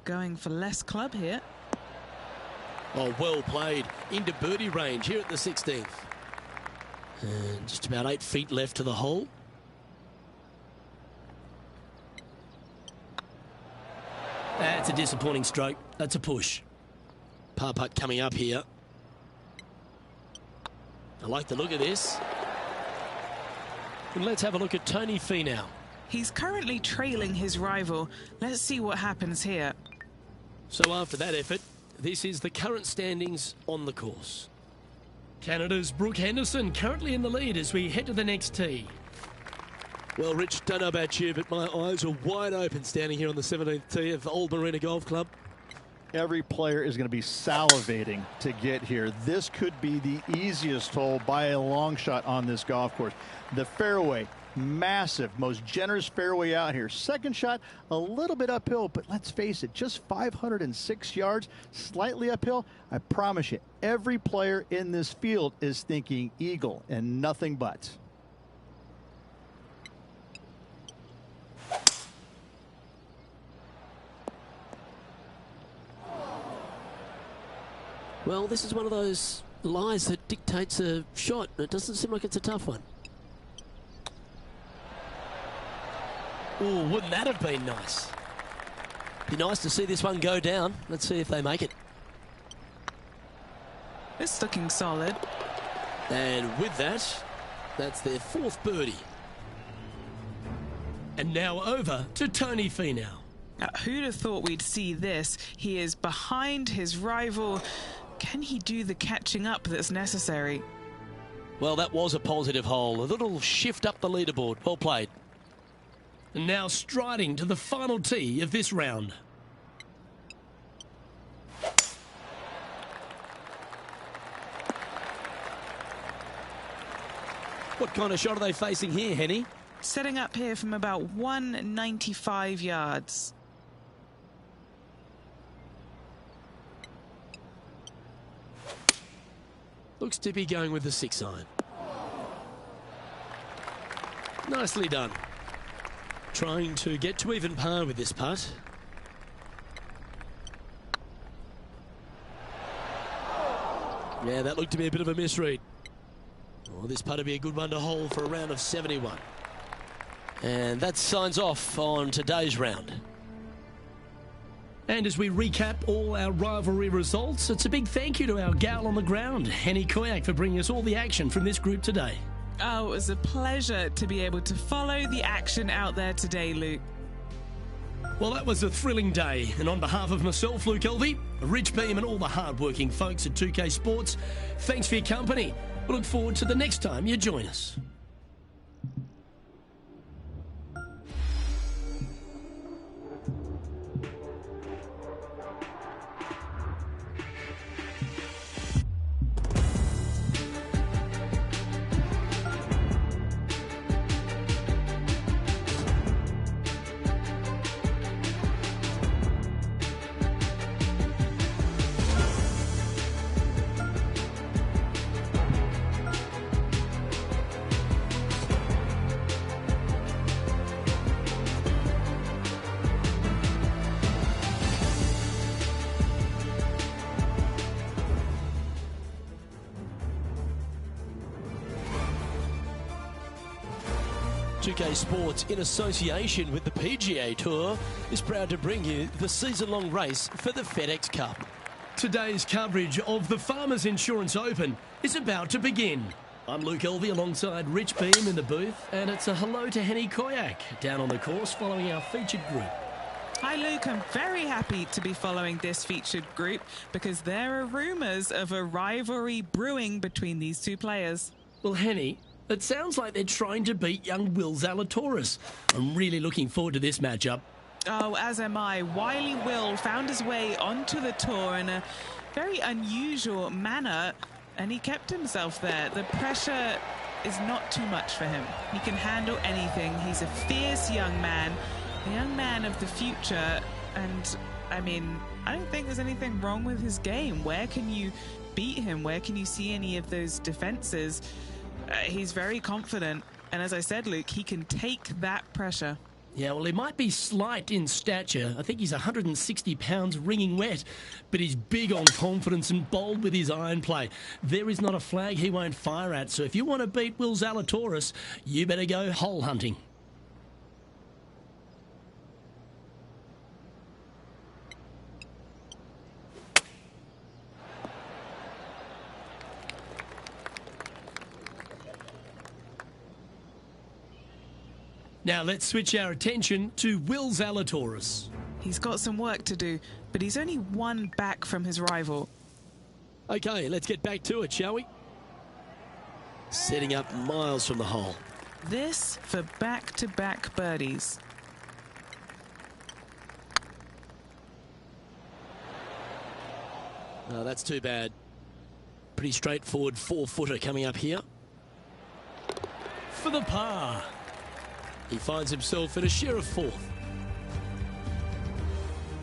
Going for less club here. Oh, well played. Into birdie range here at the 16th. And just about 8 feet left to the hole. That's a disappointing stroke. That's a push. Par putt coming up here. I like the look of this. And let's have a look at Tony Finau. He's currently trailing his rival. Let's see what happens here. So after that effort, this is the current standings on the course. Canada's Brooke Henderson currently in the lead as we head to the next tee. Well, Rich, don't know about you, but my eyes are wide open standing here on the 17th tee of Old Marina Golf Club. Every player is going to be salivating to get here. This could be the easiest hole by a long shot on this golf course. The fairway, massive, most generous fairway out here. Second shot, a little bit uphill, but let's face it, just 506 yards, slightly uphill. I promise you, every player in this field is thinking eagle and nothing but. Well, this is one of those lies that dictates a shot. It doesn't seem like it's a tough one. Oh, wouldn't that have been nice? Be nice to see this one go down. Let's see if they make it. It's looking solid. And with that, that's their 4th birdie. And now over to Tony Finau. Who'd have thought we'd see this? He is behind his rival. Can he do the catching up that's necessary? Well, that was a positive hole. A little shift up the leaderboard. Well played. And now striding to the final tee of this round. What kind of shot are they facing here, Henny? Setting up here from about 195 yards. Looks to be going with the 6-iron. Nicely done. Trying to get to even par with this putt. Yeah, that looked to be a bit of a misread. Oh, this putt would be a good one to hold for a round of 71. And that signs off on today's round. And as we recap all our rivalry results, it's a big thank you to our gal on the ground, Henny Koyak, for bringing us all the action from this group today. Oh, it was a pleasure to be able to follow the action out there today, Luke. Well, that was a thrilling day, and on behalf of myself, Luke Elvey, Rich Beam, and all the hard-working folks at 2K Sports, thanks for your company. We look forward to the next time you join us. UK Sports, in association with the PGA Tour, is proud to bring you the season-long race for the FedEx Cup. Today's coverage of the Farmers Insurance Open is about to begin. I'm Luke Elvey alongside Rich Beam in the booth, and it's a hello to Henny Koyak down on the course following our featured group. Hi, Luke. I'm very happy to be following this featured group because there are rumours of a rivalry brewing between these two players. Well, Henny, it sounds like they're trying to beat young Will Zalatoris. I'm really looking forward to this matchup. Oh, as am I. Wily Will found his way onto the tour in a very unusual manner, and he kept himself there. The pressure is not too much for him. He can handle anything. He's a fierce young man, a young man of the future, and, I mean, I don't think there's anything wrong with his game. Where can you beat him? Where can you see any of those defenses? He's very confident, and as I said, Luke, he can take that pressure. Yeah, well, he might be slight in stature. I think he's 160 pounds wringing wet, but he's big on confidence and bold with his iron play. There is not a flag he won't fire at, so if you want to beat Will Zalatoris, you better go hole hunting. Now let's switch our attention to Will Zalatoris. He's got some work to do, but he's only one back from his rival. Okay, let's get back to it, shall we? Setting up miles from the hole. This for back-to-back birdies. No, that's too bad. Pretty straightforward four-footer coming up here. For the par. He finds himself in a share of fourth.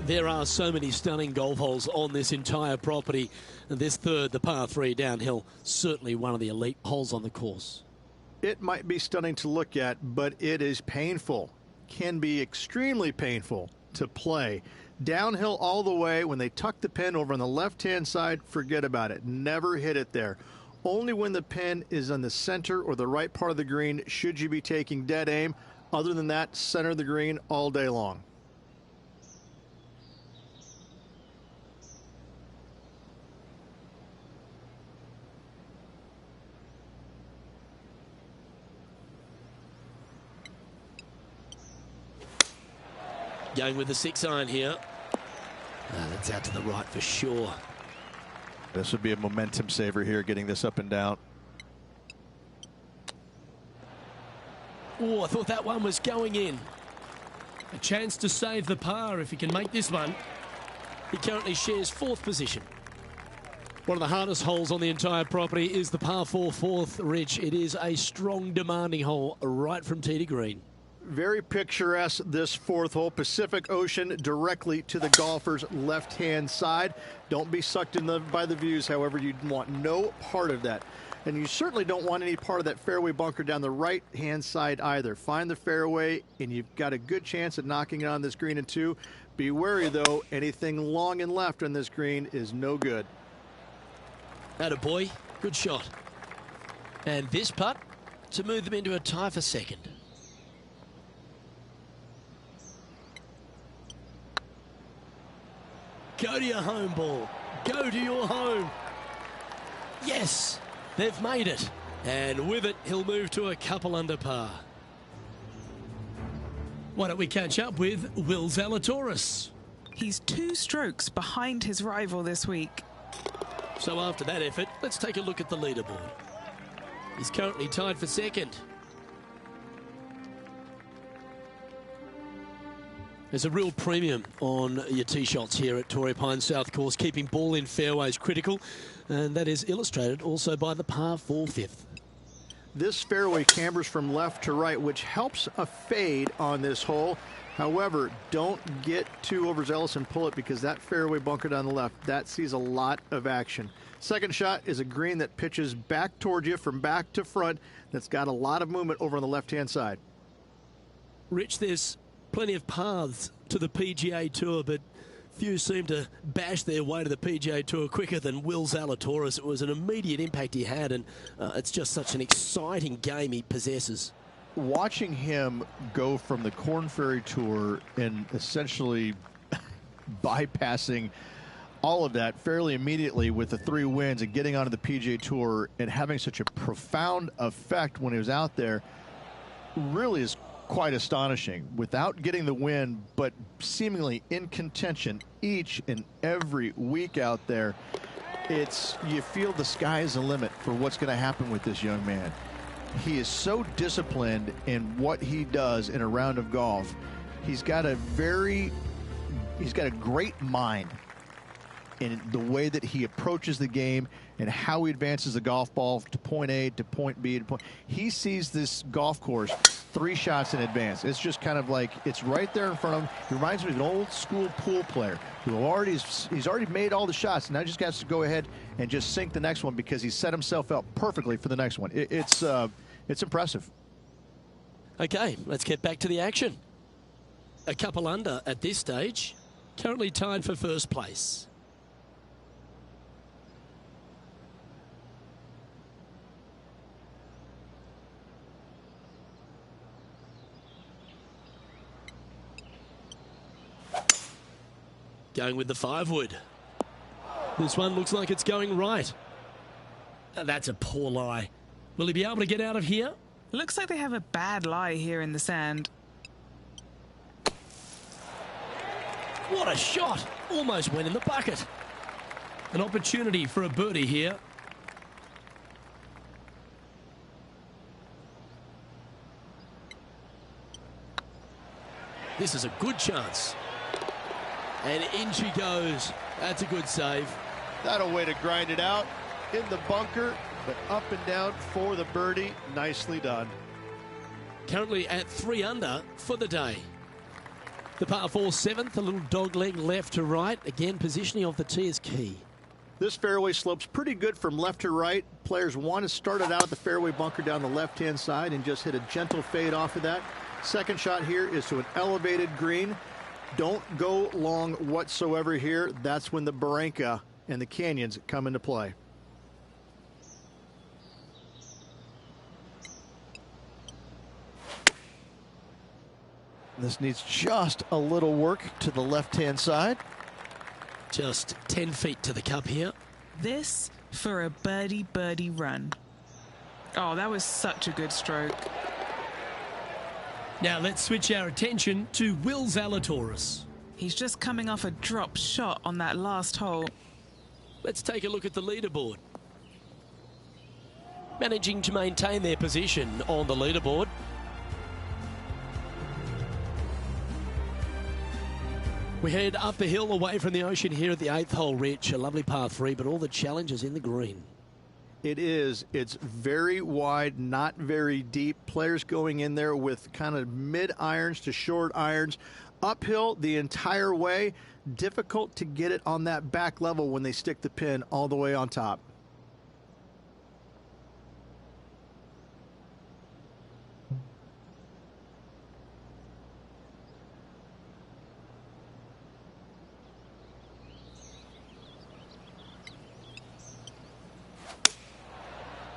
There are so many stunning golf holes on this entire property. And this third, the par 3 downhill, certainly one of the elite holes on the course. It might be stunning to look at, but it is painful. Can be extremely painful to play. Downhill all the way. When they tuck the pin over on the left-hand side, forget about it. Never hit it there. Only when the pin is on the center or the right part of the green should you be taking dead aim. Other than that, center of the green all day long. Going with the 6-iron here. That's out to the right for sure. This would be a momentum saver here, getting this up and down. Oh, I thought that one was going in. A chance to save the par if he can make this one. He currently shares fourth position. One of the hardest holes on the entire property is the par 4 fourth, Rich. It is a strong, demanding hole right from tee to green. Very picturesque, this fourth hole. Pacific Ocean directly to the golfer's left-hand side. Don't be sucked in by the views, however. You want no part of that. And you certainly don't want any part of that fairway bunker down the right-hand side either. Find the fairway, and you've got a good chance at knocking it on this green in two. Be wary, though. Anything long and left on this green is no good. Attaboy, good shot. And this putt to move them into a tie for second. Go to your home ball. Go to your home. Yes, they've made it. And with it, he'll move to a couple under par. Why don't we catch up with Will Zalatoris? He's 2 strokes behind his rival this week. So after that effort, let's take a look at the leaderboard. He's currently tied for second. There's a real premium on your tee shots here at Torrey Pines South Course, keeping ball in fairways critical, and that is illustrated also by the par 4 fifth. This fairway cambers from left to right, which helps a fade on this hole. However, don't get too overzealous and pull it, because that fairway bunker down the left, that sees a lot of action. Second shot is a green that pitches back towards you from back to front. That's got a lot of movement over on the left-hand side. Rich, there's plenty of paths to the PGA Tour, but few seem to bash their way to the PGA Tour quicker than Will Zalatoris. It was an immediate impact he had, and it's just such an exciting game he possesses. Watching him go from the Korn Ferry Tour and essentially bypassing all of that fairly immediately with the 3 wins and getting onto the PGA Tour and having such a profound effect when he was out there really is quite astonishing. Without getting the win, but seemingly in contention each and every week out there, you feel the sky is the limit for what's going to happen with this young man. He is so disciplined in what he does in a round of golf. He's got a great mind in the way that he approaches the game and how he advances the golf ball to point A to point B to point. He sees this golf course 3 shots in advance. It's just kind of like it's right there in front of him. He reminds me of an old school pool player who he's already made all the shots, and now just has to go ahead and just sink the next one because he's set himself up perfectly for the next one. It's impressive. Okay, let's get back to the action. A couple under at this stage, currently tied for first place. Going with the 5-wood. This one looks like it's going right. That's a poor lie. Will he be able to get out of here? Looks like they have a bad lie here in the sand. What a shot! Almost went in the bucket. An opportunity for a birdie here. This is a good chance. And in she goes. That's a good save. That'll way to grind it out in the bunker, but up and down for the birdie. Nicely done. Currently at 3 under for the day. The par 4 7th, a little dog leg left to right. Again, positioning of the tee is key. This fairway slopes pretty good from left to right. Players want to start it out at the fairway bunker down the left-hand side and just hit a gentle fade off of that. Second shot here is to an elevated green. Don't go long whatsoever here. That's when the barranca and the canyons come into play. This needs just a little work to the left-hand side. Just 10 feet to the cup here. This for a birdie run. Oh, that was such a good stroke. Now let's switch our attention to Will Zalatoris. He's just coming off a drop shot on that last hole. Let's take a look at the leaderboard. Managing to maintain their position on the leaderboard. We head up the hill away from the ocean here at the 8th hole, Rich. A lovely par 3, but all the challenges in the green. It is. It's very wide, not very deep. Players going in there with kind of mid-irons to short irons. Uphill the entire way. Difficult to get it on that back level when they stick the pin all the way on top.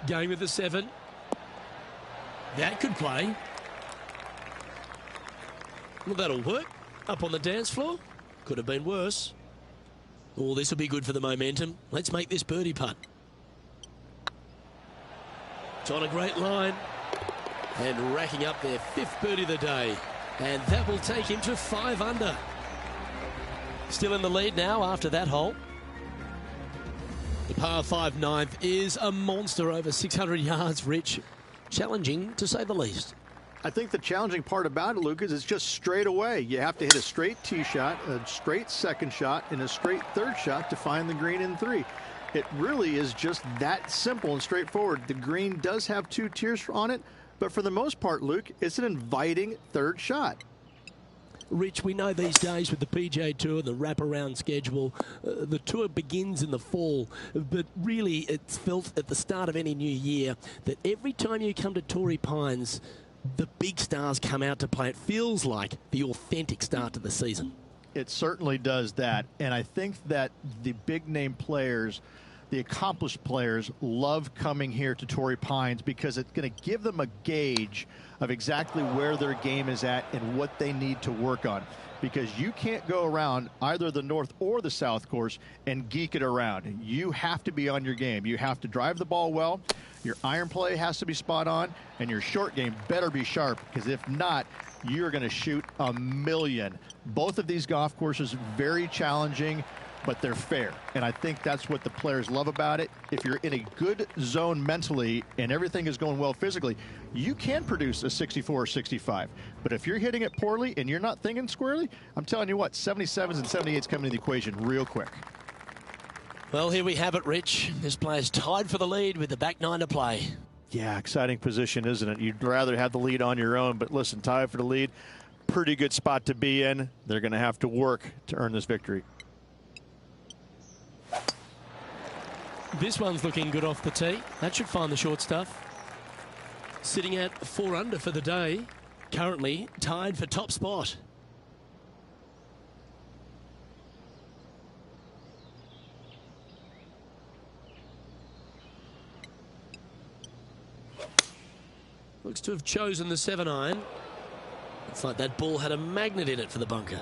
Going with the 7. That could play. Well, that'll work. Up on the dance floor. Could have been worse. Oh, this will be good for the momentum. Let's make this birdie putt. It's on a great line. And racking up their 5th birdie of the day. And that will take him to 5 under. Still in the lead now after that hole. The par 5 9th is a monster over 600 yards, Rich. Challenging, to say the least. I think the challenging part about it, Luke, is it's just straight away. You have to hit a straight tee shot, a straight second shot, and a straight third shot to find the green in 3. It really is just that simple and straightforward. The green does have 2 tiers on it, but for the most part, Luke, it's an inviting third shot. Rich, we know these days with the PGA Tour, the wraparound schedule, the tour begins in the fall, but really it's felt at the start of any new year that every time you come to Torrey Pines, the big stars come out to play. It feels like the authentic start to the season. It certainly does that, and I think that the big-name players, the accomplished players, love coming here to Torrey Pines because it's going to give them a gauge of exactly where their game is at and what they need to work on. Because you can't go around either the north or the south course and geek it around. You have to be on your game. You have to drive the ball well. Your iron play has to be spot on, and your short game better be sharp, because if not, you're going to shoot a million. Both of these golf courses very challenging, but they're fair, and I think that's what the players love about it. If you're in a good zone mentally and everything is going well physically, you can produce a 64 or 65. But if you're hitting it poorly and you're not thinking squarely, I'm telling you what, 77s and 78s come into the equation real quick. Well, here we have it, Rich. This player's tied for the lead with the back 9 to play. Yeah, exciting position, isn't it? You'd rather have the lead on your own, but listen, tied for the lead, pretty good spot to be in. They're going to have to work to earn this victory. This one's looking good off the tee. That should find the short stuff. Sitting at 4 under for the day. Currently tied for top spot. Looks to have chosen the 7-iron. It's like that ball had a magnet in it for the bunker.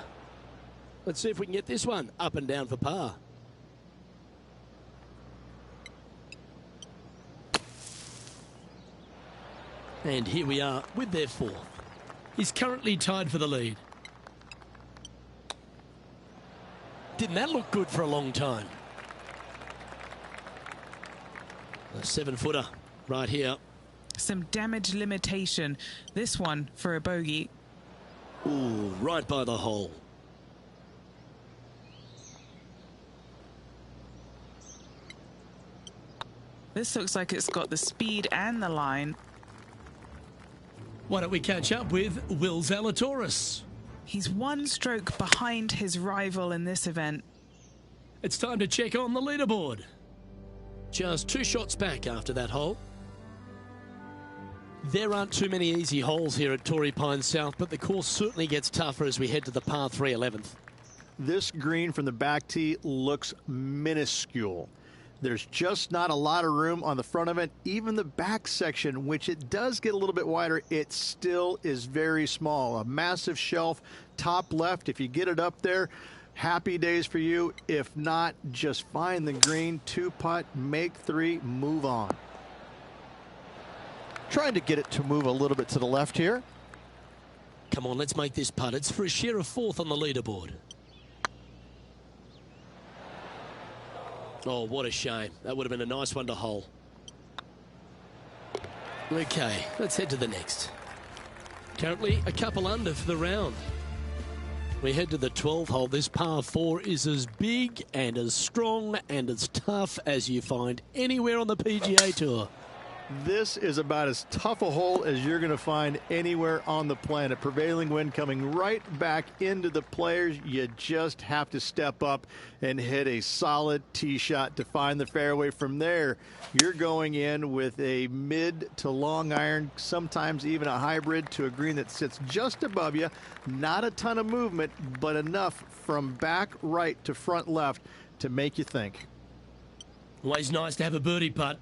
Let's see if we can get this one up and down for par. And here we are with their 4th. He's currentty tied for the lead. Didn't that look good for a long time? A 7-footer right here. Some damage limitation. This one for a bogey. Ooh, right by the hole. This looks like it's got the speed and the line. Why don't we catch up with Will Zalatoris? He's 1 stroke behind his rival in this event. It's time to check on the leaderboard. Just 2 shots back after that hole. There aren't too many easy holes here at Torrey Pines South, but the course certainly gets tougher as we head to the par 3 11th. This green from the back tee looks minuscule. There's just not a lot of room on the front of it. Even the back section, which it does get a little bit wider, it still is very small. A massive shelf, top left. If you get it up there, happy days for you. If not, just find the green, 2-putt, make 3, move on. Trying to get it to move a little bit to the left here. Come on, let's make this putt. It's for a share of 4th on the leaderboard. Oh, what a shame. That would have been a nice one to hole. Okay, let's head to the next. Currently a couple under for the round. We head to the 12th hole. This par 4 is as big and as strong and as tough as you find anywhere on the PGA Tour. This is about as tough a hole as you're going to find anywhere on the planet. Prevailing wind coming right back into the players. You just have to step up and hit a solid tee shot to find the fairway. From there, you're going in with a mid to long iron, sometimes even a hybrid, to a green that sits just above you. Not a ton of movement, but enough from back right to front left to make you think. Always nice to have a birdie putt.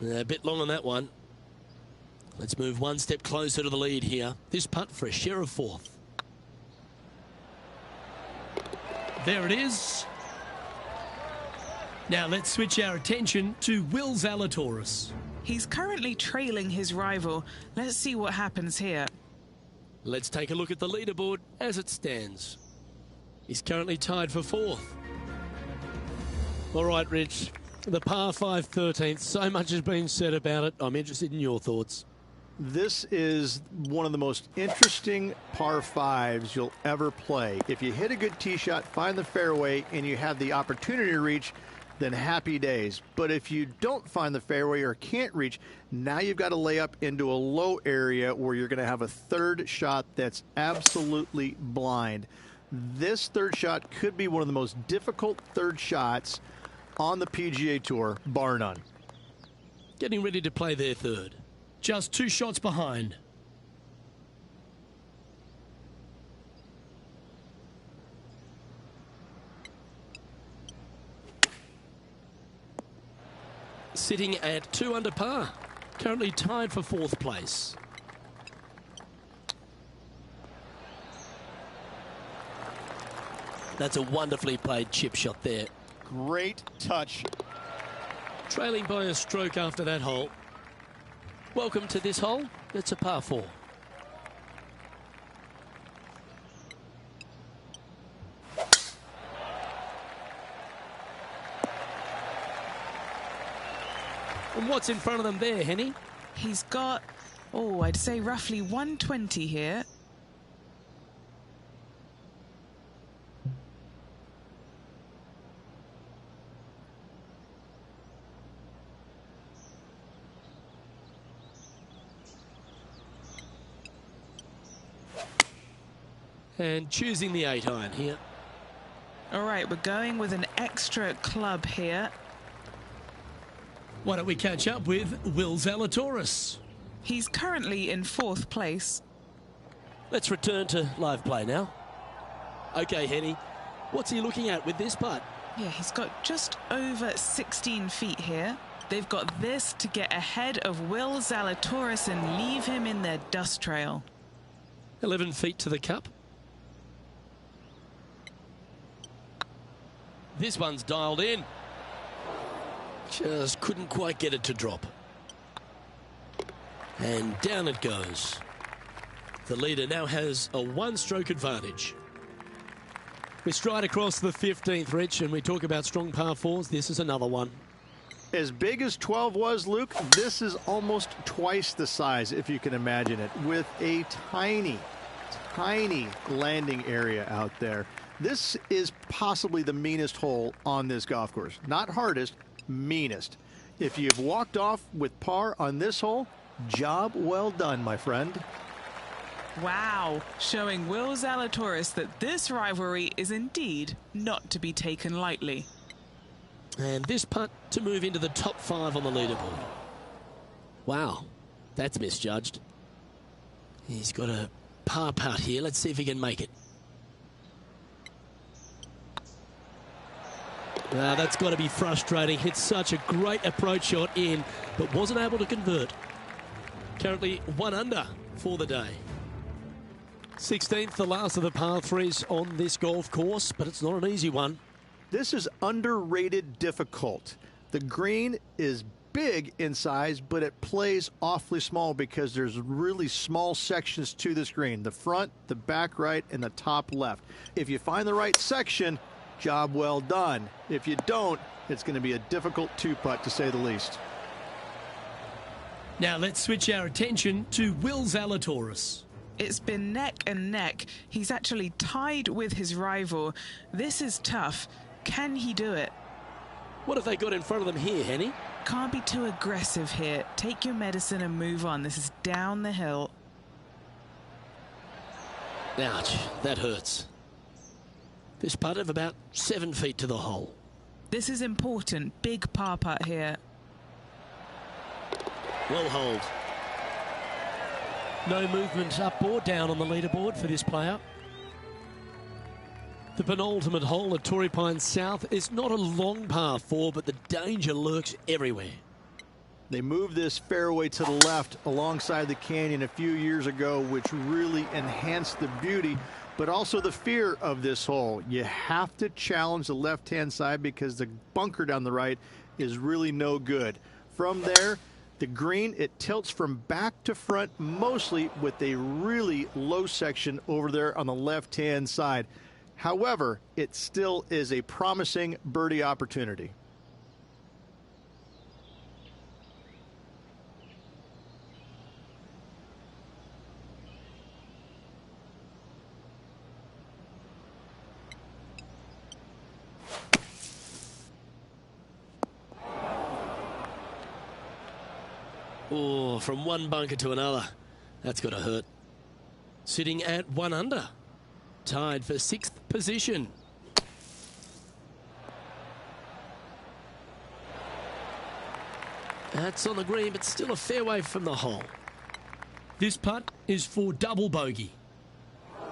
A bit long on that one. Let's move one step closer to the lead here. This putt for a share of 4th. There it is. Now let's switch our attention to Will Zalatoris. He's currently trailing his rival. Let's see what happens here. Let's take a look at the leaderboard as it stands. He's currently tied for 4th. All right, Rich. The par 5 13th, so much has been said about it. I'm interested in your thoughts. This is one of the most interesting par 5s you'll ever play. If you hit a good tee shot, find the fairway, and you have the opportunity to reach, then happy days. But if you don't find the fairway or can't reach, now you've got to lay up into a low area where you're going to have a third shot that's absolutely blind. This third shot could be one of the most difficult third shots on the PGA Tour, bar none. Getting ready to play their third. Just 2 shots behind. Sitting at 2 under par. Currently tied for 4th place. That's a wonderfully played chip shot there. Great touch. Trailing by a stroke after that hole. Welcome to this hole. It's a par 4. And what's in front of them there, Henny? He's got, I'd say roughly 120 here. And choosing the 8-iron here. All right, we're going with an extra club here. Why don't we catch up with Will Zalatoris? He's currently in 4th place. Let's return to live play now. Okay, Henny, what's he looking at with this putt? Yeah, he's got just over 16 feet here. They've got this to get ahead of Will Zalatoris and leave him in their dust trail. 11 feet to the cup. This one's dialed in. Just couldn't quite get it to drop. And down it goes. The leader now has a 1-stroke advantage. We stride across the 15th, Rich, and we talk about strong par 4s. This is another one. As big as 12 was, Luke, this is almost twice the size, if you can imagine it, with a tiny landing area out there. This is possibly the meanest hole on this golf course. Not hardest, meanest. If you've walked off with par on this hole, job well done, my friend. Wow, showing Will Zalatoris that this rivalry is indeed not to be taken lightly. And this putt to move into the top 5 on the leaderboard. Wow, that's misjudged. He's got a par putt here. Let's see if he can make it. That's got to be frustrating. Hit such a great approach shot in, but wasn't able to convert. Currently 1 under for the day. 16th, the last of the par 3s on this golf course, but it's not an easy one. This is underrated difficult. The green is big in size, but it plays awfully small because there's really small sections to this green. The front, the back right, and the top left. If you find the right section, job well done. If you don't, it's going to be a difficult 2-putt to say the least. Now let's switch our attention to Will Zalatoris. It's been neck and neck. He's actually tied with his rival. This is tough. Can he do it? What have they got in front of them here, Henny? Can't be too aggressive here. Take your medicine and move on. This is down the hill. Ouch, that hurts. This putt of about 7 feet to the hole. This is important. Big par putt here. Well hold. No movement up or down on the leaderboard for this player. The penultimate hole at Torrey Pines South is not a long par 4, but the danger lurks everywhere. They moved this fairway to the left alongside the canyon a few years ago, which really enhanced the beauty, but also the fear of this hole. You have to challenge the left-hand side because the bunker down the right is really no good. From there, the green, it tilts from back to front, mostly with a really low section over there on the left-hand side. However, it still is a promising birdie opportunity. Oh, from one bunker to another. That's got to hurt. Sitting at 1 under. Tied for 6th position. That's on the green, but still a fair way from the hole. This putt is for double bogey.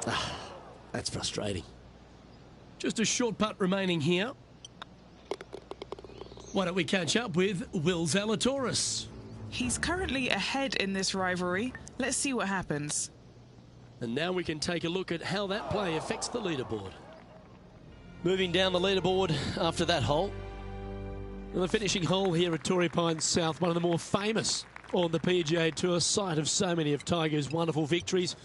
Ah, that's frustrating. Just a short putt remaining here. Why don't we catch up with Will Zalatoris? He's currently ahead in this rivalry. Let's see what happens. And now we can take a look at how that play affects the leaderboard. Moving down the leaderboard after that hole. And the finishing hole here at Torrey Pines South, one of the more famous on the PGA Tour, site of so many of Tiger's wonderful victories.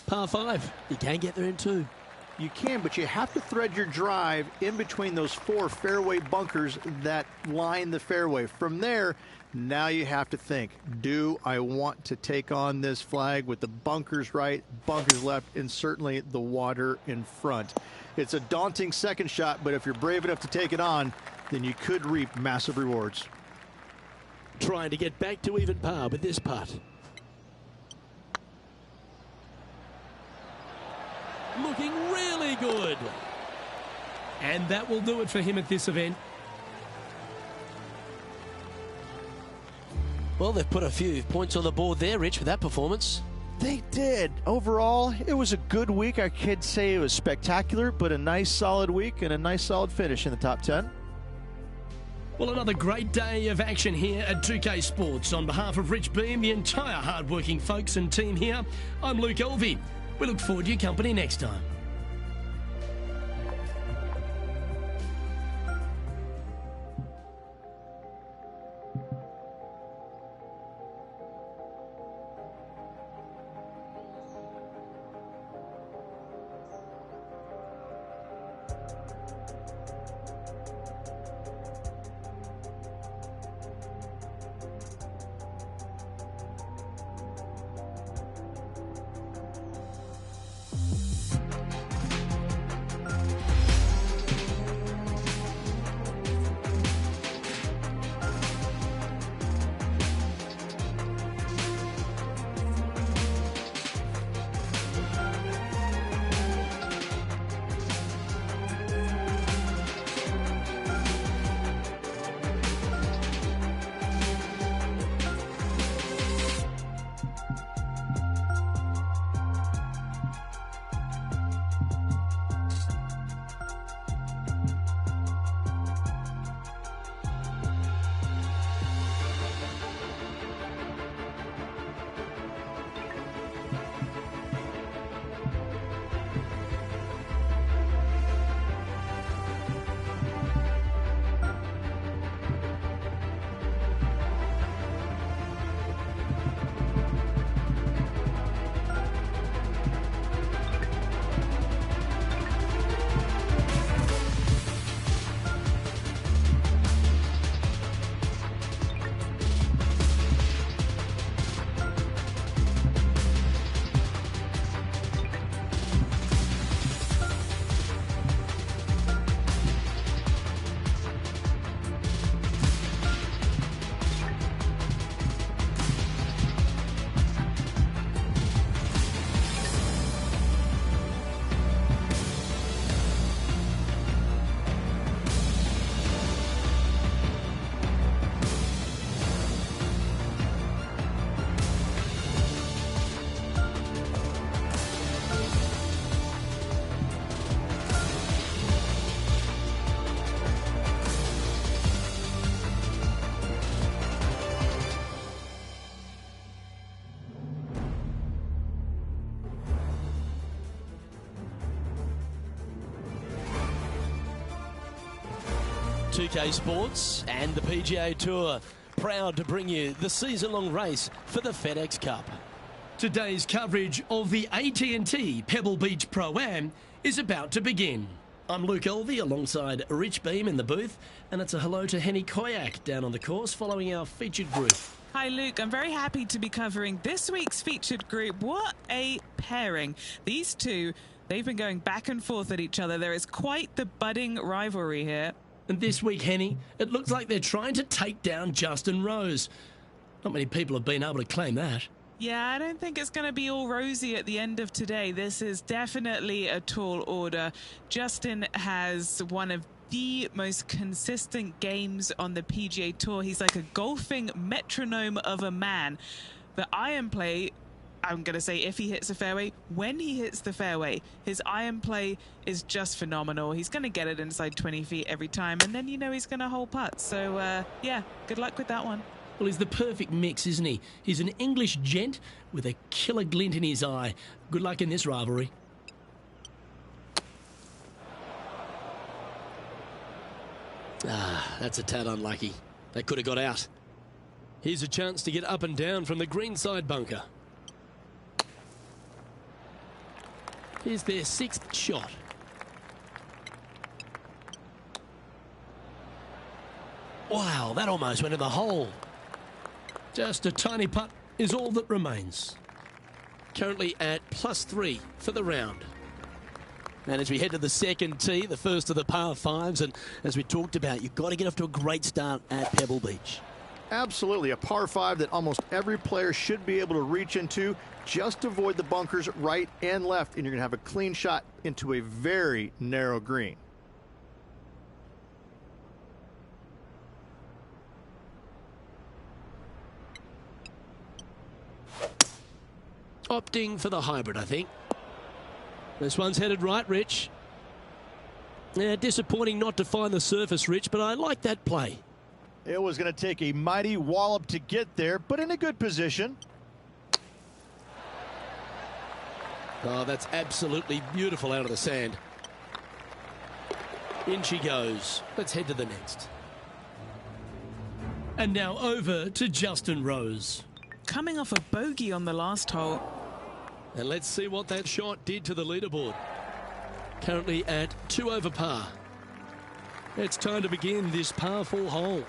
Par 5. You can get there in 2. You can, but you have to thread your drive in between those 4 fairway bunkers that line the fairway. From there, now you have to think, do I want to take on this flag with the bunkers right, bunkers left, and certainly the water in front? It's a daunting second shot, but if you're brave enough to take it on, then you could reap massive rewards. Trying to get back to even par with this putt. Looking really good. And that will do it for him at this event. Well, they've put a few points on the board there, Rich, with that performance. They did. Overall, it was a good week. I can't say it was spectacular, but a nice solid week and a nice solid finish in the top 10. Well, another great day of action here at 2K Sports. On behalf of Rich Beam, the entire hard-working folks and team here, I'm Luke Elvey. We look forward to your company next time. 2K Sports and the PGA Tour, proud to bring you the season-long race for the FedEx Cup. Today's coverage of the AT&T Pebble Beach Pro-Am is about to begin. I'm Luke Elvey alongside Rich Beam in the booth, and it's a hello to Henny Koyak down on the course following our featured group. Hi Luke, I'm very happy to be covering this week's featured group. What a pairing. These two, they've been going back and forth at each other. There is quite the budding rivalry here. And this week, Henny, it looks like they're trying to take down Justin Rose. Not many people have been able to claim that. Yeah, I don't think it's going to be all rosy at the end of today. This is definitely a tall order. Justin has one of the most consistent games on the PGA Tour. He's like a golfing metronome of a man. The iron play, I'm going to say if he hits the fairway, when he hits the fairway, his iron play is just phenomenal. He's going to get it inside 20 feet every time, and then you know he's going to hole putt. So, yeah, good luck with that one. Well, he's the perfect mix, isn't he? He's an English gent with a killer glint in his eye. Good luck in this rivalry. Ah, that's a tad unlucky. They could have got out. Here's a chance to get up and down from the greenside bunker. Here's their sixth shot. Wow, that almost went in the hole. Just a tiny putt is all that remains. Currently at +3 for the round. And as we head to the second tee, the first of the par fives, and as we talked about, you've got to get off to a great start at Pebble Beach. Absolutely, a par 5 that almost every player should be able to reach into. Just avoid the bunkers right and left, and you're going to have a clean shot into a very narrow green. Opting for the hybrid, I think. This one's headed right, Rich. Yeah, disappointing not to find the surface, Rich, but I like that play. It was going to take a mighty wallop to get there, but in a good position. Oh, that's absolutely beautiful out of the sand. In she goes. Let's head to the next. And now over to Justin Rose. Coming off a bogey on the last hole. And let's see what that shot did to the leaderboard. Currently at 2 over par. It's time to begin this par 4 hole.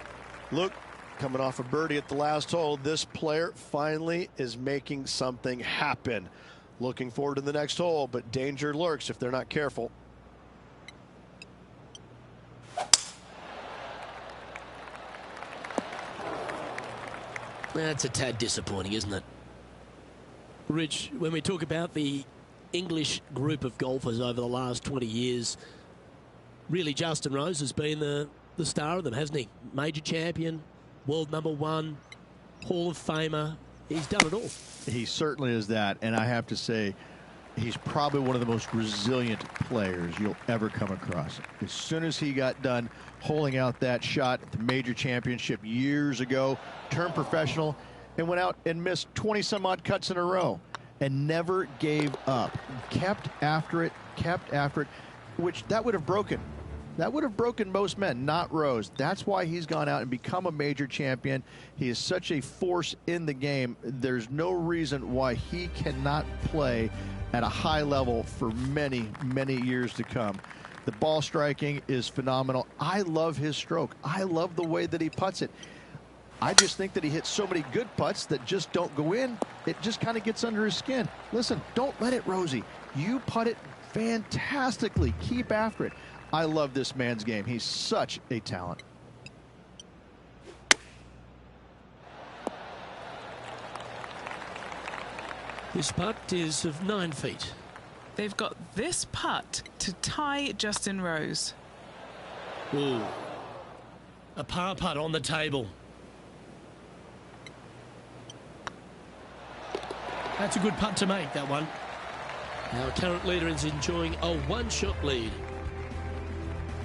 Look, coming off a birdie at the last hole, this player finally is making something happen. Looking forward to the next hole, but danger lurks if they're not careful. That's a tad disappointing, isn't it? Rich, when we talk about the English group of golfers over the last 20 years, really Justin Rose has been the star of them, hasn't he? Major champion, world #1, Hall of Famer. He's done it all. He certainly is that, and I have to say, he's probably one of the most resilient players you'll ever come across. As soon as he got done holing out that shot at the major championship years ago, turned professional, and went out and missed 20-some-odd cuts in a row and never gave up. Kept after it, which that would have broken. That would have broken most men, not Rose. That's why he's gone out and become a major champion. He is such a force in the game. There's no reason why he cannot play at a high level for many, many years to come. The ball striking is phenomenal. I love his stroke. I love the way that he putts it. I just think that he hits so many good putts that just don't go in. It just kind of gets under his skin. Listen, don't let it, Rosie. You putt it fantastically. Keep after it. I love this man's game. He's such a talent. This putt is of 9 feet. They've got this putt to tie Justin Rose. Ooh. A par putt on the table. That's a good putt to make, that one. Our current leader is enjoying a 1-shot lead.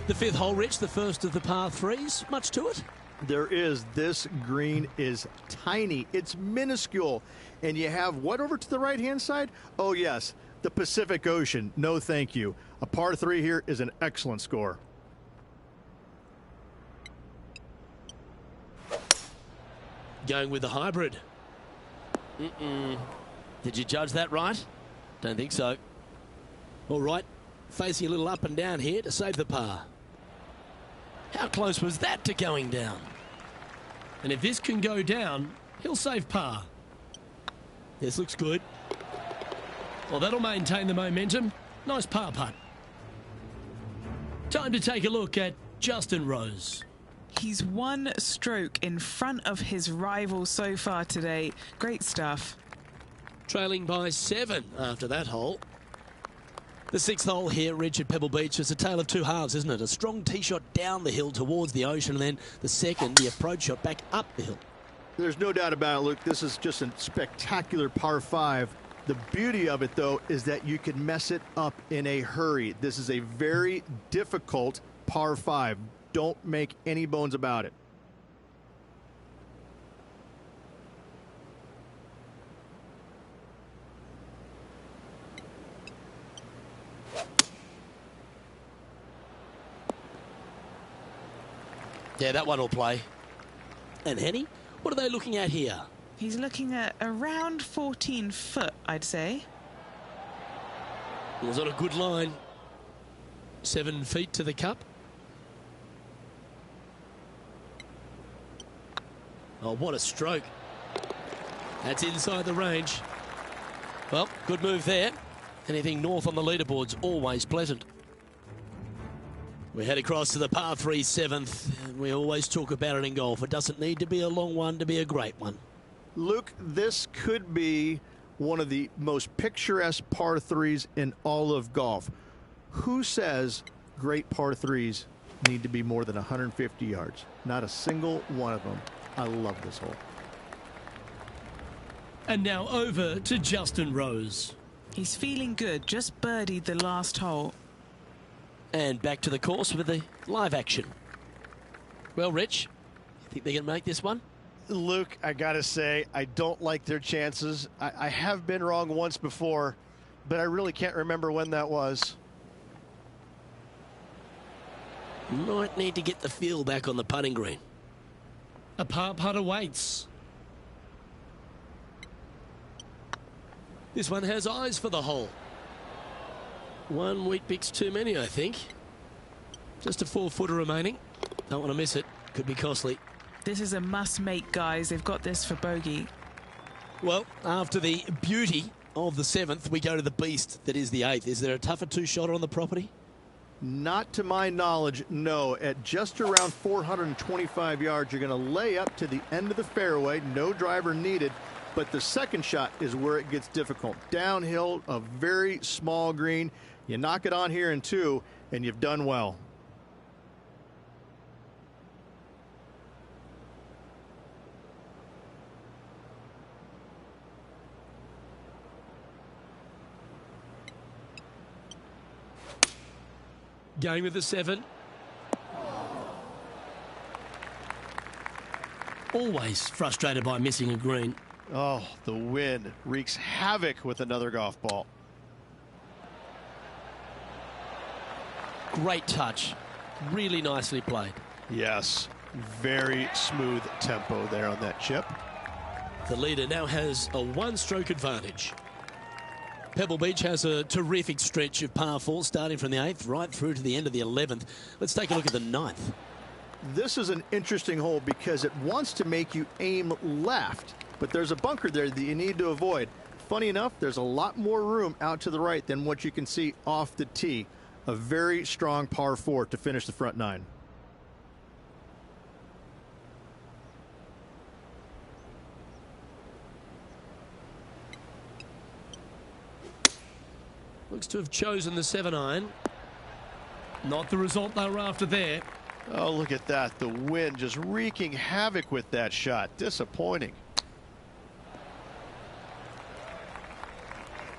The 5th hole, Rich, the first of the par 3s. Much to it? There is. This green is tiny. It's minuscule. And you have what over to the right-hand side? Oh, yes, the Pacific Ocean. No, thank you. A par 3 here is an excellent score. Going with the hybrid. Did you judge that right? Don't think so. All right, facing a little up and down here to save the par. How close was that to going down? And if this can go down, he'll save par. This looks good. Well, that'll maintain the momentum. Nice par putt. Time to take a look at Justin Rose. He's one stroke in front of his rival so far today. Great stuff. Trailing by 7 after that hole. The 6th hole here, Rich, at Pebble Beach, is a tale of two halves, isn't it? A strong tee shot down the hill towards the ocean, and then the second, the approach shot back up the hill. There's no doubt about it, Luke. This is just a spectacular par 5. The beauty of it, though, is that you can mess it up in a hurry. This is a very difficult par 5. Don't make any bones about it. Yeah, that one will play. And Henny, what are they looking at here? He's looking at around 14 foot, I'd say. It was on a good line. 7 feet to the cup. Oh, what a stroke. That's inside the range. Well, good move there. Anything north on the leaderboard's always pleasant. We head across to the par 3 7th. And we always talk about it in golf. It doesn't need to be a long one to be a great one. Luke, this could be one of the most picturesque par 3s in all of golf. Who says great par 3s need to be more than 150 yards? Not a single one of them. I love this hole. And now over to Justin Rose. He's feeling good. Just birdied the last hole. And back to the course with the live action. Well, Rich, you think they're going to make this one? Luke, I gotta say, I don't like their chances. I have been wrong once before, but I really can't remember when that was. Might need to get the feel back on the putting green. A par putt awaits. This one has eyes for the hole. 1 wheat bix too many, I think. Just a 4-footer remaining. Don't want to miss it. Could be costly. This is a must-make, guys. They've got this for bogey. Well, after the beauty of the 7th, we go to the beast that is the 8th. Is there a tougher two-shotter on the property? Not to my knowledge, no. At just around 425 yards, you're going to lay up to the end of the fairway. No driver needed. But the second shot is where it gets difficult. Downhill, a very small green. You knock it on here in 2, and you've done well. Going with the 7. Always frustrated by missing a green. Oh, the wind wreaks havoc with another golf ball. Great touch. Really nicely played. Yes, very smooth tempo there on that chip. The leader now has a 1-stroke advantage. Pebble Beach has a terrific stretch of par 4 starting from the 8th right through to the end of the 11th. Let's take a look at the 9th. This is an interesting hole because it wants to make you aim left, but there's a bunker there that you need to avoid. Funny enough, there's a lot more room out to the right than what you can see off the tee. A very strong par 4 to finish the front 9. Looks to have chosen the 7-iron. Not the result they were after there. Oh, look at that. The wind just wreaking havoc with that shot. Disappointing.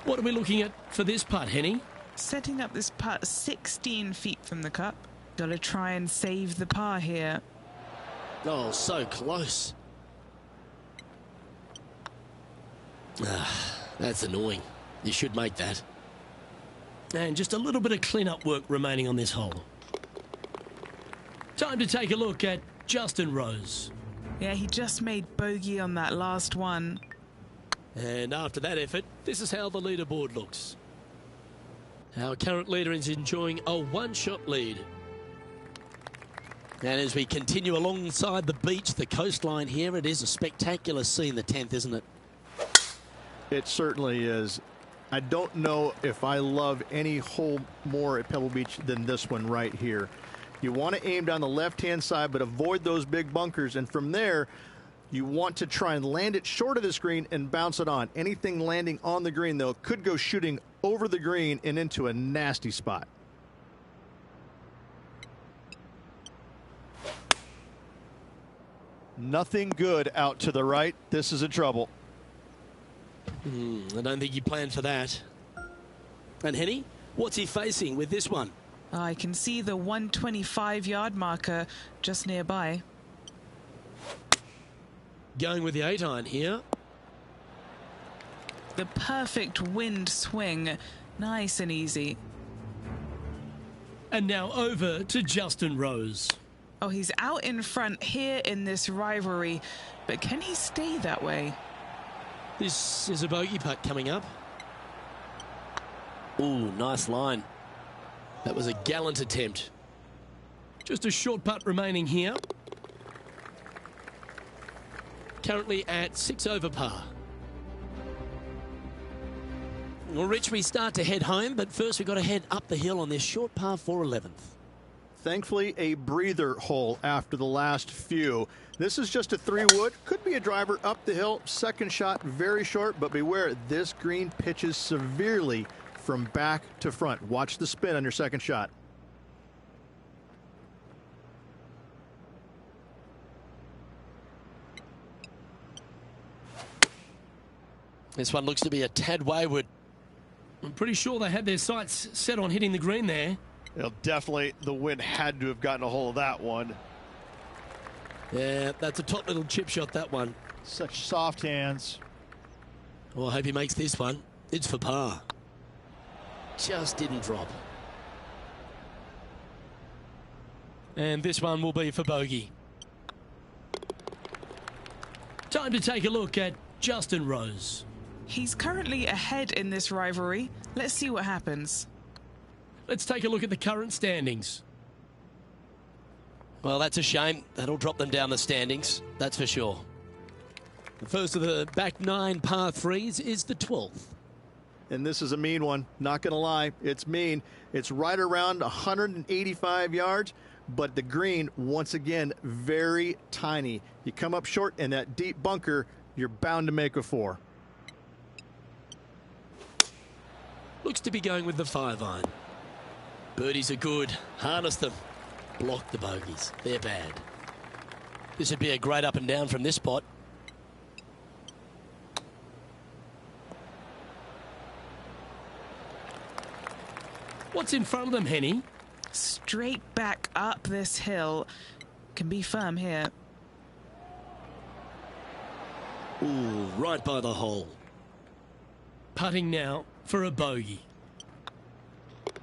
What are we looking at for this putt, Henny? Setting up this putt 16 feet from the cup. Got to try and save the par here. Oh, so close. That's annoying. You should make that. And just a little bit of clean-up work remaining on this hole. Time to take a look at Justin Rose. Yeah, he just made bogey on that last one. And after that effort, this is how the leaderboard looks. Our current leader is enjoying a one-shot lead. And as we continue alongside the beach, the coastline here, it is a spectacular scene, the 10th, isn't it? It certainly is. I don't know if I love any hole more at Pebble Beach than this one right here. You want to aim down the left-hand side, but avoid those big bunkers. And from there, you want to try and land it short of this green and bounce it on. Anything landing on the green, though, could go shooting over the green and into a nasty spot. Nothing good out to the right. This is in trouble. I don't think you planned for that. And Henny, what's he facing with this one? I can see the 125-yard marker just nearby. Going with the 8-iron here. The perfect wind swing. Nice and easy. And now over to Justin Rose. Oh, he's out in front here in this rivalry, but can he stay that way? This is a bogey putt coming up. Ooh, nice line. That was a gallant attempt. Just a short putt remaining here. Currently at 6 over par. Well, Rich, we start to head home, but first we've got to head up the hill on this short par 4 11th. Thankfully, a breather hole after the last few. This is just a 3-wood. Could be a driver up the hill. Second shot, very short, but beware, this green pitches severely from back to front. Watch the spin on your second shot. This one looks to be a tad wayward. I'm pretty sure they had their sights set on hitting the green there. Definitely, the wind had to have gotten a hold of that one. Yeah, that's a top little chip shot, that one. Such soft hands. Well, I hope he makes this one. It's for par. Just didn't drop. And this one will be for bogey. Time to take a look at Justin Rose. He's currently ahead in this rivalry. Let's see what happens. Let's take a look at the current standings. Well, that's a shame. That'll drop them down the standings, that's for sure. The first of the back 9 par 3s is the 12th. And this is a mean one. Not going to lie. It's mean. It's right around 185 yards, but the green, once again, very tiny. You come up short in that deep bunker, you're bound to make a 4. Looks to be going with the 5-iron. Birdies are good. Harness them. Block the bogeys. They're bad. This would be a great up and down from this spot. What's in front of them, Henny? Straight back up this hill. Can be firm here. Ooh, right by the hole. Putting now for a bogey.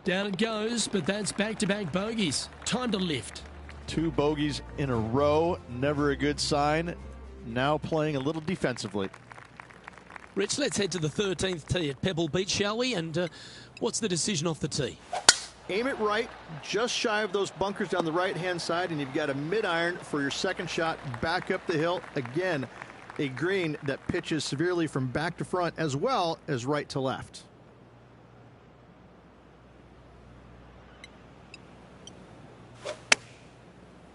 Down it goes, but that's back-to-back bogeys. Time to lift. 2 bogeys in a row, never a good sign. Now playing a little defensively. Rich, let's head to the 13th tee at Pebble Beach, shall we? And what's the decision off the tee? Aim it right, just shy of those bunkers down the right-hand side, and you've got a mid-iron for your second shot back up the hill. Again, a green that pitches severely from back to front as well as right to left.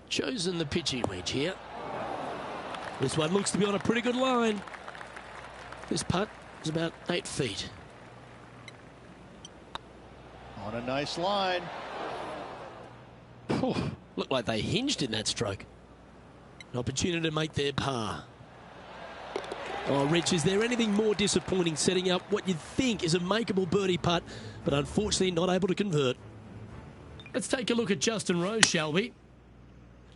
Chosen the pitching wedge here. This one looks to be on a pretty good line. This putt is about 8 feet. On a nice line. Looked like they hinged in that stroke. An opportunity to make their par. Oh, Rich, is there anything more disappointing setting up what you'd think is a makeable birdie putt, but unfortunately not able to convert? Let's take a look at Justin Rose, shall we?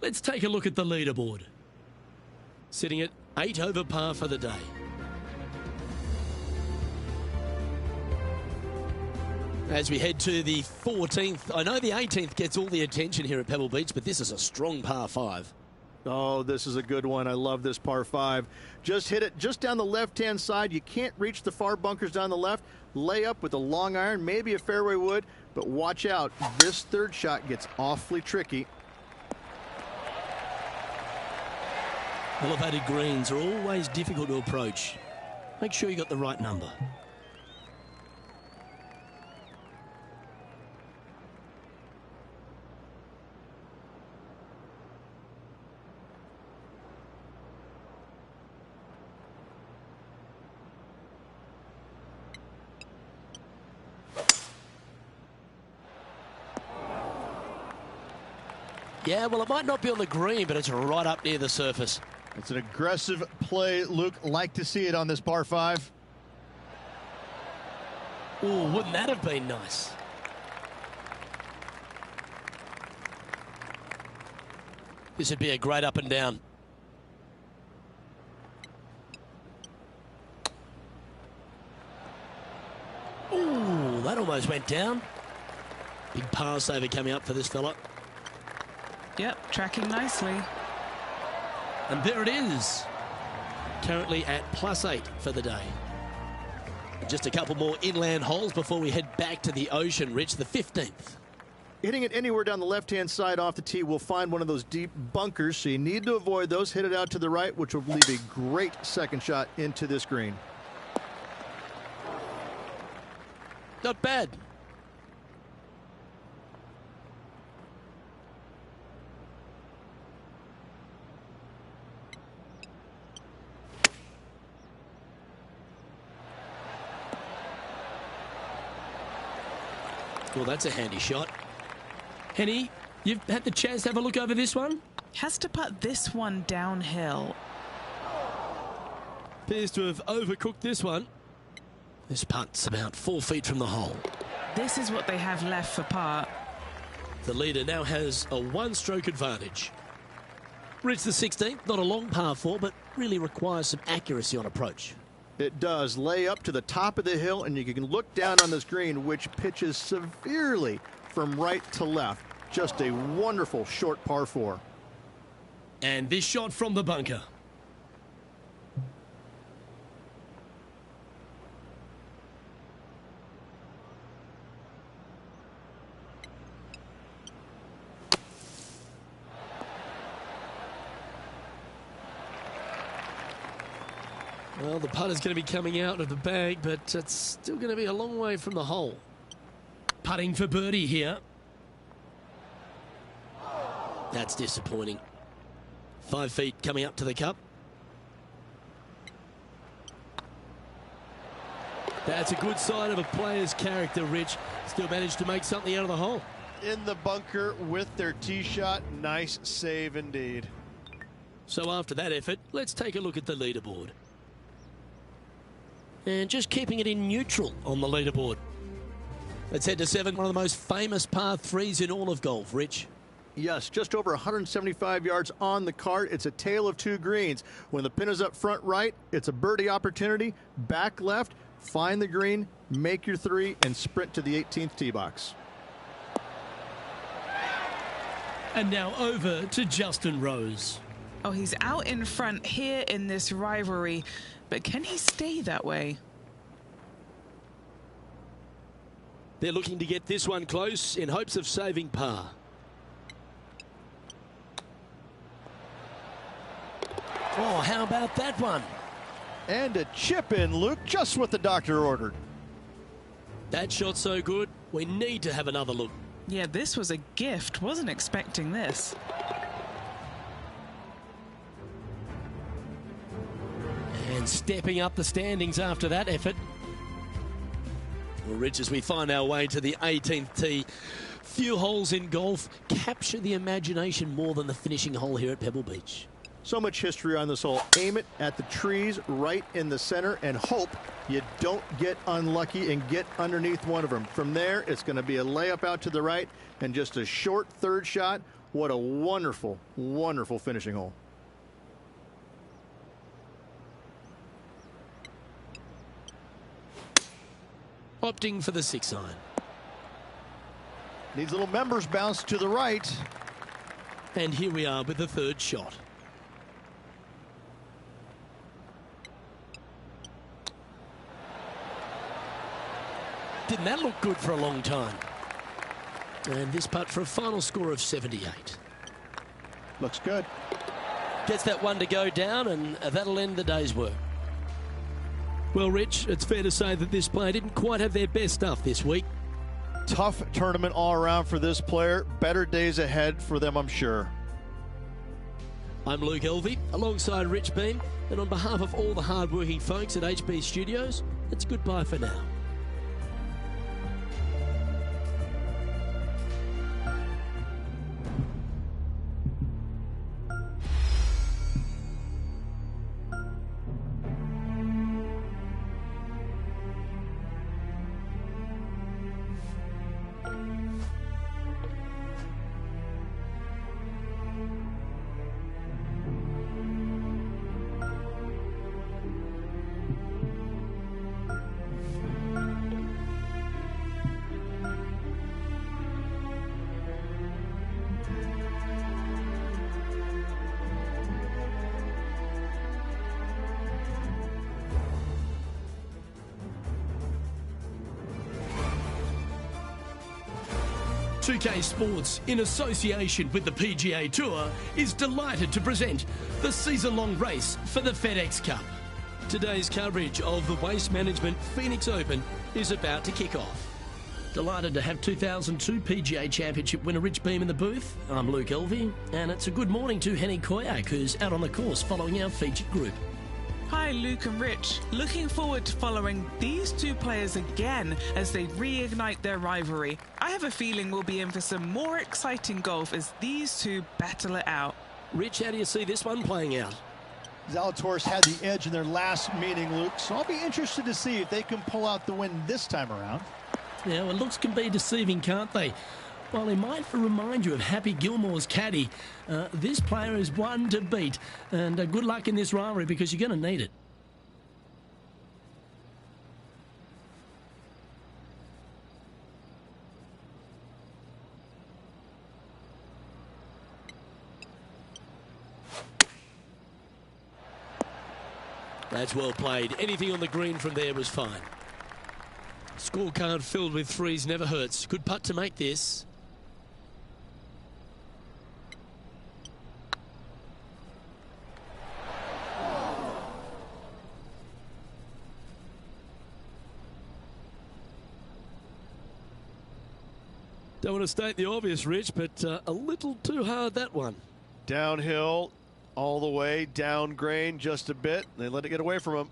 Let's take a look at the leaderboard. Sitting at 8 over par for the day. As we head to the 14th, I know the 18th gets all the attention here at Pebble Beach, but this is a strong par 5. Oh, this is a good one. I love this par 5. Just hit it just down the left-hand side. You can't reach the far bunkers down the left. Lay up with a long iron, maybe a fairway wood, but watch out. This third shot gets awfully tricky. Elevated greens are always difficult to approach. Make sure you got the right number. Yeah, well, it might not be on the green, but it's right up near the surface. It's an aggressive play, Luke. Like to see it on this par 5. Oh, wouldn't that have been nice? This would be a great up and down. Ooh, that almost went down. Big par saver coming up for this fella. Yep, tracking nicely. And there it is. Currently at +8 for the day. Just a couple more inland holes before we head back to the ocean, Rich, the 15th. Hitting it anywhere down the left-hand side off the tee will find one of those deep bunkers, so you need to avoid those. Hit it out to the right, which will leave a great second shot into this green. Not bad. Well, that's a handy shot. Henny, you've had the chance to have a look over this one? Has to putt this one downhill. Appears to have overcooked this one. This putt's about 4 feet from the hole. This is what they have left for par. The leader now has a one-stroke advantage. Rich, the 16th, not a long par 4, but really requires some accuracy on approach. It does. Lay up to the top of the hill, and you can look down on this green, which pitches severely from right to left. Just a wonderful short par 4. And this shot from the bunker. Well, the putter's going to be coming out of the bag, but it's still going to be a long way from the hole. Putting for birdie here. That's disappointing. 5 feet coming up to the cup. That's a good sign of a player's character, Rich. Still managed to make something out of the hole. In the bunker with their tee shot. Nice save indeed. So after that effort, let's take a look at the leaderboard. And just keeping it in neutral on the leaderboard. Let's head to 7, one of the most famous par 3s in all of golf, Rich. Yes, just over 175 yards on the cart. It's a tale of two greens. When the pin is up front right, it's a birdie opportunity. Back left, find the green, make your 3, and sprint to the 18th tee box. And now over to Justin Rose. Oh, he's out in front here in this rivalry, but can he stay that way? They're looking to get this one close in hopes of saving par. Oh, how about that one? And a chip in, Luke, just what the doctor ordered. That shot so good, we need to have another look. Yeah, this was a gift. Wasn't expecting this. And stepping up the standings after that effort. Well, Rich, as we find our way to the 18th tee, few holes in golf capture the imagination more than the finishing hole here at Pebble Beach. So much history on this hole. Aim it at the trees right in the center and hope you don't get unlucky and get underneath one of them. From there, it's going to be a layup out to the right and just a short third shot. What a wonderful, wonderful finishing hole. Opting for the 6-iron. Needs a little members bounce to the right. And here we are with the third shot. didn't that look good for a long time? And this putt for a final score of 78. Looks good. Gets that one to go down, and that'll end the day's work. Well, Rich, it's fair to say that this player didn't quite have their best stuff this week. Tough tournament all around for this player. Better days ahead for them, I'm sure. I'm Luke Elvey, alongside Rich Beam, and on behalf of all the hard-working folks at HB Studios, it's goodbye for now. .2K Sports, in association with the PGA Tour, is delighted to present the season-long race for the FedEx Cup. Today's coverage of the Waste Management Phoenix Open is about to kick off. Delighted to have 2002 PGA Championship winner Rich Beam in the booth. I'm Luke Elvey, and it's a good morning to Henny Koyak, who's out on the course following our featured group. Hi, Luke and Rich. Looking forward to following these two players again as they reignite their rivalry. I have a feeling we'll be in for some more exciting golf as these two battle it out. Rich, how do you see this one playing out? Zalatoris had the edge in their last meeting, Luke, so I'll be interested to see if they can pull out the win this time around. Yeah, well, looks can be deceiving, can't they? While he might remind you of Happy Gilmore's caddy, this player is one to beat. And good luck in this rivalry because you're going to need it. That's well played. Anything on the green from there was fine. Scorecard filled with threes never hurts. Good putt to make this. Don't want to state the obvious, Rich, but a little too hard, that one. Downhill all the way, down grain just a bit. They let it get away from him.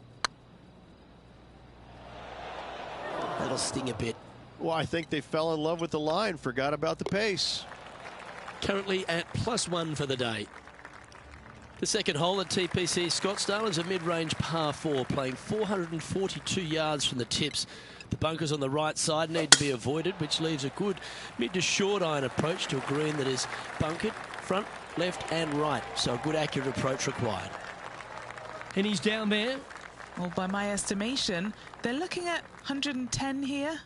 That'll sting a bit. Well, I think they fell in love with the line, forgot about the pace. Currently at +1 for the day. The second hole at TPC Scottsdale is a mid-range par 4, playing 442 yards from the tips. The bunkers on the right side need to be avoided, which leaves a good mid to short iron approach to a green that is bunkered front, left and right. So a good accurate approach required. And he's down there. Well, by my estimation, they're looking at 110 here.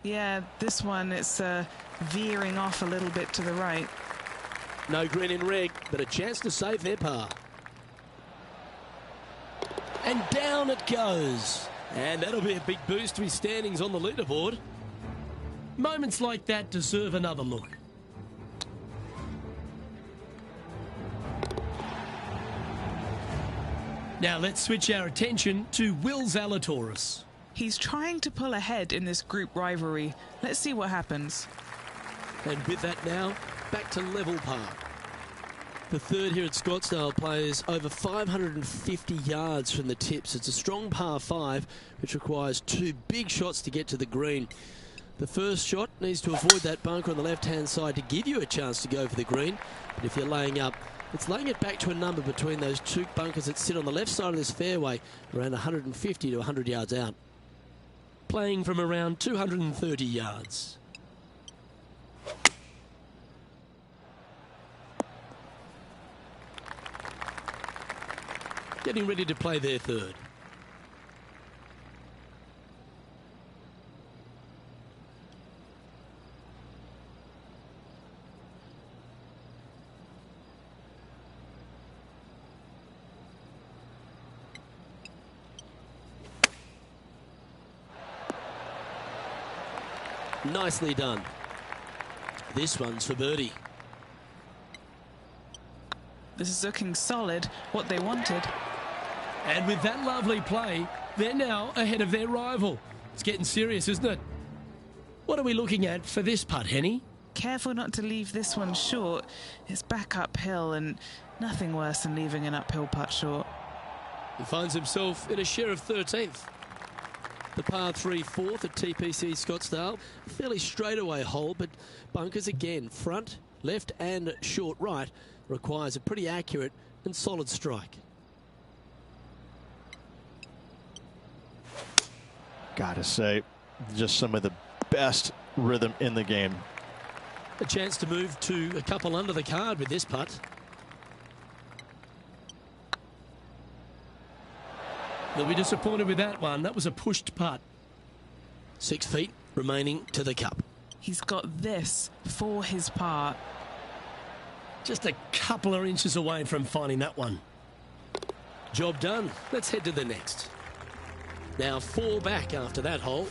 Yeah, this one, it's veering off a little bit to the right. No green in reg, but a chance to save their par. And down it goes. And that'll be a big boost to his standings on the leaderboard. Moments like that deserve another look. Now let's switch our attention to Will Zalatoris. He's trying to pull ahead in this group rivalry. Let's see what happens. And with that now, back to level par. The third here at Scottsdale plays over 550 yards from the tips. It's a strong par 5, which requires 2 big shots to get to the green. The first shot needs to avoid that bunker on the left-hand side to give you a chance to go for the green. But if you're laying up, it's laying it back to a number between those 2 bunkers that sit on the left side of this fairway, around 150 to 100 yards out. Playing from around 230 yards. Getting ready to play their third. Nicely done. This one's for birdie. This is looking solid, what they wanted. And with that lovely play, they're now ahead of their rival. It's getting serious, isn't it? What are we looking at for this putt, Henny? Careful not to leave this one short. It's back uphill, and nothing worse than leaving an uphill putt short. He finds himself in a share of 13th. The par 3 4th at TPC Scottsdale. Fairly straightaway hole, but bunkers again. Front, left and short right requires a pretty accurate and solid strike. Gotta say, just some of the best rhythm in the game. A chance to move to a couple under the card with this putt. They'll be disappointed with that one. That was a pushed putt. 6 feet remaining to the cup. He's got this for his par. Just a couple of inches away from finding that one. Job done. Let's head to the next. Now 4 back after that hole.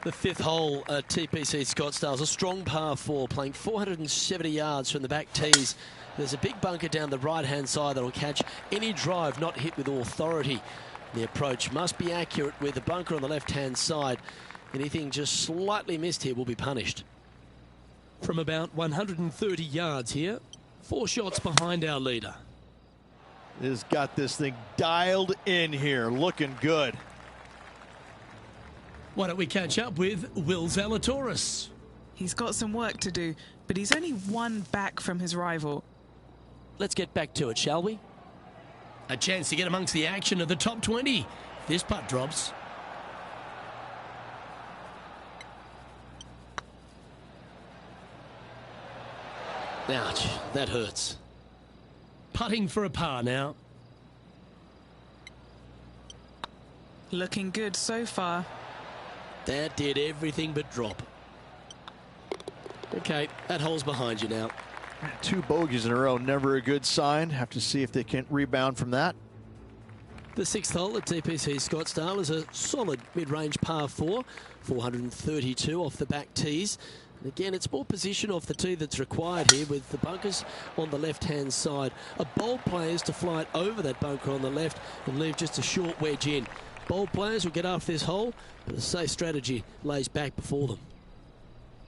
The 5th hole at TPC Scottsdale is a strong par 4, playing 470 yards from the back tees. There's a big bunker down the right-hand side that will catch any drive not hit with authority. The approach must be accurate with the bunker on the left-hand side. Anything just slightly missed here will be punished. From about 130 yards here, 4 shots behind our leader. Has got this thing dialed in here, looking good. Why don't we catch up with Will Zalatoris? He's got some work to do, but he's only 1 back from his rival. Let's get back to it, shall we? A chance to get amongst the action of the top 20. This putt drops. Ouch, that hurts. Putting for a par now. Looking good so far. That did everything but drop. Okay, that hole's behind you now. 2 bogeys in a row, never a good sign. Have to see if they can rebound from that. The 6th hole at TPC Scottsdale is a solid mid-range par 4, 432 off the back tees. And again, it's more position off the tee that's required here with the bunkers on the left-hand side. A bold player is to fly it over that bunker on the left and leave just a short wedge in. Bold players will get off this hole, but a safe strategy lays back before them.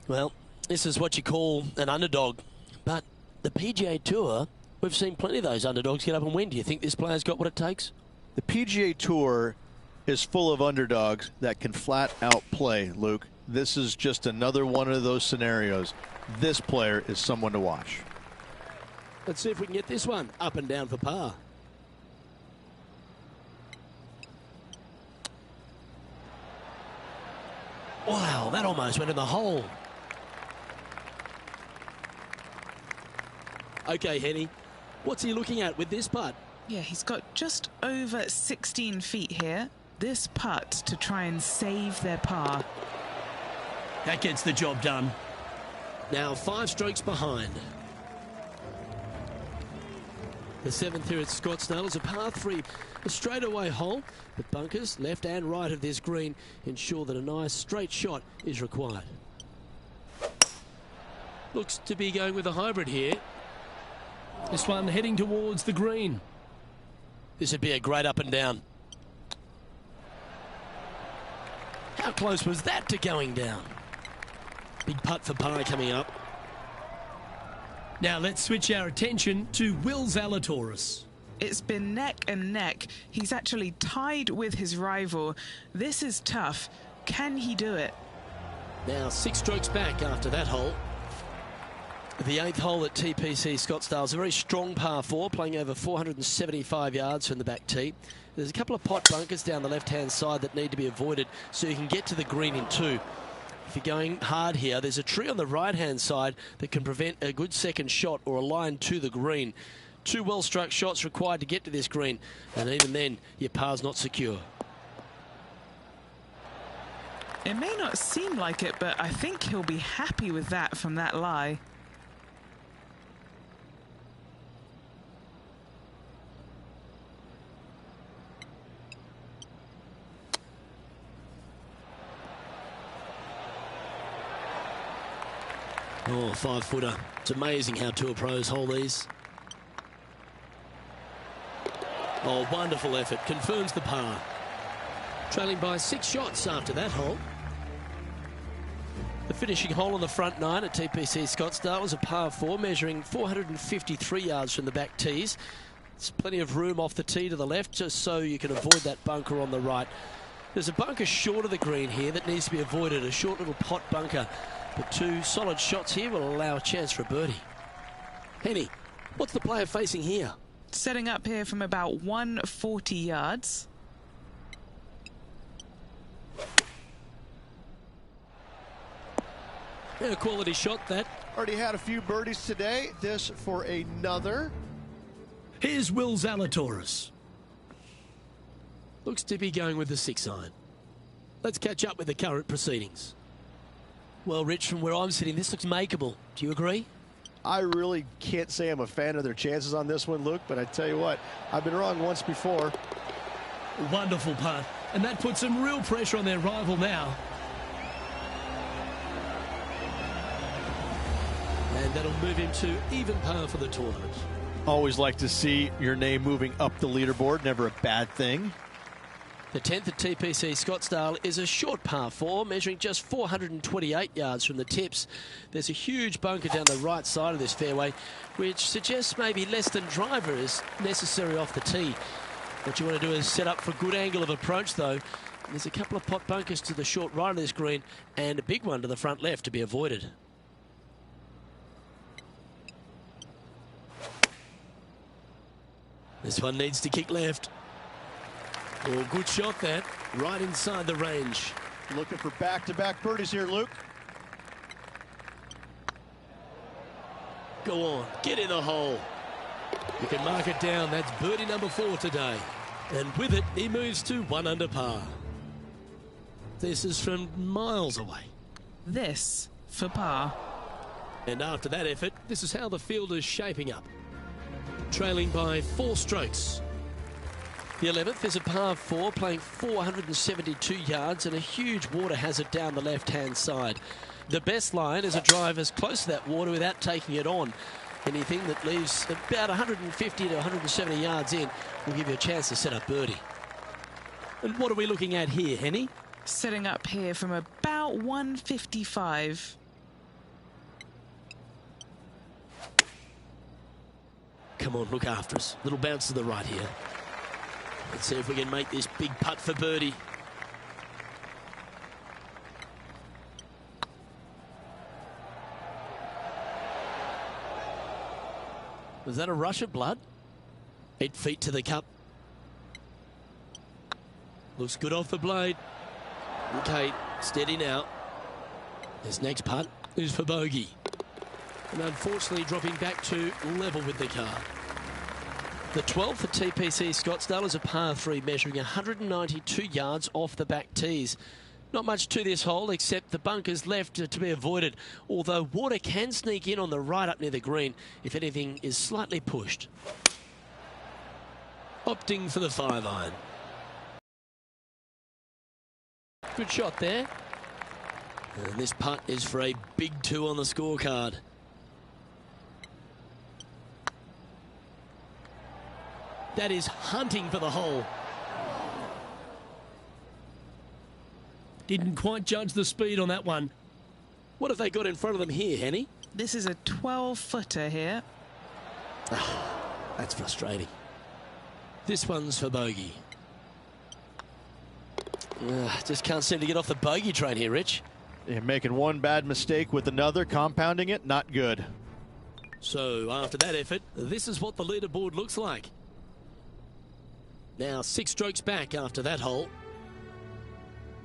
Well, this is what you call an underdog. But the PGA Tour, we've seen plenty of those underdogs get up and win. Do you think this player's got what it takes? The PGA Tour is full of underdogs that can flat out play, Luke. This is just another one of those scenarios. This player is someone to watch. Let's see if we can get this one up and down for par. Wow, that almost went in the hole. Okay, Henny, what's he looking at with this putt? Yeah, he's got just over 16 feet here. This putt to try and save their par. That gets the job done. Now 5 strokes behind. The 7th here at Scottsdale is a par 3, a straightaway hole, but bunkers left and right of this green ensure that a nice straight shot is required. Looks to be going with a hybrid here. This one heading towards the green. This would be a great up and down. How close was that to going down? Big putt for par coming up. Now let's switch our attention to Will Zalatoris. It's been neck and neck. He's actually tied with his rival. This is tough. Can he do it? Now 6 strokes back after that hole. The 8th hole at TPC Scottsdale is a very strong par 4, playing over 475 yards from the back tee. There's a couple of pot bunkers down the left-hand side that need to be avoided so you can get to the green in 2. If you're going hard here, there's a tree on the right-hand side that can prevent a good second shot or a line to the green. 2 well-struck shots required to get to this green, and even then, your par's not secure. It may not seem like it, but I think he'll be happy with that from that lie. Oh, 5-footer. It's amazing how tour pros hold these. Oh, wonderful effort. Confirms the par. Trailing by 6 shots after that hole. The finishing hole on the front 9 at TPC Scottsdale is a par 4, measuring 453 yards from the back tees. There's plenty of room off the tee to the left, just so you can avoid that bunker on the right. There's a bunker short of the green here that needs to be avoided, a short little pot bunker. But 2 solid shots here will allow a chance for a birdie. Henny, what's the player facing here? Setting up here from about 140 yards. And a quality shot that. Already had a few birdies today. This for another. Here's Will Zalatoris. Looks to be going with the 6-iron. Let's catch up with the current proceedings. Well, Rich, from where I'm sitting, this looks makeable. Do you agree? I really can't say I'm a fan of their chances on this one, Luke, but I tell you what, I've been wrong once before. Wonderful putt. And that puts some real pressure on their rival now. And that'll move him to even par for the tournament. Always like to see your name moving up the leaderboard. Never a bad thing. The 10th at TPC Scottsdale is a short par 4, measuring just 428 yards from the tips. There's a huge bunker down the right side of this fairway, which suggests maybe less than driver is necessary off the tee. What you want to do is set up for a good angle of approach, though. There's a couple of pot bunkers to the short right of this green and a big one to the front left to be avoided. This one needs to kick left. Oh, good shot that. Right inside the range. Looking for back-to-back birdies here, Luke. Go on, get in the hole. You can mark it down. That's birdie number 4 today. And with it, he moves to 1 under par. This is from miles away. This for par. And after that effort, this is how the field is shaping up. Trailing by 4 strokes. The 11th is a par 4, playing 472 yards and a huge water hazard down the left-hand side. The best line is a drive as close to that water without taking it on. Anything that leaves about 150 to 170 yards in will give you a chance to set up birdie. And what are we looking at here, Henny? Setting up here from about 155. Come on, look after us. Little bounce to the right here. Let's see if we can make this big putt for birdie. Was that a rush of blood? 8 feet to the cup. Looks good off the blade. Okay, steady now. This next putt is for bogey. And unfortunately dropping back to level with the car. The 12th at TPC Scottsdale is a par 3, measuring 192 yards off the back tees. Not much to this hole except the bunkers left to be avoided, although water can sneak in on the right up near the green if anything is slightly pushed. Opting for the 5-iron. Good shot there. And this putt is for a big 2 on the scorecard. That is hunting for the hole. Didn't quite judge the speed on that one. What have they got in front of them here, Henny? This is a 12-footer here. That's frustrating. This one's for bogey. Just can't seem to get off the bogey train here, Rich. Yeah, making one bad mistake with another, compounding it, not good. So after that effort, this is what the leaderboard looks like. Now 6 strokes back after that hole.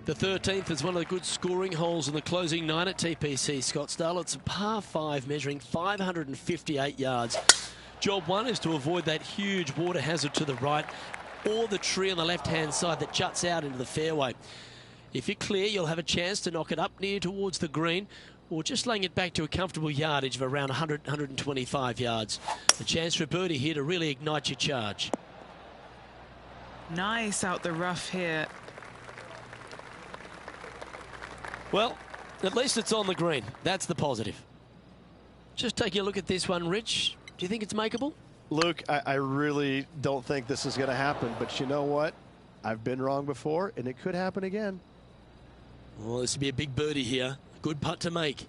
The 13th is one of the good scoring holes in the closing 9 at TPC Scottsdale. It's a par 5 measuring 558 yards. Job 1 is to avoid that huge water hazard to the right or the tree on the left-hand side that juts out into the fairway. If you're clear, you'll have a chance to knock it up near towards the green or just laying it back to a comfortable yardage of around 100, 125 yards. A chance for a birdie here to really ignite your charge. Nice out the rough here. Well, at least it's on the green. That's the positive. Just taking a look at this one, Rich. Do you think it's makeable? Luke, I really don't think this is going to happen, but you know what? I've been wrong before, and it could happen again. Well, this would be a big birdie here. Good putt to make.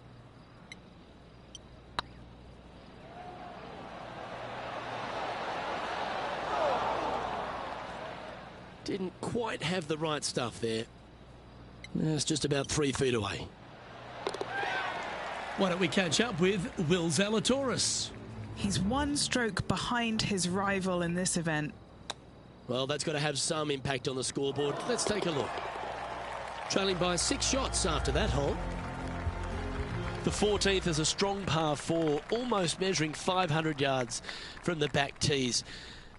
Didn't quite have the right stuff there. It's just about 3 feet away. Why don't we catch up with Will Zalatoris? He's 1 stroke behind his rival in this event. Well, that's got to have some impact on the scoreboard. Let's take a look. Trailing by 6 shots after that hole. The 14th is a strong par 4, almost measuring 500 yards from the back tees.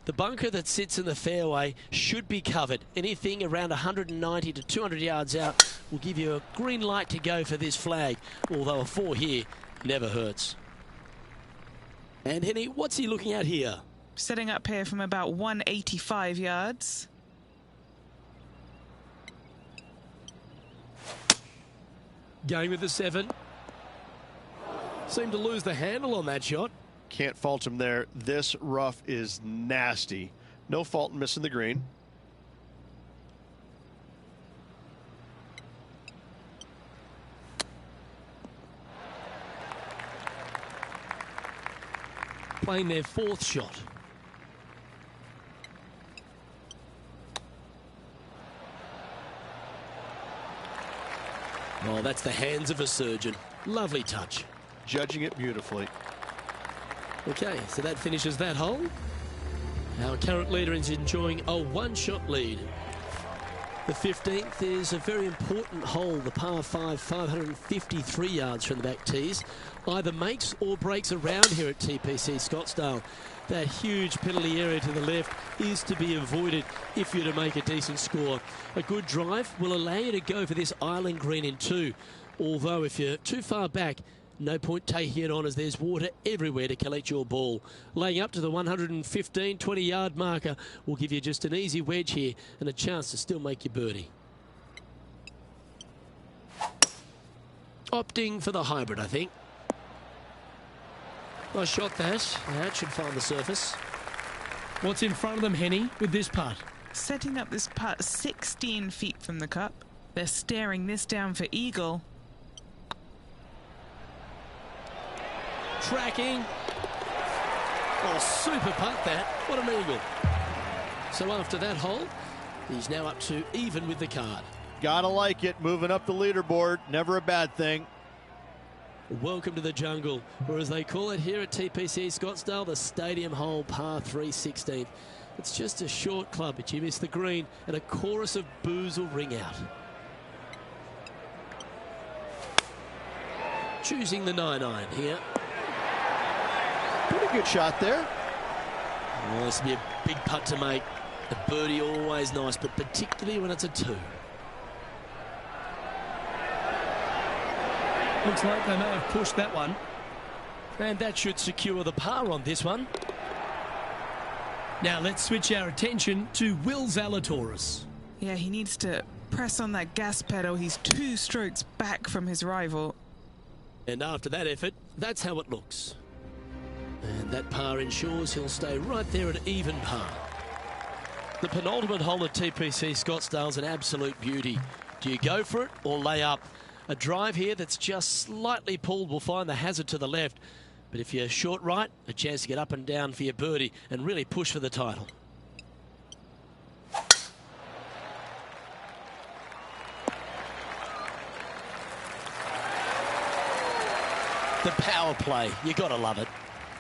The bunker that sits in the fairway should be covered. Anything around 190 to 200 yards out will give you a green light to go for this flag, although a 4 here never hurts. And Henny, what's he looking at here? Setting up here from about 185 yards. Going with the 7. Seemed to lose the handle on that shot. Can't fault him there. This rough is nasty. No fault in missing the green. Playing their 4th shot. Oh, that's the hands of a surgeon. Lovely touch. Judging it beautifully. Okay, so that finishes that hole. Our current leader is enjoying a 1-shot lead. The 15th is a very important hole, the par 5, 553 yards from the back tees. Either makes or breaks around here at TPC Scottsdale. That huge penalty area to the left is to be avoided if you're to make a decent score. A good drive will allow you to go for this island green in 2. Although if you're too far back, no point taking it on as there's water everywhere to collect your ball. Laying up to the 115, 20-yard marker will give you just an easy wedge here and a chance to still make your birdie. Opting for the hybrid, I think. Nice shot that. That should find the surface. What's in front of them, Henny, with this putt? Setting up this putt 16 feet from the cup. They're staring this down for eagle. Tracking. Oh, super putt that. What an eagle. So after that hole, he's now up to even with the card. Gotta like it. Moving up the leaderboard. Never a bad thing. Welcome to the jungle, or as they call it here at TPC Scottsdale, the stadium hole, par 3 16th. It's just a short club, but you miss the green, and a chorus of boos will ring out. Choosing the 9-iron here. Pretty good shot there. Oh, this will be a big putt to make. A birdie always nice, but particularly when it's a 2. Looks like they may have pushed that one. And that should secure the par on this one. Now let's switch our attention to Will Zalatoris. Yeah, he needs to press on that gas pedal. He's 2 strokes back from his rival. And after that effort, that's how it looks. And that par ensures he'll stay right there at even par. The penultimate hole at TPC Scottsdale's an absolute beauty. Do you go for it or lay up? A drive here that's just slightly pulled will find the hazard to the left. But if you're short right, a chance to get up and down for your birdie and really push for the title. The power play, you gotta love it.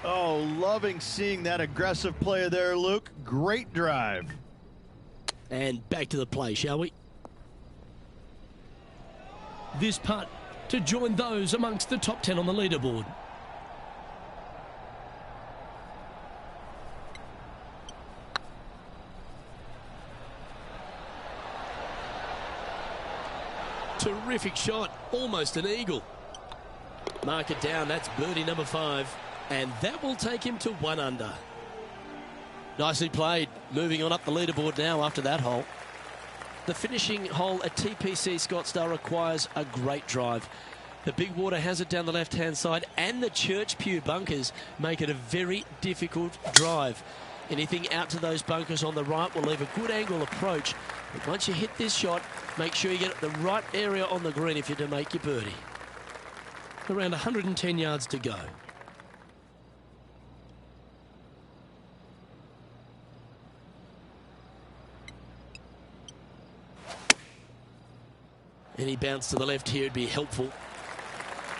Oh, loving seeing that aggressive play there, Luke. Great drive. And back to the play, shall we? This putt to join those amongst the top 10 on the leaderboard. Terrific shot, almost an eagle. Mark it down, that's birdie number 5. And that will take him to 1 under. Nicely played. Moving on up the leaderboard now after that hole. The finishing hole at TPC Scottsdale requires a great drive. The big water hazard down the left-hand side and the Church Pew bunkers make it a very difficult drive. Anything out to those bunkers on the right will leave a good angle approach. But once you hit this shot, make sure you get the right area on the green if you're to make your birdie. Around 110 yards to go. Any bounce to the left here would be helpful.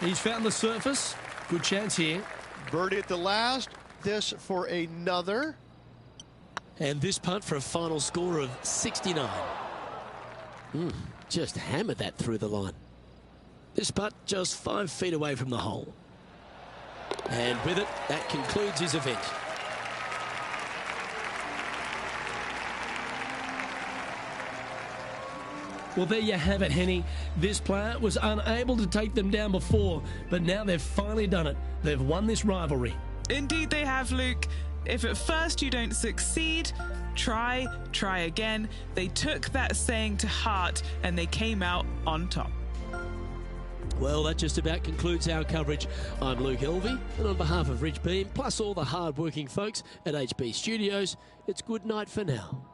He's found the surface. Good chance here. Birdie at the last. This for another. And this putt for a final score of 69. Just hammered that through the line. This putt just 5 feet away from the hole. And with it, that concludes his event. Well, there you have it, Henny. This player was unable to take them down before, but now they've finally done it. They've won this rivalry. Indeed they have, Luke. If at first you don't succeed, try again. They took that saying to heart and they came out on top. Well, that just about concludes our coverage. I'm Luke Elvey, and on behalf of Rich Beam, plus all the hard-working folks at HB Studios, it's good night for now.